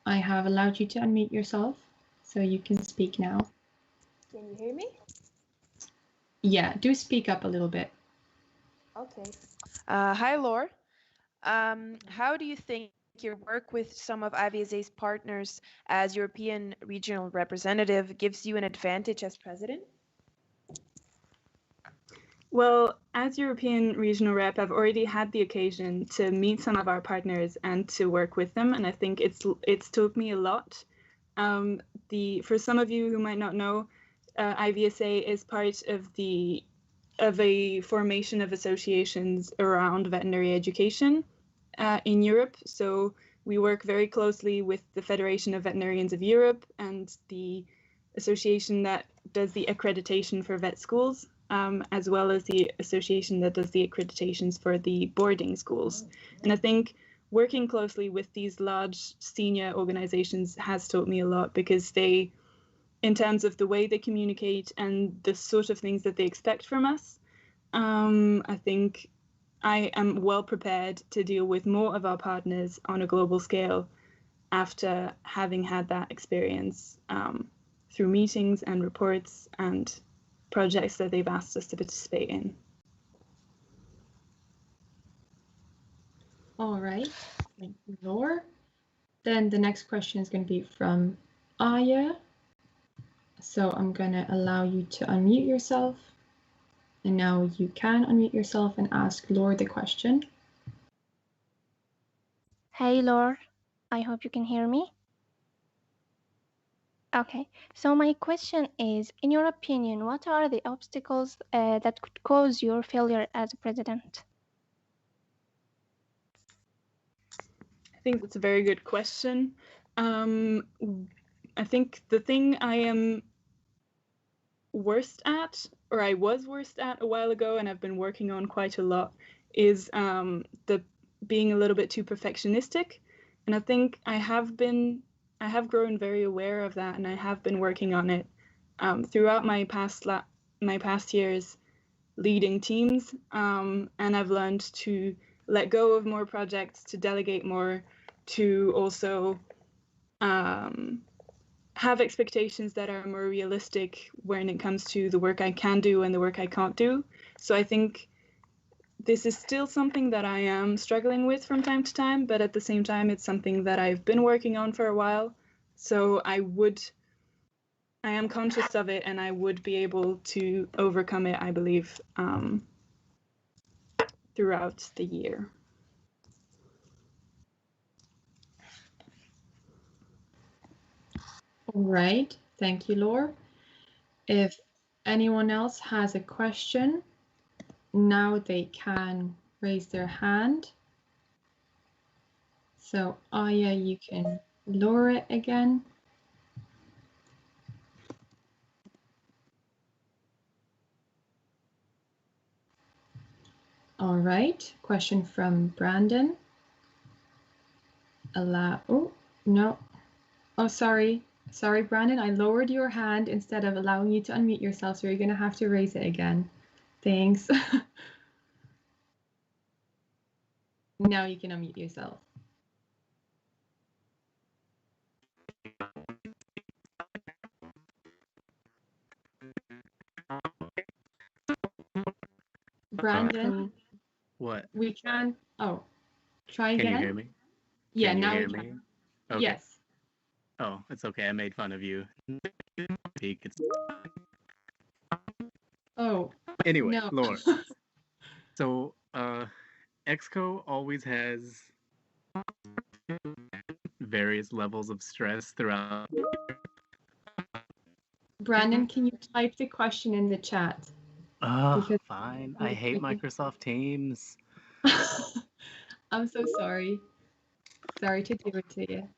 I have allowed you to unmute yourself, so you can speak now. Can you hear me? Yeah, do speak up a little bit. Okay. Hi, Laure. How do you think your work with some of IVSA's partners as European regional representative gives you an advantage as president? Well, as European regional rep, I've already had the occasion to meet some of our partners and to work with them, and I think it's taught me a lot. For some of you who might not know, IVSA is part of a formation of associations around veterinary education in Europe. So we work very closely with the Federation of Veterinarians of Europe and the association that does the accreditation for vet schools, as well as the association that does the accreditations for the boarding schools. And I think working closely with these large senior organizations has taught me a lot, because they, in terms of the way they communicate and the sort of things that they expect from us, I think I am well prepared to deal with more of our partners on a global scale after having had that experience through meetings and reports and projects that they've asked us to participate in. All right, thank you, Laure. Then the next question is going to be from Aya. So I'm going to allow you to unmute yourself. And now you can unmute yourself and ask Laure the question. Hey, Laure. I hope you can hear me. Okay, so my question is, in your opinion, what are the obstacles that could cause your failure as a president? I think that's a very good question. I think the thing I am worst at, or I was worst at a while ago, and I've been working on quite a lot, is the being a little bit too perfectionistic. And I think I have grown very aware of that, and I have been working on it throughout my past years leading teams, and I've learned to let go of more projects, to delegate more, to also have expectations that are more realistic when it comes to the work I can do and the work I can't do. So I think this is still something that I am struggling with from time to time, but at the same time, it's something that I've been working on for a while. So I am conscious of it, and I would be able to overcome it, I believe, throughout the year. All right, thank you, Laura. If anyone else has a question, now they can raise their hand. So Aya, you can lower it again. All right, question from Brandon. Oh, no. Oh, sorry, Brandon, I lowered your hand instead of allowing you to unmute yourself, so you're gonna have to raise it again. Thanks. Now you can unmute yourself. Brandon, what? We can. Oh, try again. Can you hear me? Yeah, can you now hear we me? can. Okay. Yes. Oh, it's okay. I made fun of you. Oh. Anyway, No. Laura. So, Exco always has various levels of stress throughout. Brandon, can you type the question in the chat? Oh, fine. I hate Microsoft Teams. I'm so sorry. Sorry to do it to you.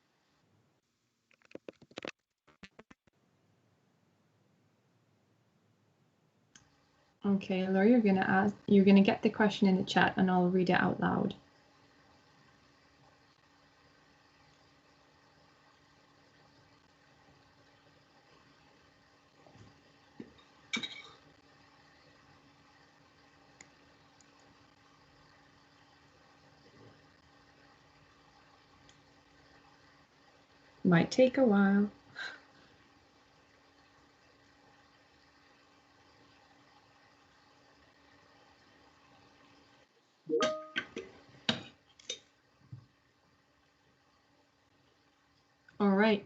Okay, Laura, you're gonna get the question in the chat and I'll read it out loud. Might take a while. All right.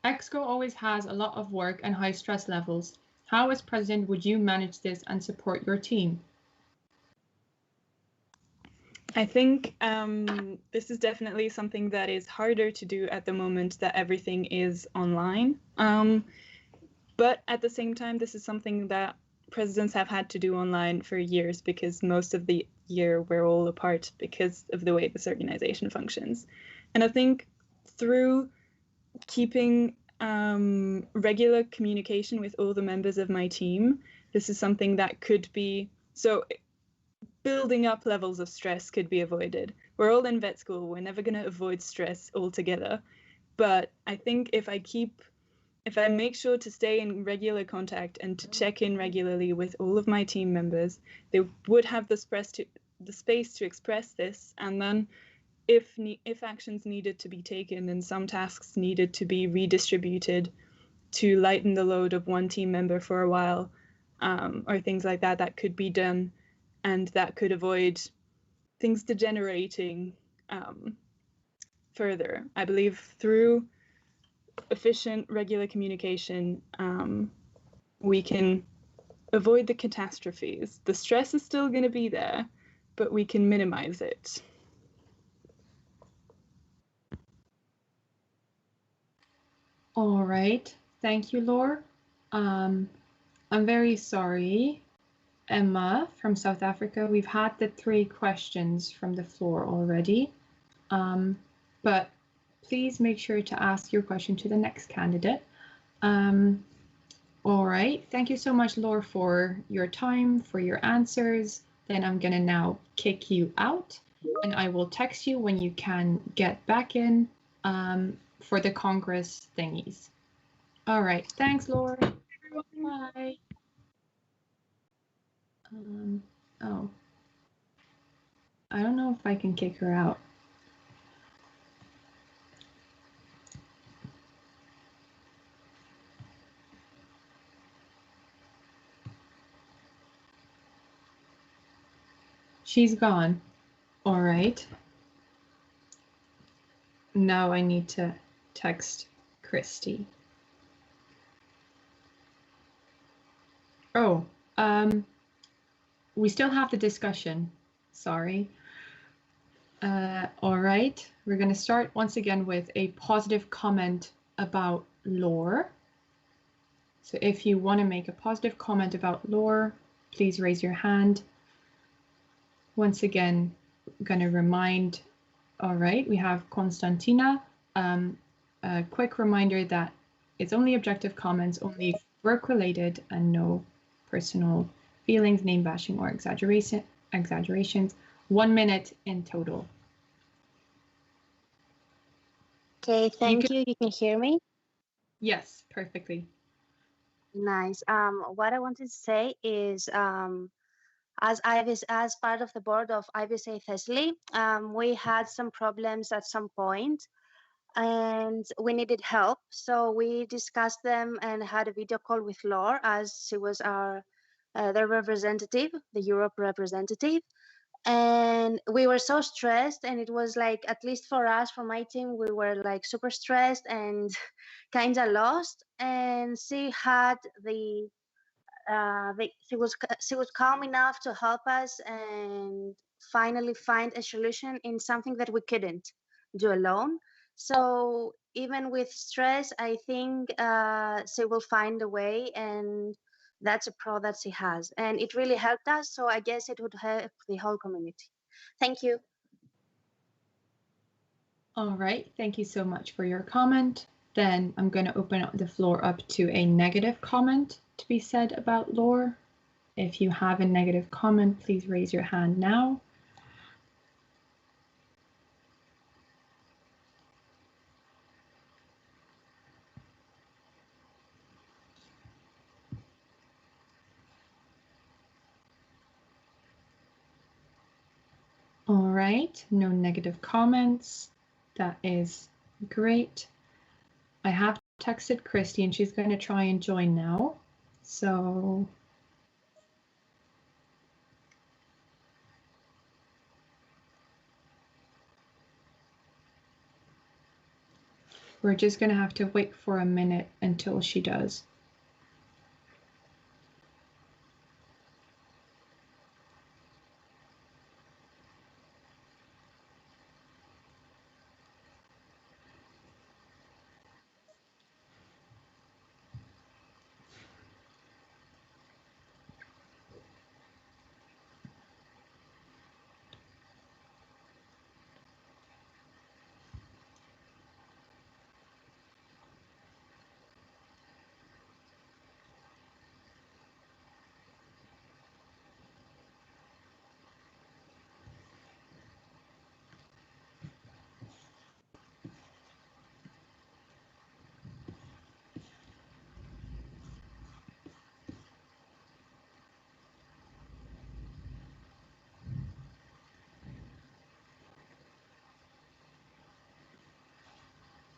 Exco always has a lot of work and high stress levels. How, as president, would you manage this and support your team? I think this is definitely something that is harder to do at the moment that everything is online. But at the same time, this is something that presidents have had to do online for years because most of the year we're all apart because of the way this organization functions. And I think through keeping regular communication with all the members of my team, this is something that could be, so building up levels of stress could be avoided. We're all in vet school, we're never going to avoid stress altogether. But I think if I make sure to stay in regular contact and to check in regularly with all of my team members, they would have the space to express this, and then if actions needed to be taken and some tasks needed to be redistributed to lighten the load of one team member for a while, or things like that, that could be done, and that could avoid things degenerating further. I believe through efficient, regular communication, we can avoid the catastrophes. The stress is still going to be there, but we can minimize it. All right. Thank you, Laura. I'm very sorry, Emma from South Africa. We've had the 3 questions from the floor already, but please make sure to ask your question to the next candidate. All right. Thank you so much, Laura, for your time, for your answers. Then I'm going to now kick you out, and I will text you when you can get back in for the Congress thingies. All right. Thanks, Laura. Bye. Oh, I don't know if I can kick her out. She's gone. All right. Now I need to text Christy. Oh, we still have the discussion. Sorry. All right. We're going to start once again with a positive comment about Laura. So if you want to make a positive comment about Laura, please raise your hand. Once again, I'm going to remind, all right, we have Konstantina. A quick reminder that it's only objective comments, only work-related, and no personal feelings, name bashing, or exaggerations. 1 minute in total. Okay, thank you. You can hear me? Yes, perfectly. Nice. What I wanted to say is, as part of the board of IVSA Thessaly, we had some problems at some point, and we needed help. So we discussed them and had a video call with Laura, as she was our their representative, the Europe representative. And we were so stressed, and it was like, at least for us, for my team, we were like super stressed and kind of lost. And she had she was calm enough to help us and finally find a solution in something that we couldn't do alone. So even with stress, I think she will find a way, and that's a pro that she has, and it really helped us. So I guess it would help the whole community. Thank you. All right, thank you so much for your comment. Then I'm going to open up the floor up to a negative comment to be said about Laura. If you have a negative comment, please raise your hand now. All right, no negative comments. That is great. I have texted Christy and she's going to try and join now. So we're just going to have to wait for a minute until she does.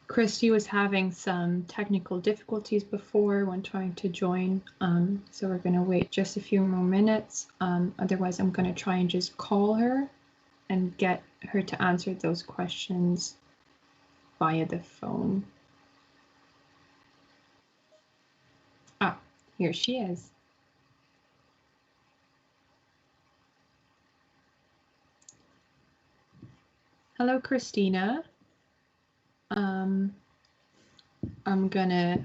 Christy was having some technical difficulties before when trying to join, so we're going to wait just a few more minutes. Otherwise, I'm going to try and just call her and get her to answer those questions via the phone. Ah, here she is. Hello, Christina. I'm gonna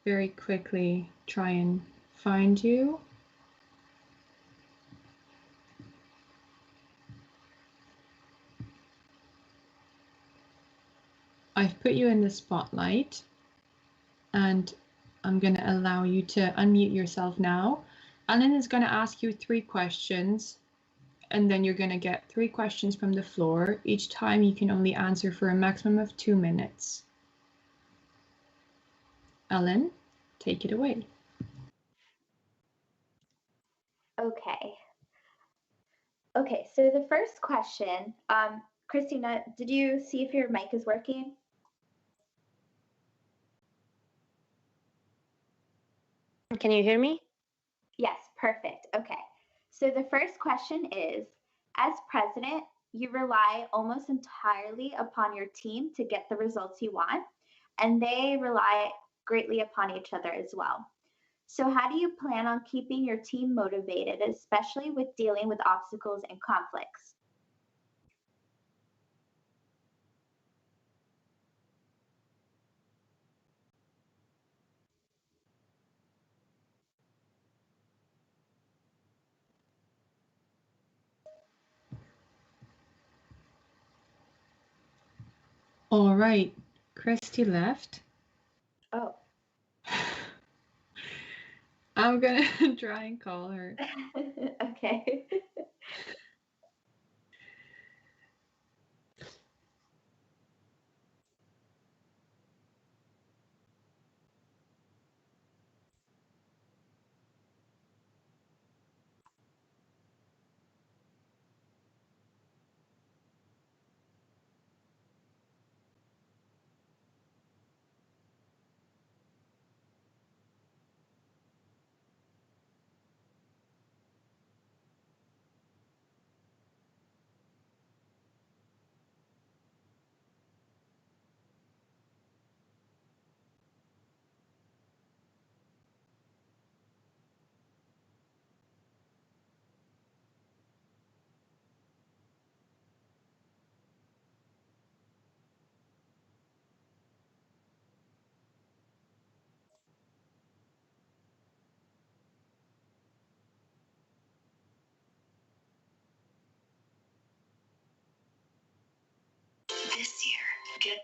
very quickly try and find you. I've put you in the spotlight, and I'm going to allow you to unmute yourself now. Alan is going to ask you 3 questions, and then you're going to get 3 questions from the floor. Each time you can only answer for a maximum of 2 minutes. Alan, take it away. Okay, so the first question, Christina, did you see if your mic is working? Can you hear me? Yes, perfect. Okay. So the first question is, as president, you rely almost entirely upon your team to get the results you want, and they rely greatly upon each other as well. So how do you plan on keeping your team motivated, especially with dealing with obstacles and conflicts? All right, Christy left. Oh. I'm going to try and call her. Okay. This year, get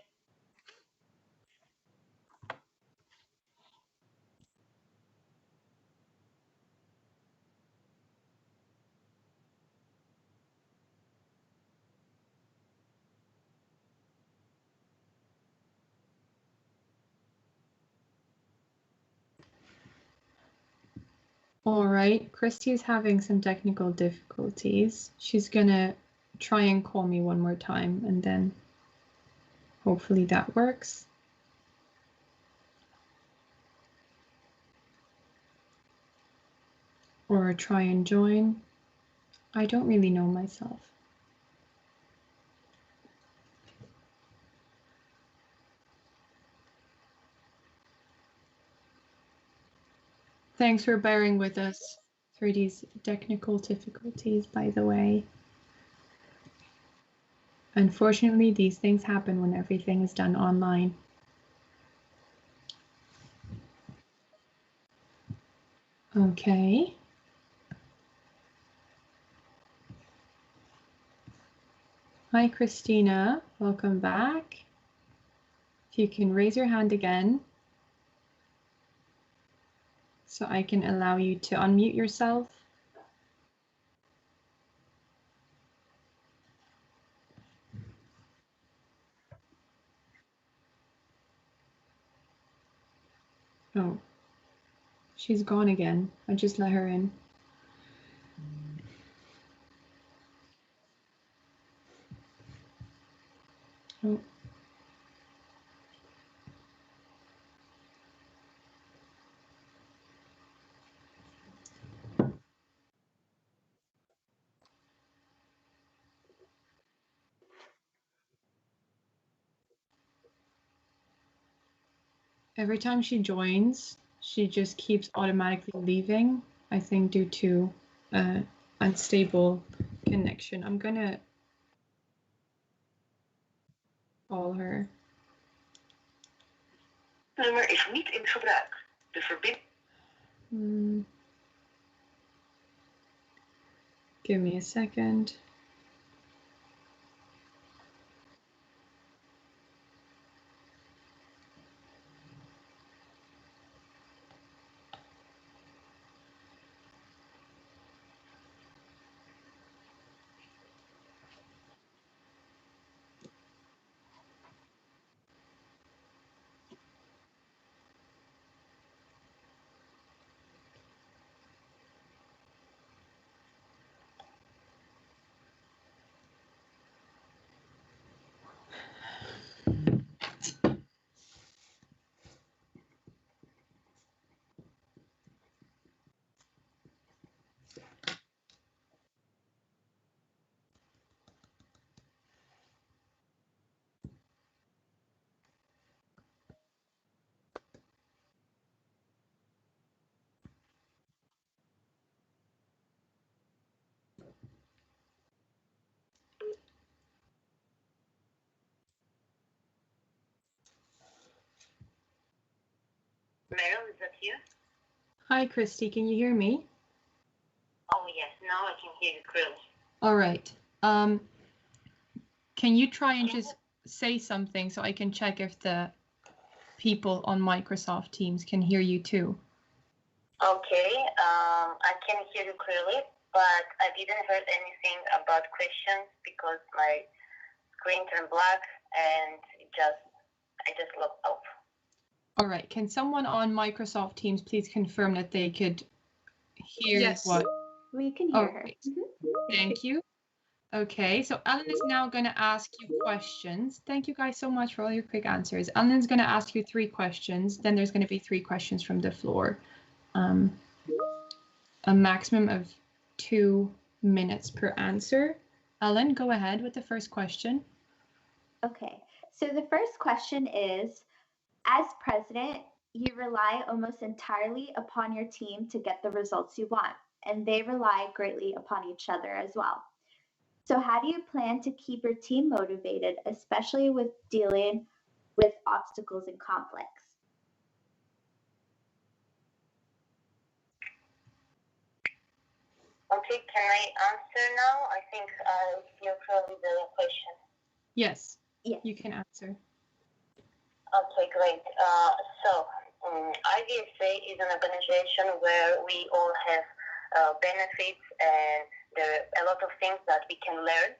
All right, Christy is having some technical difficulties. She's gonna try and call me one more time, and then hopefully that works. Or try and join. I don't really know myself. Thanks for bearing with us through these technical difficulties, by the way. Unfortunately, these things happen when everything is done online. Okay. Hi, Christina. Welcome back. If you can raise your hand again, so I can allow you to unmute yourself. Oh, she's gone again. I just let her in. Oh. Every time she joins, she just keeps automatically leaving, I think due to unstable connection. I'm gonna call her. Nummer is niet in gebruik. De verbinding. Give me a second. Merel, is that you? Hi, Christy. Can you hear me? Oh, yes. Now I can hear you clearly. All right. Can you try and just say something so I can check if the people on Microsoft Teams can hear you too? Okay. I can hear you clearly, but I didn't hear anything about questions because my screen turned black and I just logged off. All right. Can someone on Microsoft Teams please confirm that they could hear Yes. what? We can hear her. Right. Thank you. Okay, so Ellen is now going to ask you questions. Thank you guys so much for all your quick answers. Ellen's going to ask you 3 questions. Then there's going to be 3 questions from the floor. A maximum of 2 minutes per answer. Ellen, go ahead with the first question. Okay, so the first question is, as president, you rely almost entirely upon your team to get the results you want, and they rely greatly upon each other as well. So how do you plan to keep your team motivated, especially with dealing with obstacles and conflicts? Okay, can I answer now? I think I hear clearly the question. Yes, you can answer. Okay, great. IVSA is an organization where we all have benefits and there are a lot of things that we can learn.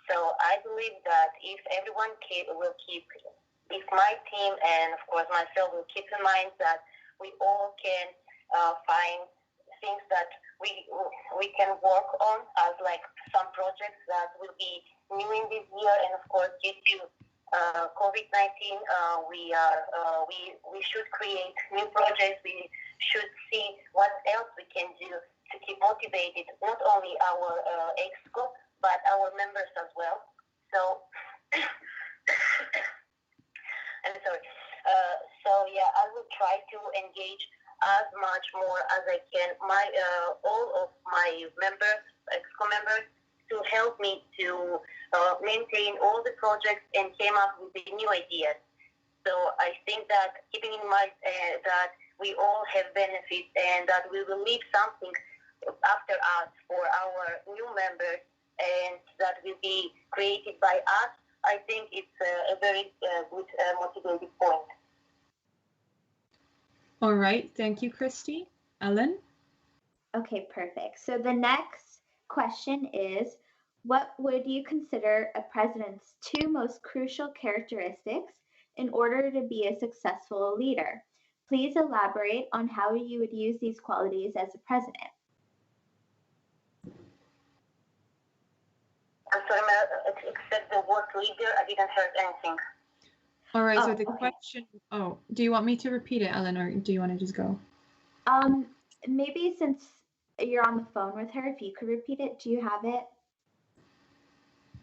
So I believe that if everyone if my team and of course myself will keep in mind that we all can find things that we can work on as like some projects that will be new in this year, and of course due to COVID-19, we should create new projects. We should see what else we can do to keep motivated, not only our EXCO, but our members as well. So, I'm sorry. I will try to engage as much more as I can all of my members, EXCO members, to help me to maintain all the projects and came up with the new ideas. So I think that keeping in mind that we all have benefits and that we will leave something after us for our new members and that will be created by us, I think it's a very good motivating point. All right, thank you, Christy. Ellen? Okay, perfect. So the next question is, what would you consider a president's 2 most crucial characteristics in order to be a successful leader? Please elaborate on how you would use these qualities as a president. I'm sorry, except the word leader, I didn't hear anything. All right, so the question, do you want me to repeat it, Ellen, or do you want to just go? Maybe since you're on the phone with her, if you could repeat it. Do you have it?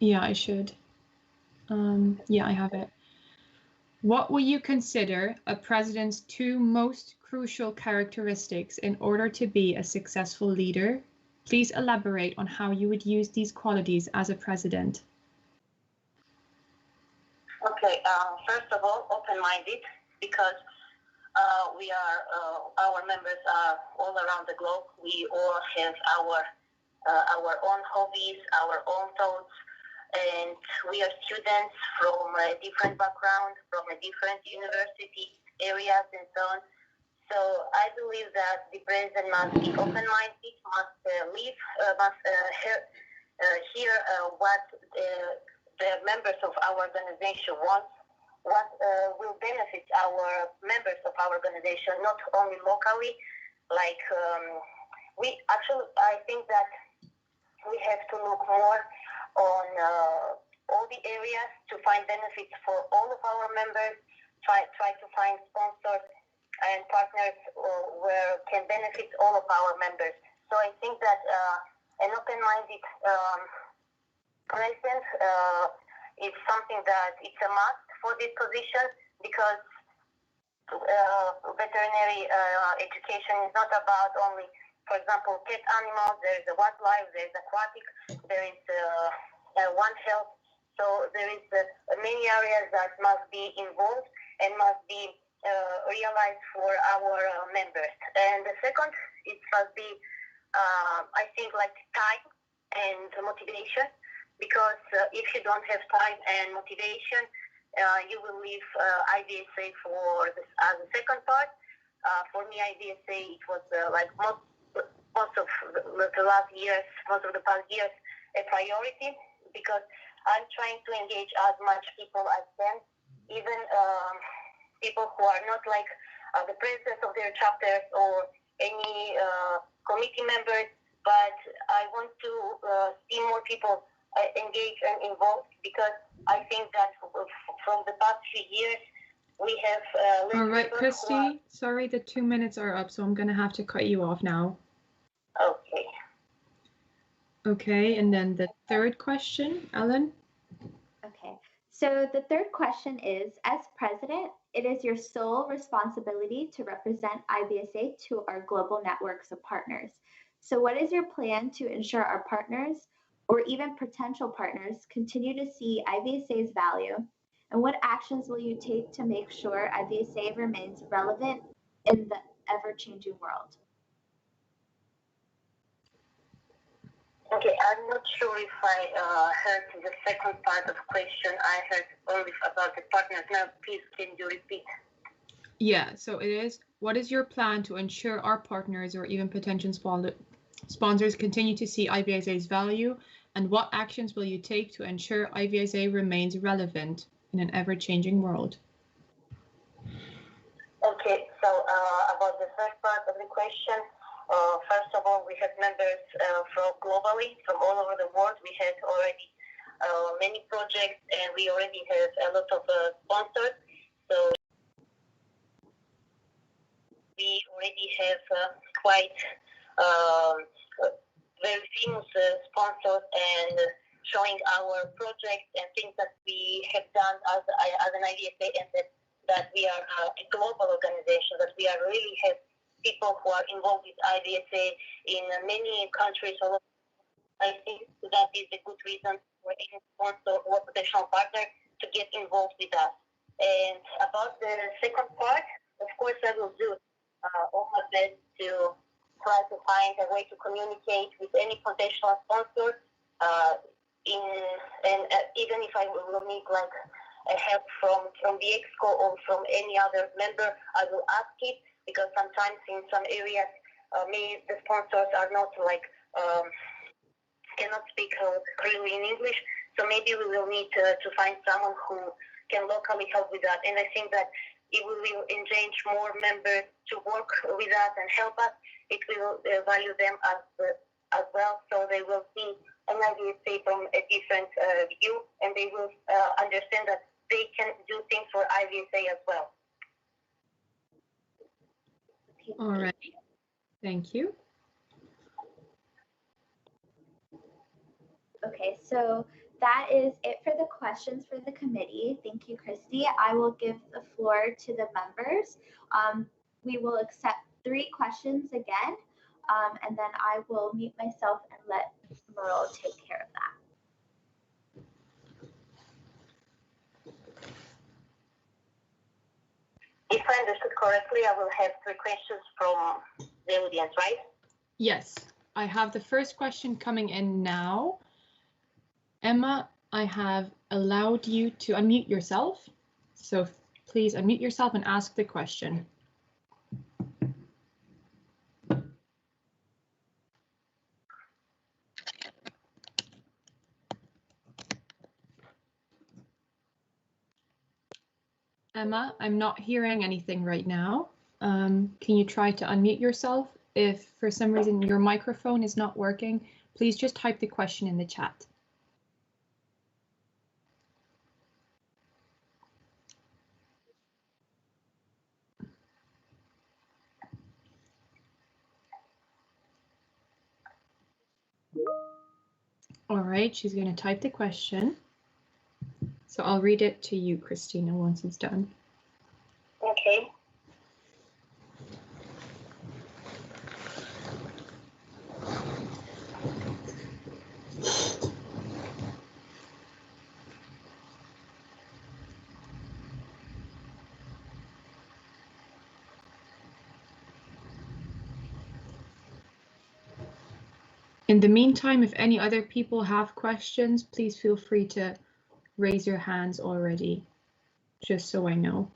Yeah, I should. Yeah, I have it. What will you consider a president's 2 most crucial characteristics in order to be a successful leader? Please elaborate on how you would use these qualities as a president. Okay, first of all, open-minded, because our members are all around the globe. We all have our own hobbies, our own thoughts, and we are students from a different background, from a different university areas and so on. So I believe that the president must be open-minded, must hear what the members of our organization want, what will benefit our members of our organization, not only locally. Like I think that we have to look more on all the areas to find benefits for all of our members. Try to find sponsors and partners where can benefit all of our members. So I think that an open-minded president is something that it's a must for this position, because veterinary education is not about only, for example, pet animals. There is a wildlife, there is aquatic, there is One Health. So there is many areas that must be involved and must be realized for our members. And the second, it must be, I think, like time and motivation, because if you don't have time and motivation, you will leave IVSA for the second part. For me, IVSA, it was like most of the last years, most of the past years, a priority, because I'm trying to engage as much people as can, even people who are not like the presidents of their chapters or any committee members, but I want to see more people engage and involved, because I think that from the past few years we have all right, Christy, sorry, the 2 minutes are up, so I'm going to have to cut you off now. Okay. Okay, and then the third question, Ellen? Okay, so the third question is, as president, it is your sole responsibility to represent IVSA to our global networks of partners. So what is your plan to ensure our partners, or even potential partners, continue to see IVSA's value? And what actions will you take to make sure IVSA remains relevant in the ever-changing world? Okay, I'm not sure if I heard the second part of the question. I heard only about the partners. Now, please, can you repeat? Yeah, so it is, what is your plan to ensure our partners or even potential sponsors continue to see IVSA's value, and what actions will you take to ensure IVSA remains relevant in an ever-changing world? Okay, so about the first part of the question, first of all, we have members from globally, from all over the world. We had already many projects, and we already have a lot of sponsors. So we already have quite very famous sponsors, and showing our projects and things that we have done as an IVSA, and that we are a global organization, that we are really have people who are involved with IVSA in many countries. I think that is a good reason for any sponsor or potential partner to get involved with us. And about the second part, of course, I will do all my best to try to find a way to communicate with any potential sponsor. Even if I will need like a help from the EXCO or from any other member, I will ask it, because sometimes in some areas, the sponsors are not like cannot speak clearly in English. So maybe we will need to find someone who can locally help with that. And I think that it will engage more members to work with us and help us. It will value them as well, so they will see an IVSA from a different view, and they will understand that they can do things for IVSA as well. All right, thank you. Okay, so that is it for the questions for the committee. Thank you, Christy. I will give the floor to the members. We will accept 3 questions again, and then I will mute myself and let Merel take care of that. If I understood correctly, I will have 3 questions from the audience, right? Yes, I have the first question coming in now. Emma, I have allowed you to unmute yourself. So please unmute yourself and ask the question. Emma, I'm not hearing anything right now. Can you try to unmute yourself? If for some reason your microphone is not working, please just type the question in the chat. All right, she's going to type the question. So I'll read it to you, Christina, once it's done. Okay. In the meantime, if any other people have questions, please feel free to raise your hands already, just so I know.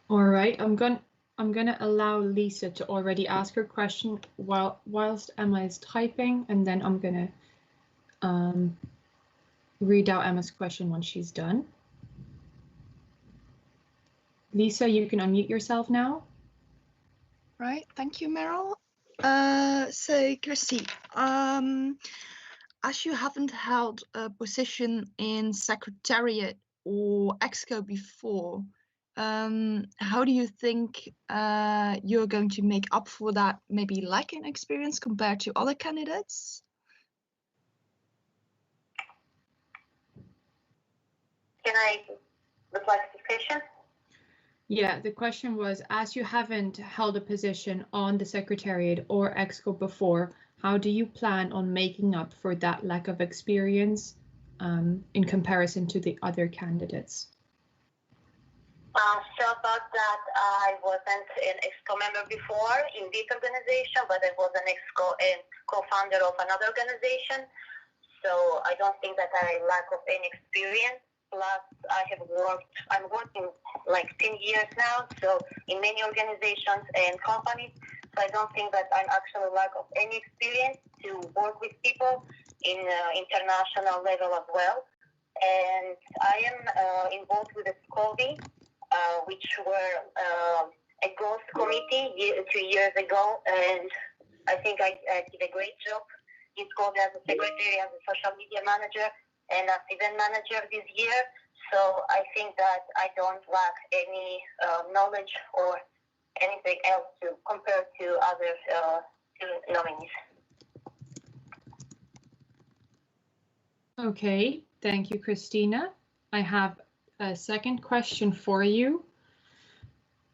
All right, I'm gonna allow Lisa to already ask her question whilst Emma is typing, and then I'm gonna read out Emma's question once she's done. Lisa, you can unmute yourself now. Right, thank you, Merel. So, Kirsty, as you haven't held a position in Secretariat or EXCO before, how do you think you're going to make up for that maybe lack in experience compared to other candidates? Can I reply to this question? Yeah, the question was, as you haven't held a position on the Secretariat or EXCO before, how do you plan on making up for that lack of experience in comparison to the other candidates? So about that, I wasn't an EXCO member before in this organization, but I was an EXCO and co-founder of another organization. So I don't think that I lack of any experience. Plus, I'm working like 10 years now, so in many organizations and companies. So I don't think that I'm actually lack of any experience to work with people in international level as well. And I am involved with the SCOVI, which were a growth committee 2 years ago, and I think I did a great job. It's called as a secretary, as a social media manager, and as event manager this year. So I think that I don't lack any knowledge or anything else to compare to other nominees. Okay, thank you, Christina. I have a second question for you.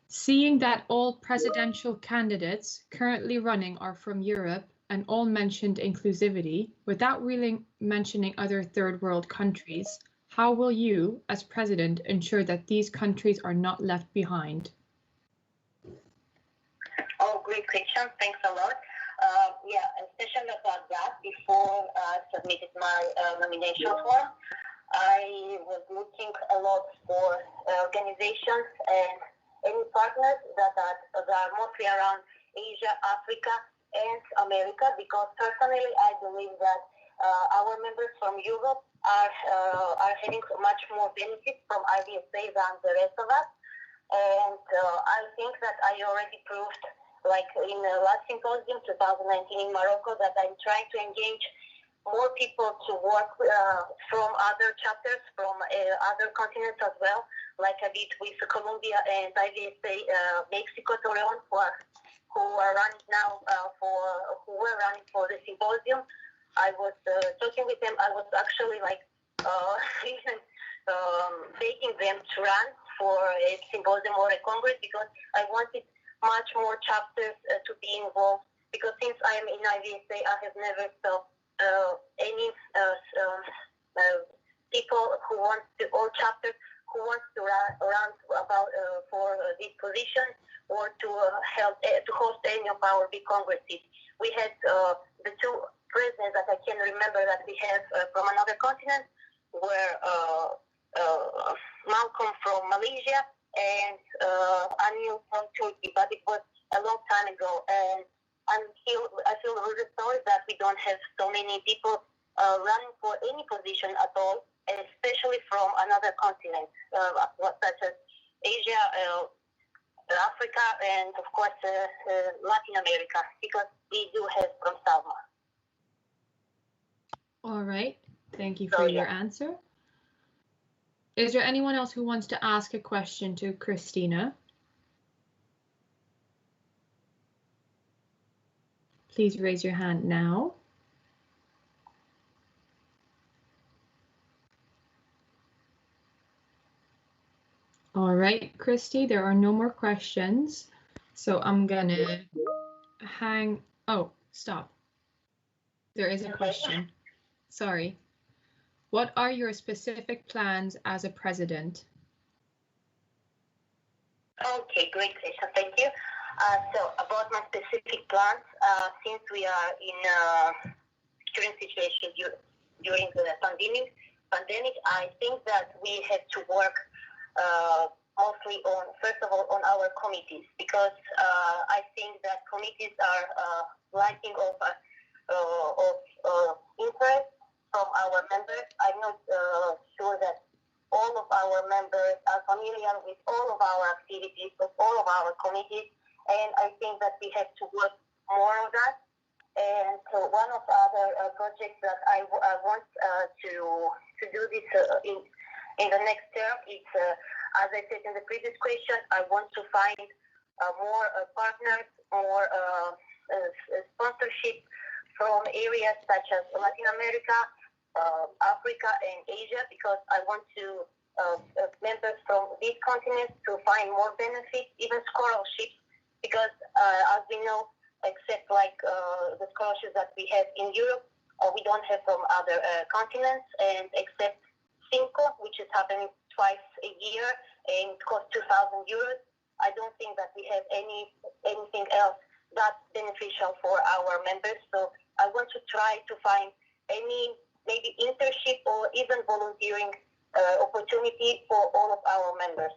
Seeing that all presidential candidates currently running are from Europe and all mentioned inclusivity, without really mentioning other third world countries, how will you, as president, ensure that these countries are not left behind? Oh, great question. Thanks a lot. Yeah, especially about that, before I submitted my nomination form, I was looking a lot for organizations and any partners that are mostly around Asia, Africa, and America, because personally I believe that our members from Europe are having much more benefits from IVSA than the rest of us. And I think that I already proved, like in the last symposium 2019 in Morocco, that I'm trying to engage more people to work from other chapters, from other continents as well, like I did with Colombia and IVSA Mexico, Torreon, who are running now who were running for the symposium. I was talking with them. I was actually like even begging them to run for a symposium or a congress because I wanted much more chapters to be involved. Because since I am in IVSA, I have never felt any people who want to, or chapters who wants to run about for this position or to help to host any of our big congresses. We had the two presidents that I can remember that we have from another continent were Malcolm from Malaysia and Anil from Turkey, but it was a long time ago, and I feel really sorry that we don't have so many people running for any position at all, especially from another continent, such as Asia, Africa, and of course Latin America, because we do have from Salma. All right, thank you for your answer. Is there anyone else who wants to ask a question to Christina? Please raise your hand now. All right, Christy, there are no more questions. So I'm gonna oh, stop. There is a question. Sorry. What are your specific plans as a president? Okay, great question. Thank you. So about my specific plans, since we are in current situation during the pandemic, I think that we have to work mostly on, first of all, on our committees, because I think that committees are lacking of interest from our members. I'm not sure that all of our members are familiar with all of our activities, of all of our committees, and I think that we have to work more on that. And so one of the other projects that I want to do this in the next term is, as I said in the previous question, I want to find more partners, more sponsorship from areas such as Latin America, Africa, and Asia, because I want to members from these continents to find more benefits, even scholarships, because as we know, except like the scholarships that we have in Europe, we don't have from other continents, and except Cinco, which is happening twice a year and costs 2,000 euros. I don't think that we have anything else that's beneficial for our members. So I want to try to find any maybe internship or even volunteering opportunity for all of our members.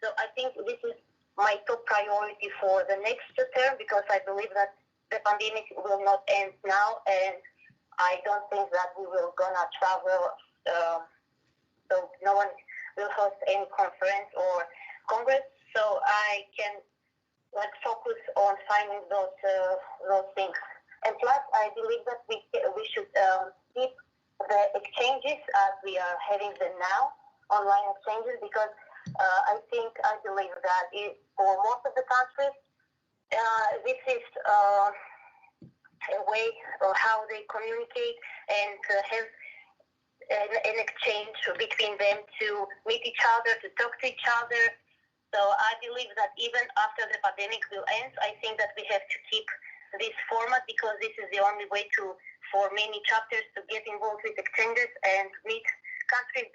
So I think this is my top priority for the next term, because I believe that the pandemic will not end now, and I don't think that we will gonna travel, so no one will host any conference or congress. So I can focus on finding those things. And plus, I believe that we should keep the exchanges as we are having them now, online exchanges, because I believe that for most of the countries, this is a way of how they communicate and have an exchange between them to meet each other, to talk to each other. So I believe that even after the pandemic will end, I think that we have to keep this format, because this is the only way for many chapters to get involved with exchanges and meet countries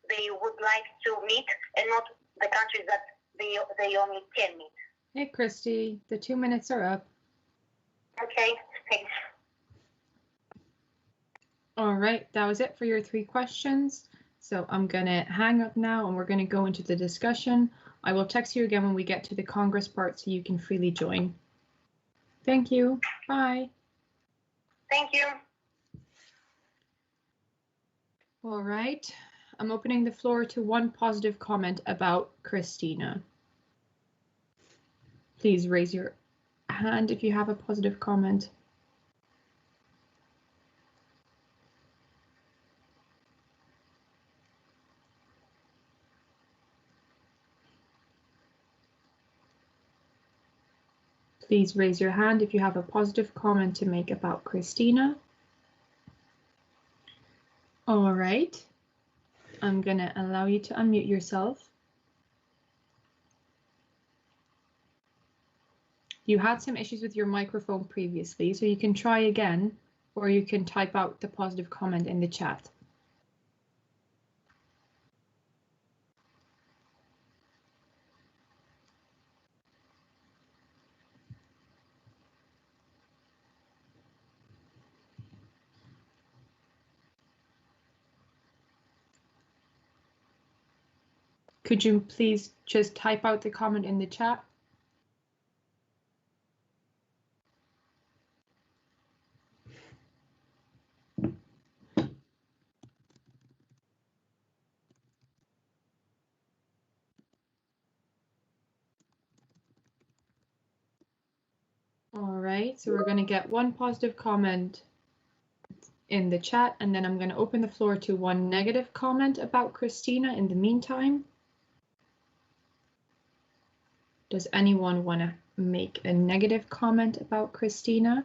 they would like to meet, and not the countries that they only can meet. Hey, Christy, the 2 minutes are up. Okay, thanks. All right, that was it for your 3 questions. So I'm gonna hang up now and we're gonna go into the discussion. I will text you again when we get to the Congress part so you can freely join. Thank you. Bye. Thank you. All right. I'm opening the floor to one positive comment about Christina. Please raise your hand if you have a positive comment. Please raise your hand if you have a positive comment to make about Christina. All right. I'm going to allow you to unmute yourself. You had some issues with your microphone previously, so you can try again, or you can type out the positive comment in the chat. Could you please just type out the comment in the chat? All right, so we're going to get one positive comment in the chat, and then I'm going to open the floor to one negative comment about Christina in the meantime. Does anyone want to make a negative comment about Christina?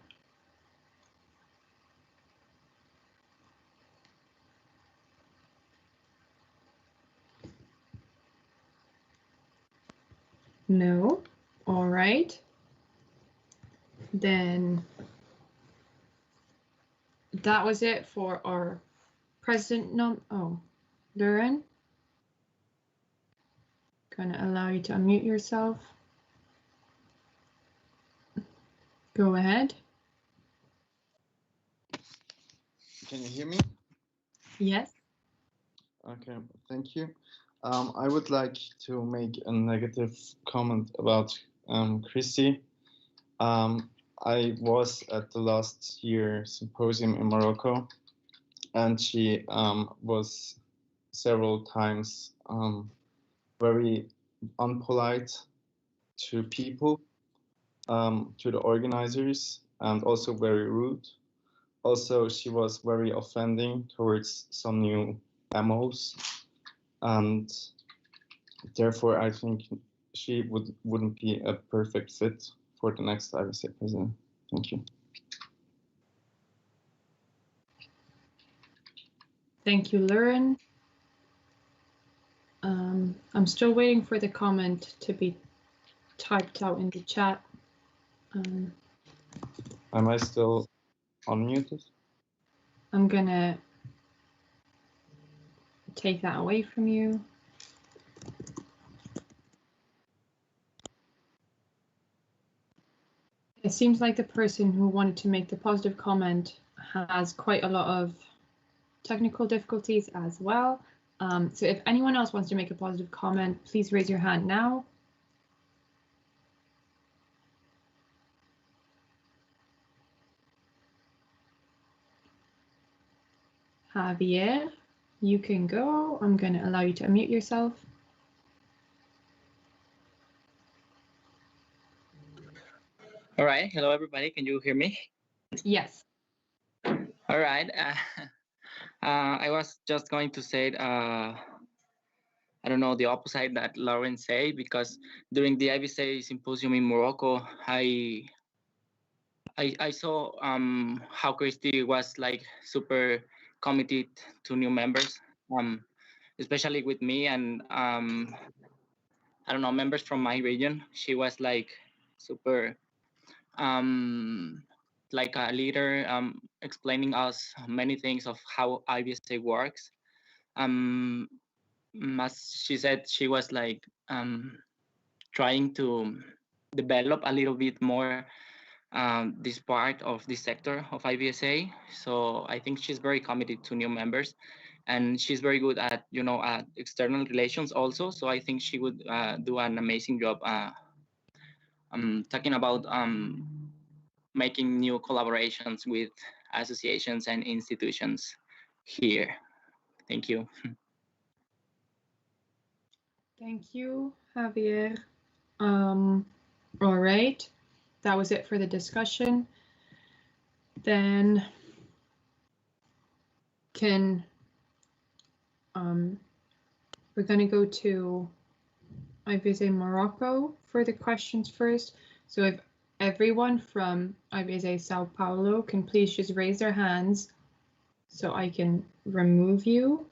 No? All right. Then that was it for our president Lauren. Gonna allow you to unmute yourself. Go ahead. Can you hear me? Yes. Okay, thank you. I would like to make a negative comment about Christy. I was at the last year symposium in Morocco, and she was several times very unpolite to people, to the organizers, and also very rude. Also, she was very offending towards some new MOs, and therefore I think she wouldn't be a perfect fit for the next IVSA president. Thank you. Thank you, Lauren. I'm still waiting for the comment to be typed out in the chat. Am I still unmuted? I'm gonna take that away from you. It seems like the person who wanted to make the positive comment has quite a lot of technical difficulties as well. So if anyone else wants to make a positive comment, please raise your hand now. Javier, you can go. I'm going to allow you to unmute yourself. All right. Hello, everybody. Can you hear me? Yes. All right. I was just going to say, I don't know, the opposite that Lauren said, because during the IVSA symposium in Morocco, I saw how Christy was like super committed to new members, especially with me and I don't know, members from my region. She was like super like a leader, explaining us many things of how IVSA works. As she said, she was like trying to develop a little bit more this part of this sector of IVSA. So I think she's very committed to new members, and she's very good at, you know, at external relations also. So I think she would do an amazing job talking about making new collaborations with associations and institutions here. Thank you. Thank you, Javier. All right, that was it for the discussion. Then we're going to go to IVSA Morocco for the questions first. So if everyone from IVSA Sao Paulo can please just raise their hands so I can remove you.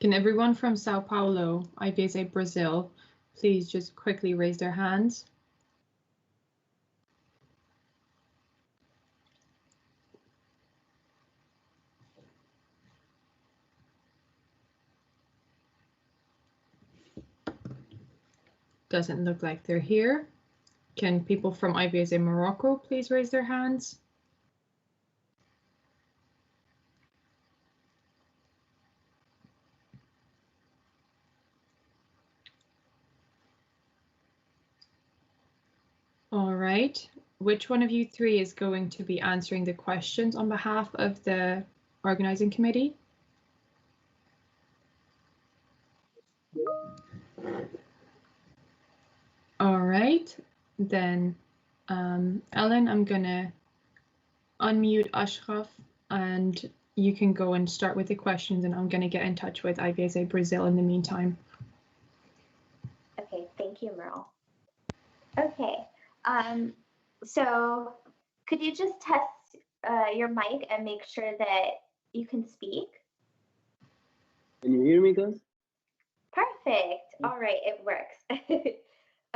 Can everyone from Sao Paulo, IVSA Brazil, please just quickly raise their hands? Doesn't look like they're here. Can people from IVSA Morocco please raise their hands? All right. Which one of you three is going to be answering the questions on behalf of the organizing committee? All right, then Ellen, I'm gonna unmute Ashraf and you can go and start with the questions, and I'm gonna get in touch with IVSA Brazil in the meantime. Okay, thank you, Merel. Okay, so could you just test your mic and make sure that you can speak? Can you hear me, guys? Perfect. All right, it works.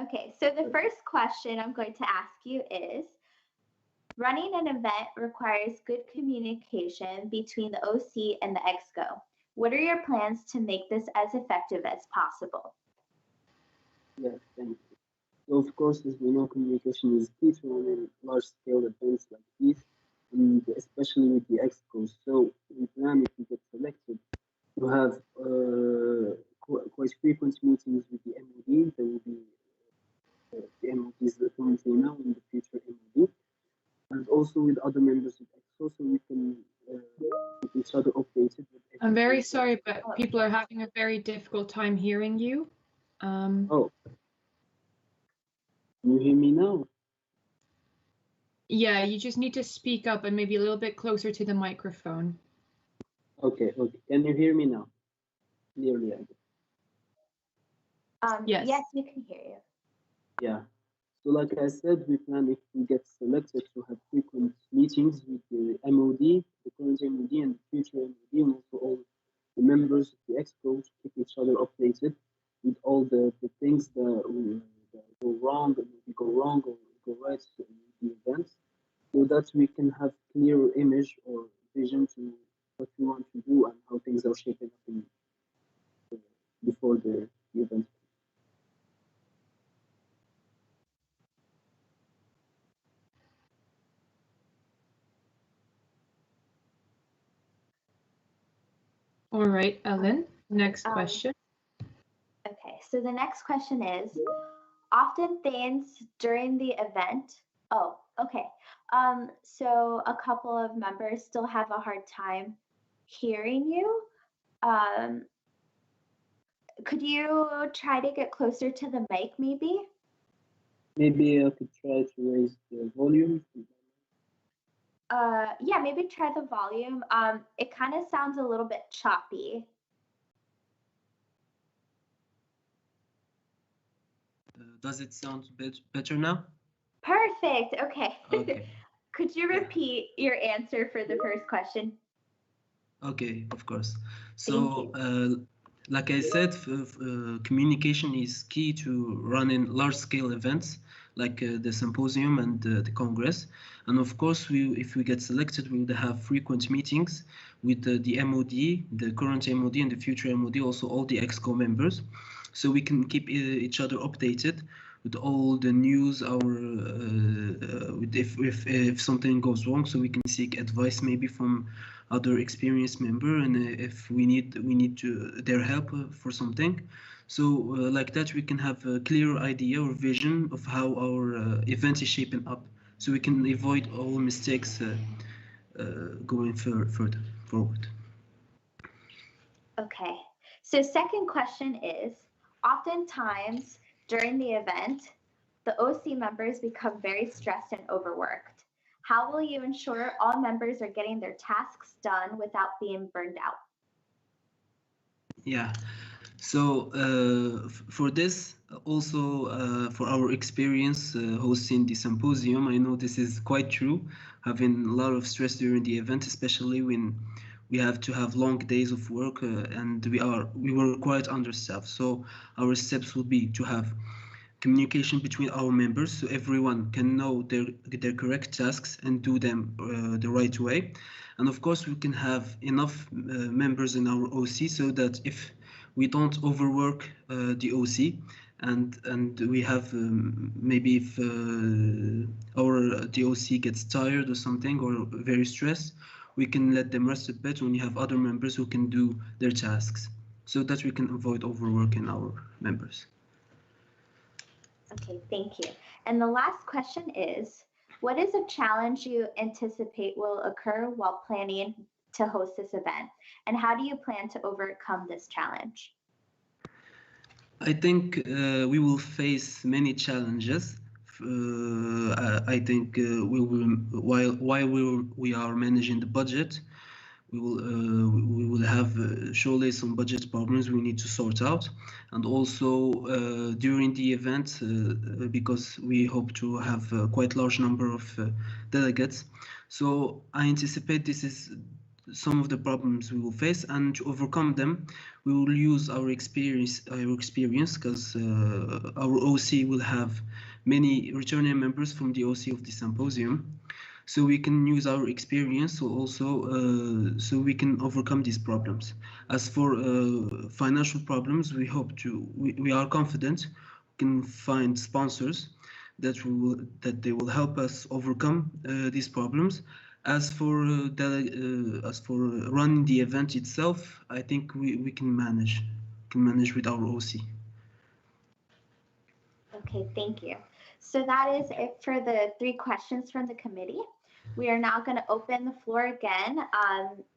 Okay, so the first question I'm going to ask you is, running an event requires good communication between the OC and the EXCO. What are your plans to make this as effective as possible? Yes, thank you. So of course, as we know, communication is key to running large-scale events like these, and especially with the EXCOs. So we plan, if we get selected, to have quite frequent meetings with the MOD. There will be the MODs that currently now and the future MOD, and also with other members of EXCO, so we can keep each other updated. I'm very sorry, but people are having a very difficult time hearing you. Oh, can you hear me now? Yeah, you just need to speak up and maybe a little bit closer to the microphone. Okay, okay. Can you hear me now? Clearly, Yes. Yes, we can hear you. Yeah. So like I said, we plan, if we get selected, to have frequent meetings with the MOD, the current MOD and the future MOD, and also all the members of the EXCO, to keep each other updated with all the things that go wrong, and maybe go wrong or go right in the events, so that we can have clear image or vision to what we want to do and how things are shaping up in, before the event. All right, Ellen, next question. Okay, so the next question is, often things during the event, so a couple of members still have a hard time hearing you. Could you try to get closer to the mic, maybe? Maybe I could try to raise the volume. Yeah, maybe try the volume. It kind of sounds a little bit choppy. Does it sound better now? Perfect. Okay. Okay. Could you repeat your answer for the first question? Okay, of course. So, like I said, communication is key to running large-scale events like the symposium and the Congress. And of course, if we get selected, we will have frequent meetings with the MOD, the current MOD and the future MOD, also all the EXCO members, so we can keep each other updated with all the news, if something goes wrong, so we can seek advice maybe from other experienced member, and if we need their help for something. So like that, we can have a clear idea or vision of how our event is shaping up, so we can avoid all mistakes going further forward. Okay, so second question is, oftentimes during the event, the OC members become very stressed and overworked. How will you ensure all members are getting their tasks done without being burned out? Yeah, so for this, also for our experience hosting the symposium, I know this is quite true, having a lot of stress during the event, especially when we have to have long days of work and we were quite understaffed. So our steps will be to have communication between our members so everyone can know their correct tasks and do them the right way. And of course, we can have enough members in our OC so that if we don't overwork the OC and we have maybe if the OC gets tired or something or very stressed, we can let them rest a bit when you have other members who can do their tasks so that we can avoid overworking our members. Okay, thank you. And the last question is, what is a challenge you anticipate will occur while planning to host this event? And how do you plan to overcome this challenge? I think we will face many challenges. I think we will, while we are managing the budget, we will have surely some budget problems we need to sort out, and also during the event because we hope to have a quite large number of delegates. So I anticipate this is some of the problems we will face, and to overcome them, we will use our experience because our OC will have many returning members from the OC of the symposium. So we can use our experience also so we can overcome these problems. As for financial problems, we are confident we can find sponsors that they will help us overcome these problems. As for running the event itself, I think we can manage with our OC. Okay, thank you. So that is it for the 3 questions from the committee. We are now going to open the floor again.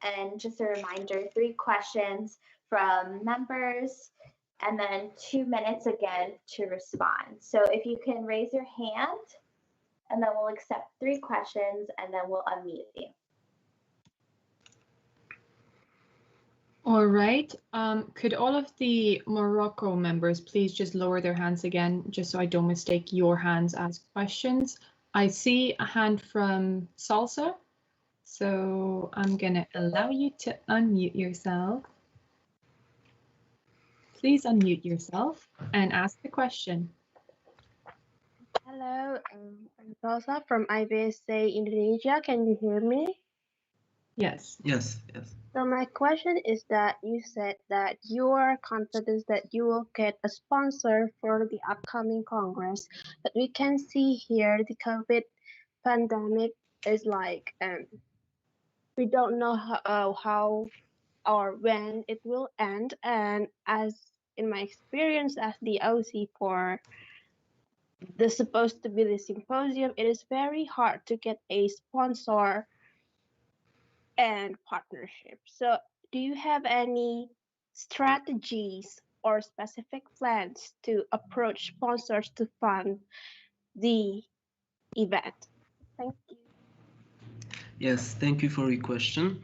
And just a reminder, 3 questions from members and then 2 minutes again to respond. So if you can raise your hand and then we'll accept 3 questions and then we'll unmute you. All right. Could all of the Morocco members please just lower their hands again, just so I don't mistake your hands as questions? I see a hand from Salsa, so I'm going to allow you to unmute yourself. Please unmute yourself and ask the question. Hello, I'm Salsa from IVSA Indonesia. Can you hear me? Yes. Yes. So my question is that you said that you are confident that you will get a sponsor for the upcoming Congress, but we can see here the COVID pandemic is like, we don't know how or when it will end. And as in my experience as the OC for the supposed to be the symposium, it is very hard to get a sponsor and partnership. So do you have any strategies or specific plans to approach sponsors to fund the event? Thank you. Yes, thank you for your question.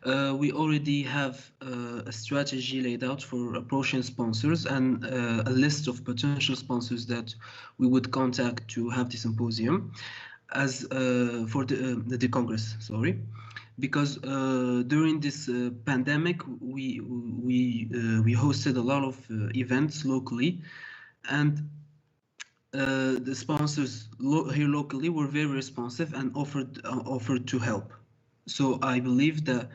We already have a strategy laid out for approaching sponsors and a list of potential sponsors that we would contact to have the symposium as for the Congress, sorry. Because during this pandemic, we hosted a lot of events locally, and the sponsors here locally were very responsive and offered to help. So I believe that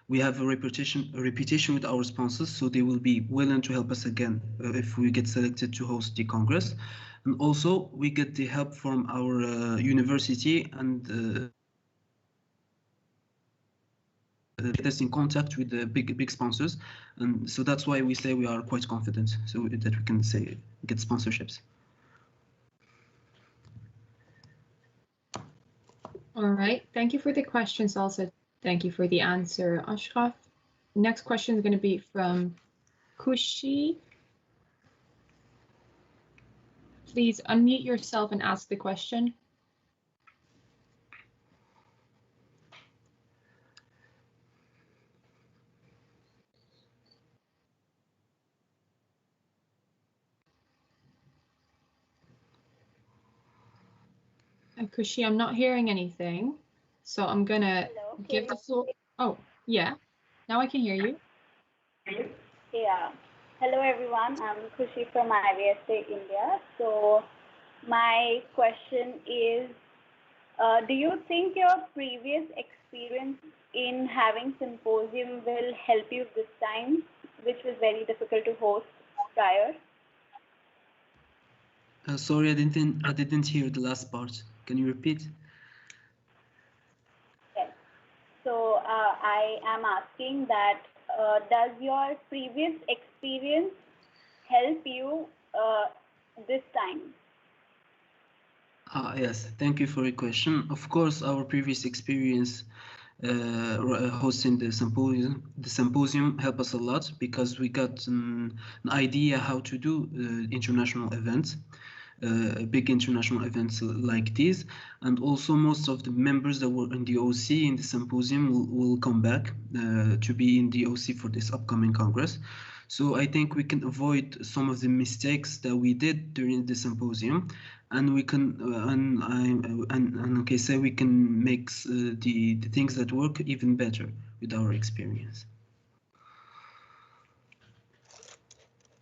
we have a reputation with our sponsors, so they will be willing to help us again if we get selected to host the Congress. And also we get the help from our university and get us in contact with the big sponsors, and so that's why we say we are quite confident so that we can say get sponsorships. All right, thank you for the questions. Also, thank you for the answer, Ashraf. Next question is going to be from Kushi. please unmute yourself and ask the question. Kushi, I'm not hearing anything, so I'm gonna give the floor. Oh, yeah, now I can hear you. Yeah. Hello, everyone. I'm Khushi from IVSA India. So my question is, do you think your previous experience in having symposium will help you this time, which was very difficult to host prior? Sorry, I didn't hear the last part. Can you repeat? Yes. So I am asking that does your previous experience help you this time? Yes, thank you for your question. Of course, our previous experience hosting the symposium helped us a lot because we got an idea how to do international events. Big international events like these, and also most of the members that were in the OC in the symposium will come back to be in the OC for this upcoming Congress. So I think we can avoid some of the mistakes that we did during the symposium, and we can so we can make the things that work even better with our experience.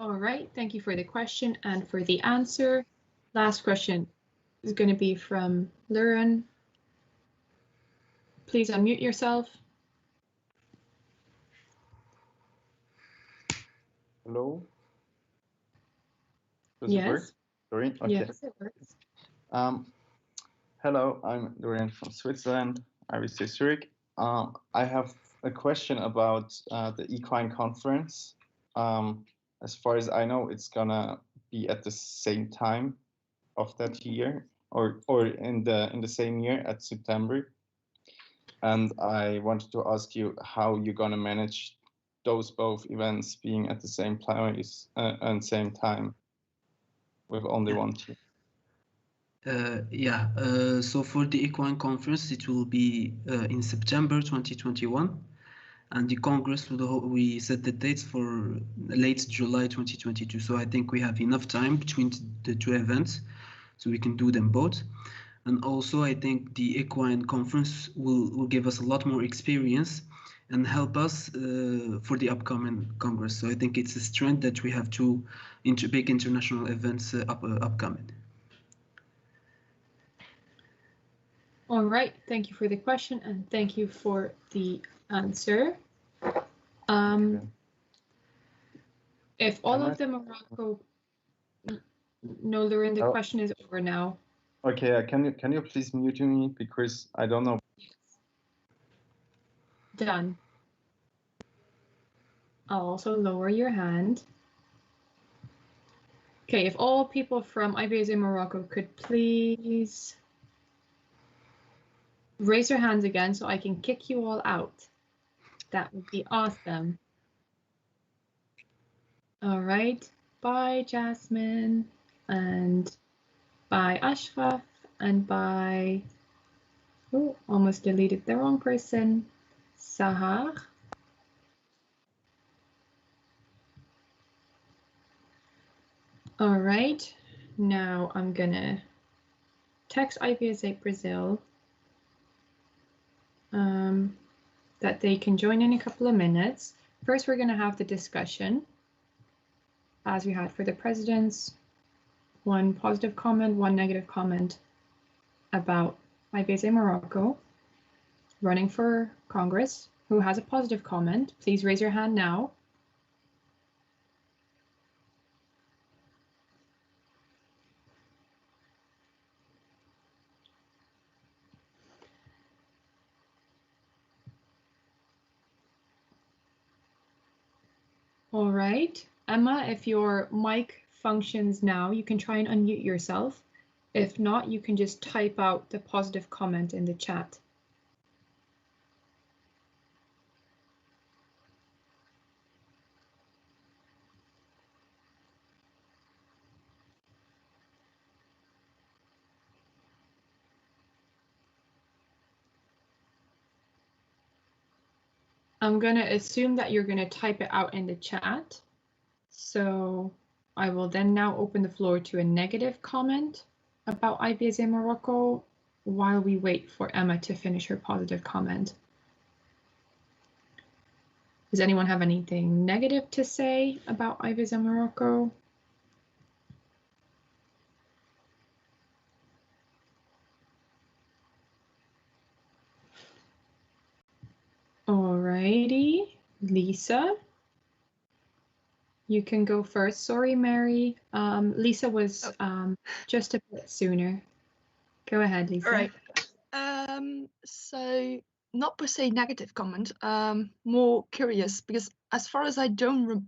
All right, thank you for the question and for the answer. Last question is going to be from Luren. Please unmute yourself. Hello? Does Yes. it work? Dorian? Okay. Yes, it works. Hello, I'm Dorian from Switzerland, IVSA Zurich. I have a question about the equine conference. As far as I know, it's gonna be at the same time of that year, or in the same year at September. And I wanted to ask you how you're gonna manage those both events being at the same place and same time with only one team. So for the equine conference, it will be in September 2021, and the Congress we set the dates for late July 2022. So I think we have enough time between the two events, so we can do them both. And also, I think the equine conference will give us a lot more experience and help us for the upcoming Congress. So I think it's a strength that we have two big international events upcoming. All right, thank you for the question and thank you for the answer. If all of the Morocco, no, Lauren, the question is over now. Okay, can you please mute me because I don't know. Done. I'll also lower your hand. Okay, if all people from IVSA Morocco could please raise your hands again so I can kick you all out. That would be awesome. All right, bye Jasmine, and bye Ashraf, and bye, oh, almost deleted the wrong person, Sahar. All right, now I'm gonna text IVSA Brazil that they can join in a couple of minutes. First, we're gonna have the discussion as we had for the presidents, one positive comment, one negative comment about IVSA Morocco running for Congress. Who has a positive comment? Please raise your hand now. All right, Emma, if your mic functions now, you can try and unmute yourself. If not, you can just type out the positive comment in the chat. I'm going to assume that you're going to type it out in the chat. So I will then now open the floor to a negative comment about IVSA Morocco while we wait for Emma to finish her positive comment. Does anyone have anything negative to say about IVSA Morocco? Alrighty, Lisa, you can go first. Sorry, Mary. Lisa was just a bit sooner. Go ahead, Lisa. All right. So not per se negative comment, more curious, because as far as I can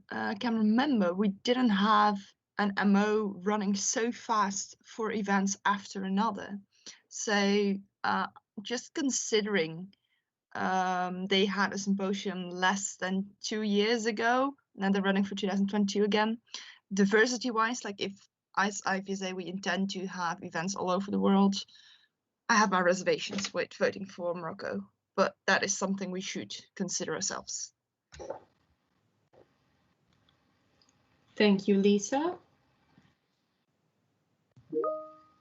remember, we didn't have an MO running so fast for events after another. So just considering they had a symposium less than 2 years ago, and then they're running for 2022 again. Diversity-wise, like if as IVSA we intend to have events all over the world, I have my reservations with voting for Morocco, but that is something we should consider ourselves. Thank you, Lisa.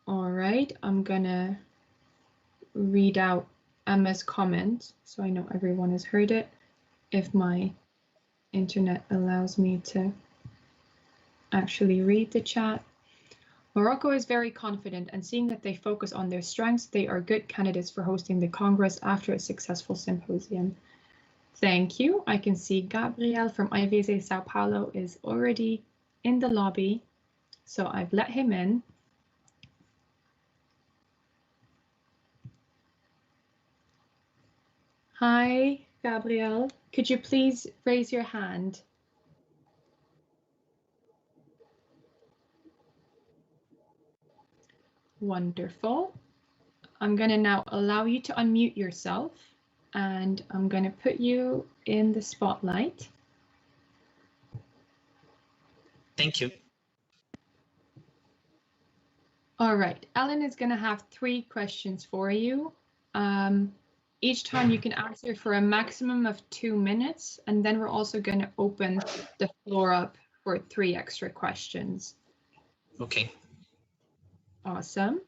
All right, I'm gonna read out Emma's comment so I know everyone has heard it, if my internet allows me to actually read the chat. Morocco is very confident, and seeing that they focus on their strengths, they are good candidates for hosting the Congress after a successful symposium. Thank you. I can see Gabriel from IVSA Sao Paulo is already in the lobby, so I've let him in. Hi, Gabriel. Could you please raise your hand? Wonderful. I'm going to now allow you to unmute yourself, and I'm going to put you in the spotlight. Thank you. All right, Ellen is going to have 3 questions for you. Each time you can answer for a maximum of 2 minutes, and then we're also going to open the floor up for 3 extra questions. Okay. Awesome.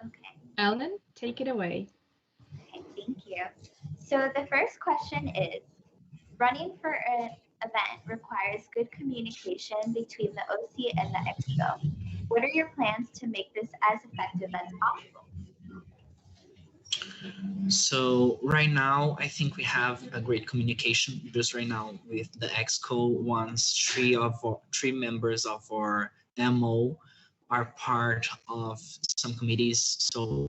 Okay. Ellen, take it away. Okay, thank you. So the first question is, running for an event requires good communication between the OC and the EXCO. What are your plans to make this as effective as possible? So right now, I think we have a great communication just right now with the EXCO. Once 3 members of our MO are part of some committees. So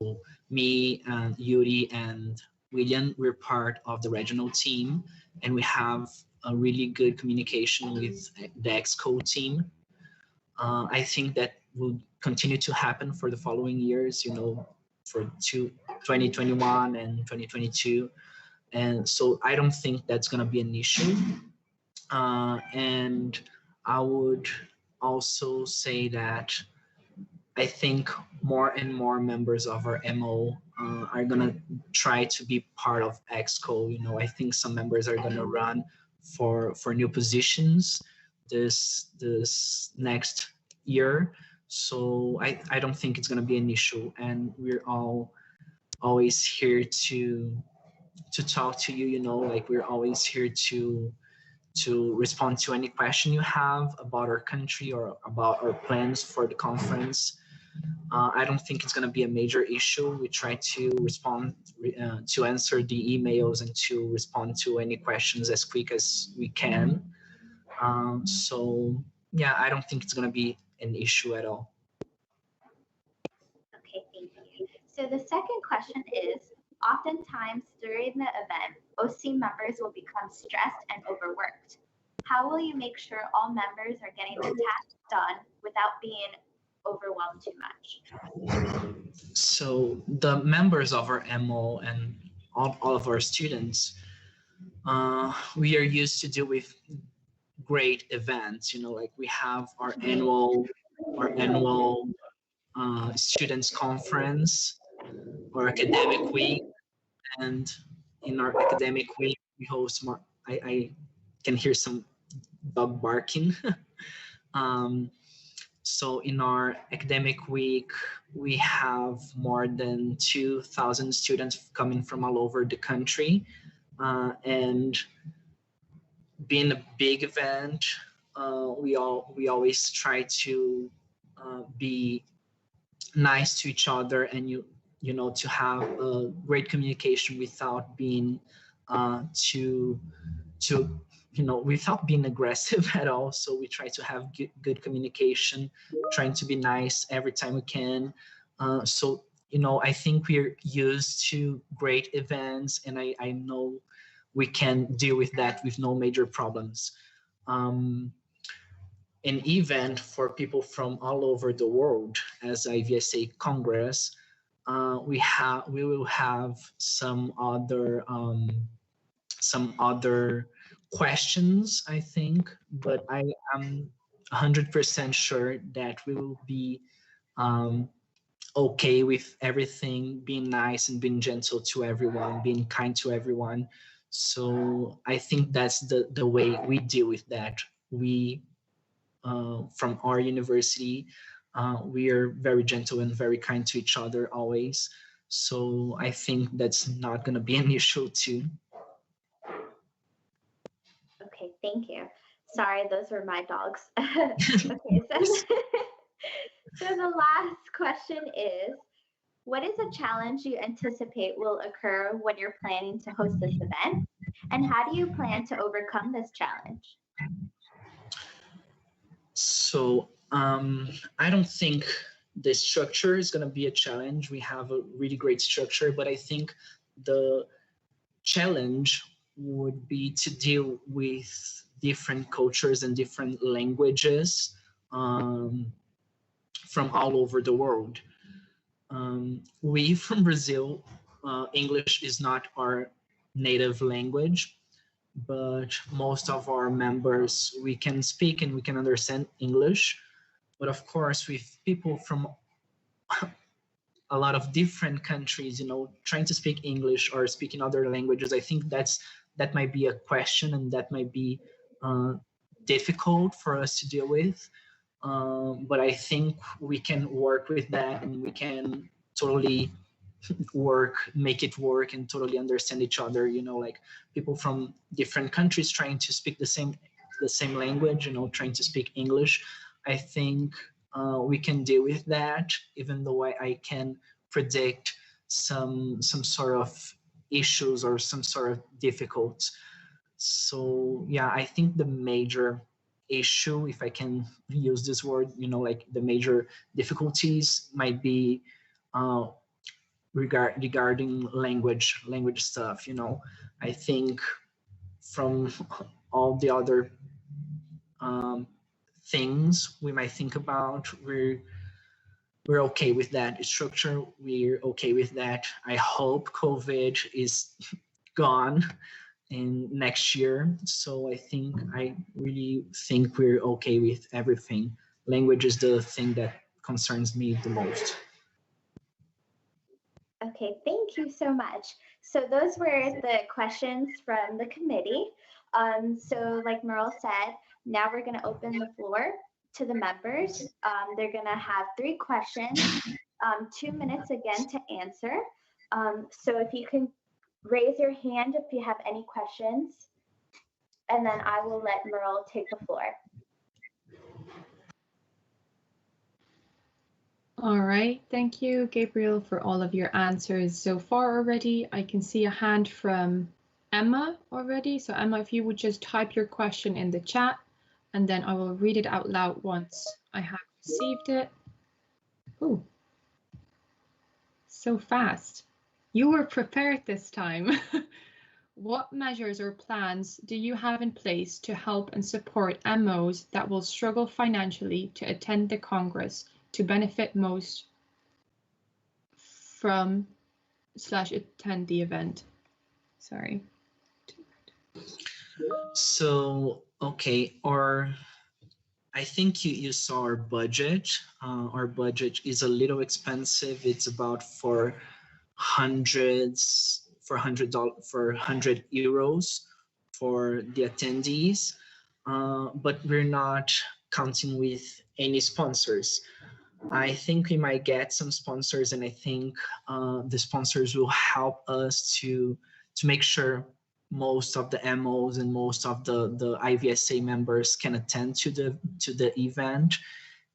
me and Yuri and William, we're part of the regional team, and we have a really good communication with the EXCO team. I think that will continue to happen for the following years, you know, for 2021 and 2022. And so I don't think that's going to be an issue. And I would also say that I think more and more members of our MO are going to try to be part of EXCO. You know, I think some members are going to run for new positions this next year. So I don't think it's going to be an issue, and we're always here to talk to you. You know, like we're always here to respond to any question you have about our country or about our plans for the conference. I don't think it's going to be a major issue. We try to respond to answer the emails and to respond to any questions as quick as we can. So yeah, I don't think it's going to be an issue at all. Okay, thank you. So the second question is, oftentimes during the event, OC members will become stressed and overworked. How will you make sure all members are getting the tasks done without being overwhelmed too much? So the members of our MO and all of our students, we are used to deal with great events. You know, like we have our annual students conference or academic week, and in our academic week we host more. I can hear some dog barking. So in our academic week, we have more than 2,000 students coming from all over the country. And being a big event, we always try to be nice to each other, and you know, to have a great communication without being too you know, without being aggressive at all. So we try to have good communication, trying to be nice every time we can. So, you know, I think we're used to great events, and I know we can deal with that with no major problems. An event for people from all over the world as IVSA Congress, we will have some other questions, I think, but I am 100% sure that we will be okay with everything, being nice and being gentle to everyone, being kind to everyone. So I think that's the way we deal with that. We, from our university, we are very gentle and very kind to each other always. So I think that's not going to be an issue too. Okay, thank you. Sorry, those were my dogs. Okay, so the last question is, what is a challenge you anticipate will occur when you're planning to host this event? And how do you plan to overcome this challenge? So I don't think the structure is going to be a challenge. We have a really great structure, but I think the challenge would be to deal with different cultures and different languages from all over the world. We from Brazil, English is not our native language, but most of our members, we can speak and we can understand English. But of course, with people from a lot of different countries, you know, trying to speak English or speaking other languages, I think that might be a question, and that might be difficult for us to deal with. But I think we can work with that, and we can totally make it work and totally understand each other. You know, like people from different countries trying to speak the same language, you know, trying to speak English. I think we can deal with that, even though I can predict some sort of issues or some sort of difficulties. So yeah, I think the major issue, if I can use this word, you know, like the major difficulties might be regarding language stuff. You know, I think from all the other things we might think about, we're okay with that structure. We're okay with that. I hope COVID is gone in next year. So I really think we're okay with everything. Language is the thing that concerns me the most. Okay, thank you so much. So those were the questions from the committee. So like Merel said, now we're going to open the floor to the members. They're going to have 3 questions, 2 minutes again to answer. So if you can raise your hand if you have any questions, and then I will let Merel take the floor. All right, thank you, Gabriel, for all of your answers so far already. I can see a hand from Emma already. So Emma, if you would just type your question in the chat, and then I will read it out loud once I have received it. Oh, so fast. You were prepared this time. What measures or plans do you have in place to help and support MOs that will struggle financially to attend the Congress to benefit most from / attend the event? Sorry. So, okay, I think you saw our budget. Our budget is a little expensive. It's about €400 €400. for the attendees, but we're not counting with any sponsors. I think we might get some sponsors, and I think the sponsors will help us to make sure most of the MOs and most of the IVSA members can attend to the event.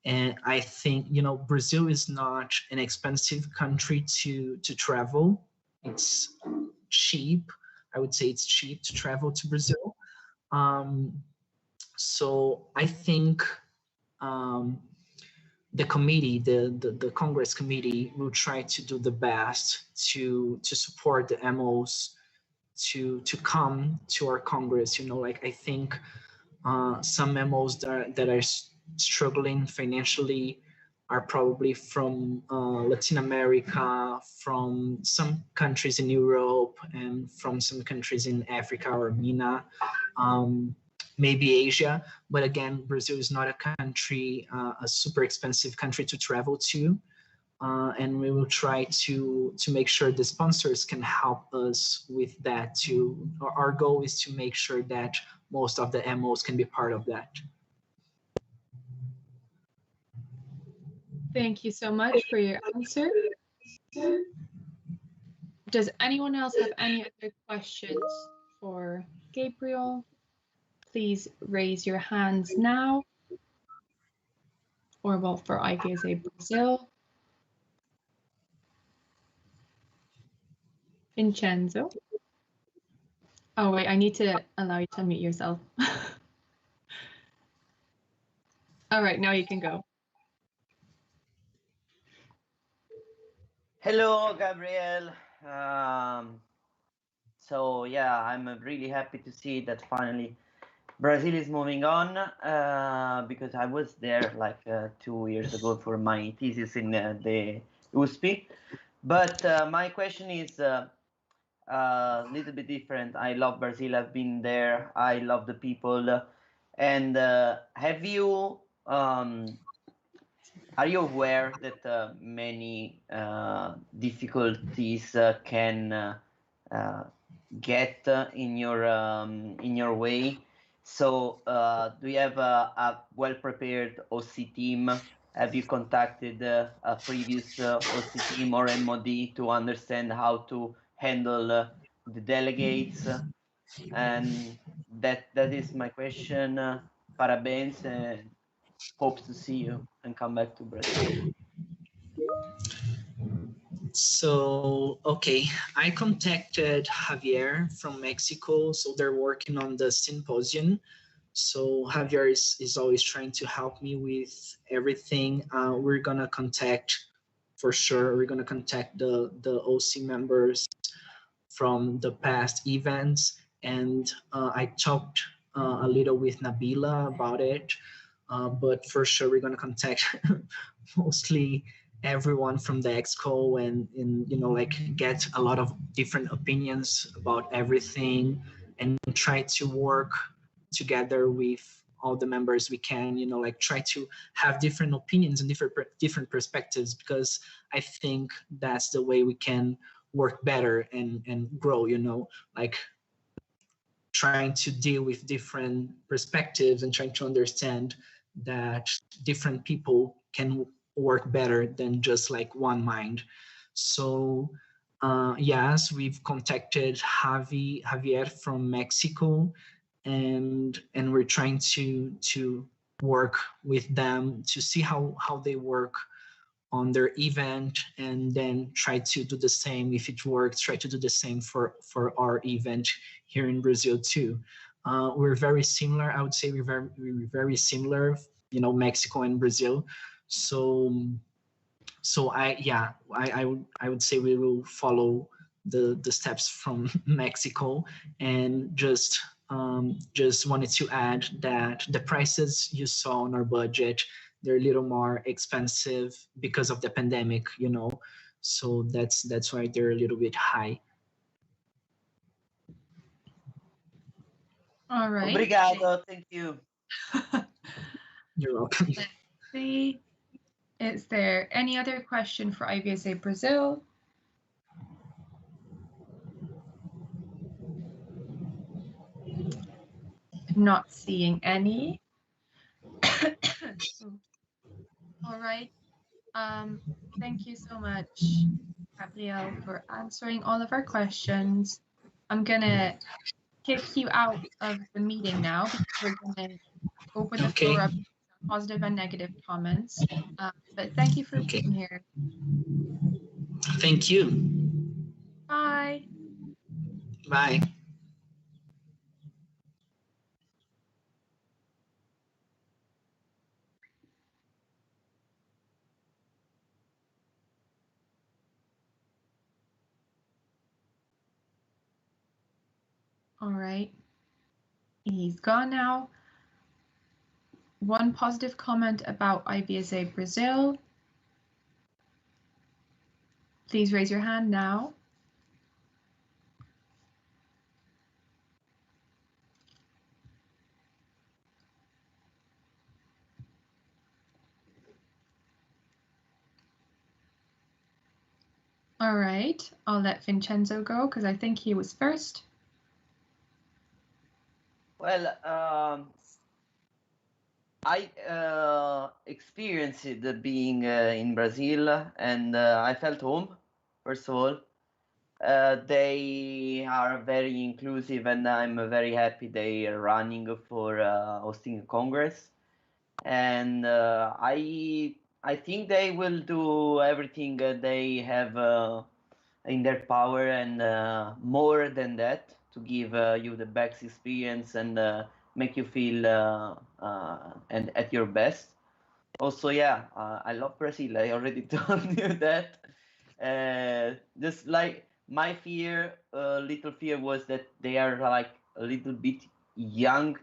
And I think, you know, Brazil is not an expensive country to travel. It's cheap. I would say it's cheap to travel to Brazil. So I think the committee, the Congress committee, will try to do the best to support the MOs to come to our Congress. You know, like I think some MOs that are struggling financially are probably from Latin America, from some countries in Europe, and from some countries in Africa or MENA, maybe Asia. But again, Brazil is not a country, a super expensive country to travel to. And we will try to make sure the sponsors can help us with that too. Our goal is to make sure that most of the MOs can be part of that. Thank you so much for your answer. Does anyone else have any other questions for Gabriel? Please raise your hands now. Or well, for IVSA Brazil. Vincenzo. Oh wait, I need to allow you to unmute yourself. All right, now you can go. Hello, Gabriel. So yeah, I'm really happy to see that finally Brazil is moving on, because I was there like 2 years ago for my thesis in the USP. But my question is a little bit different. I love Brazil. I've been there. I love the people. And have you are you aware that many difficulties can get in your way? So do you have a well-prepared OC team? Have you contacted a previous OC team or MOD to understand how to handle the delegates? And that is my question. Parabéns, and hopes to see you and come back to Brazil. So, okay, I contacted Javier from Mexico, so they're working on the symposium. So Javier is always trying to help me with everything. We're gonna contact, for sure, we're gonna contact the OC members from the past events. And I talked a little with Nabila about it, but for sure we're gonna contact mostly everyone from the exco and you know, like get a lot of different opinions about everything and try to work together with all the members we can, you know, like try to have different opinions and different perspectives, because I think that's the way we can work better and grow, you know, like trying to deal with different perspectives and trying to understand that different people can work better than just like one mind. So yes, we've contacted Javier from Mexico, and we're trying to work with them to see how they work on their event, and then try to do the same. If it works, try to do the same for our event here in Brazil too. We're very similar. I would say we're very similar, you know, Mexico and Brazil. So I would say we will follow the steps from Mexico. And just wanted to add that the prices you saw on our budget, they're a little more expensive because of the pandemic, you know, so that's why they're a little bit high. All right. Obrigado, thank you. You're welcome. Let's see. Is there any other question for IVSA Brazil? Not seeing any. All right. Thank you so much, Gabrielle, for answering all of our questions. I'm gonna kick you out of the meeting now because we're gonna open the floor up to positive and negative comments. But thank you for being here. Thank you. Bye. Bye. All right. He's gone now. One positive comment about IVSA Brazil. Please raise your hand now. All right, I'll let Vincenzo go because I think he was first. Well, I experienced it being in Brazil, and I felt home, first of all. They are very inclusive, and I'm very happy they are running for hosting a Congress. And I think they will do everything they have in their power, and more than that, to give you the best experience and make you feel and at your best. Also, yeah, I love Brazil. I already told you that. Just like my fear, little fear was that they are like a little bit young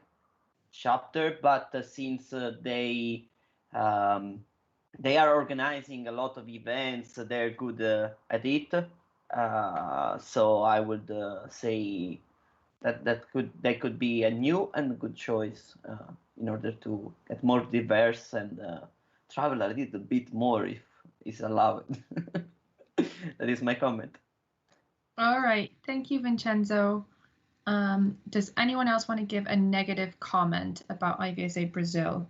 chapter, but since they are organizing a lot of events, they're good at it. So I would say that they could be a new and good choice in order to get more diverse and travel a little bit more if it's allowed. That is my comment. All right, thank you, Vincenzo. Does anyone else want to give a negative comment about IVSA Brazil?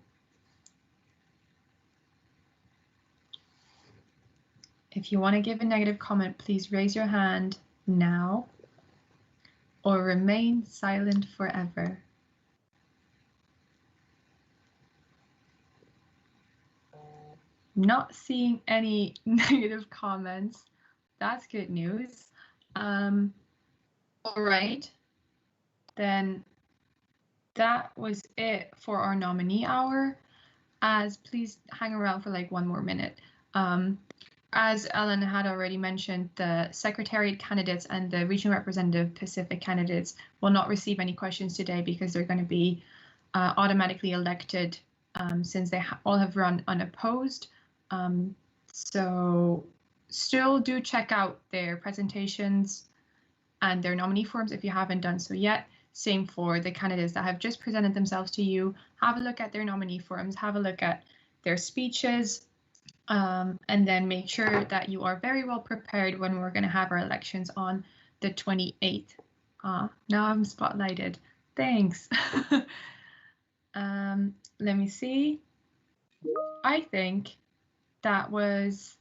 If you want to give a negative comment, please raise your hand now or remain silent forever. Not seeing any negative comments. That's good news. All right, then that was it for our nominee hour. Please hang around for like one more minute. As Ellen had already mentioned, the Secretariat candidates and the Regional Representative Pacific candidates will not receive any questions today because they're going to be automatically elected since they all have run unopposed. So still do check out their presentations and their nominee forms if you haven't done so yet. Same for the candidates that have just presented themselves to you. Have a look at their nominee forms, have a look at their speeches, and then make sure that you are very well prepared when we're going to have our elections on the 28th. Now I'm spotlighted. Thanks. Let me see. I think that was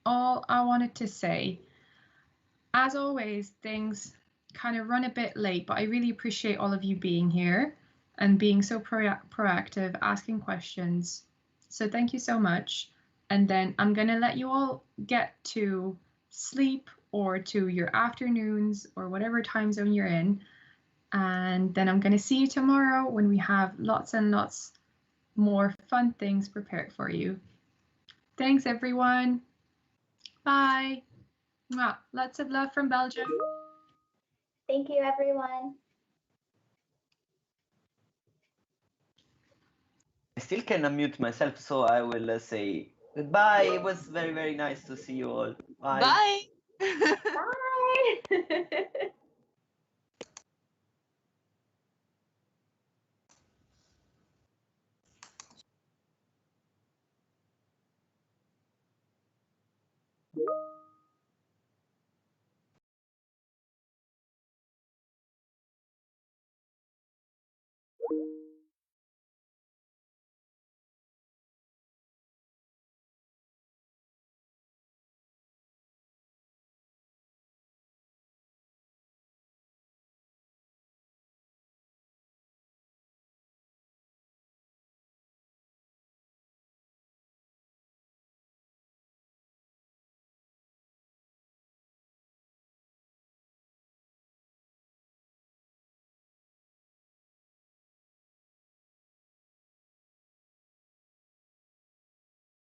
all I wanted to say. As always, things kind of run a bit late, but I really appreciate all of you being here and being so proactive, asking questions. So thank you so much. And then I'm going to let you all get to sleep or to your afternoons or whatever time zone you're in. And then I'm going to see you tomorrow when we have lots and lots more fun things prepared for you. Thanks, everyone. Bye. Mwah. Lots of love from Belgium. Thank you, everyone. I still can unmute myself, so I will say goodbye. It was very, very nice to see you all. Bye. Bye. Bye.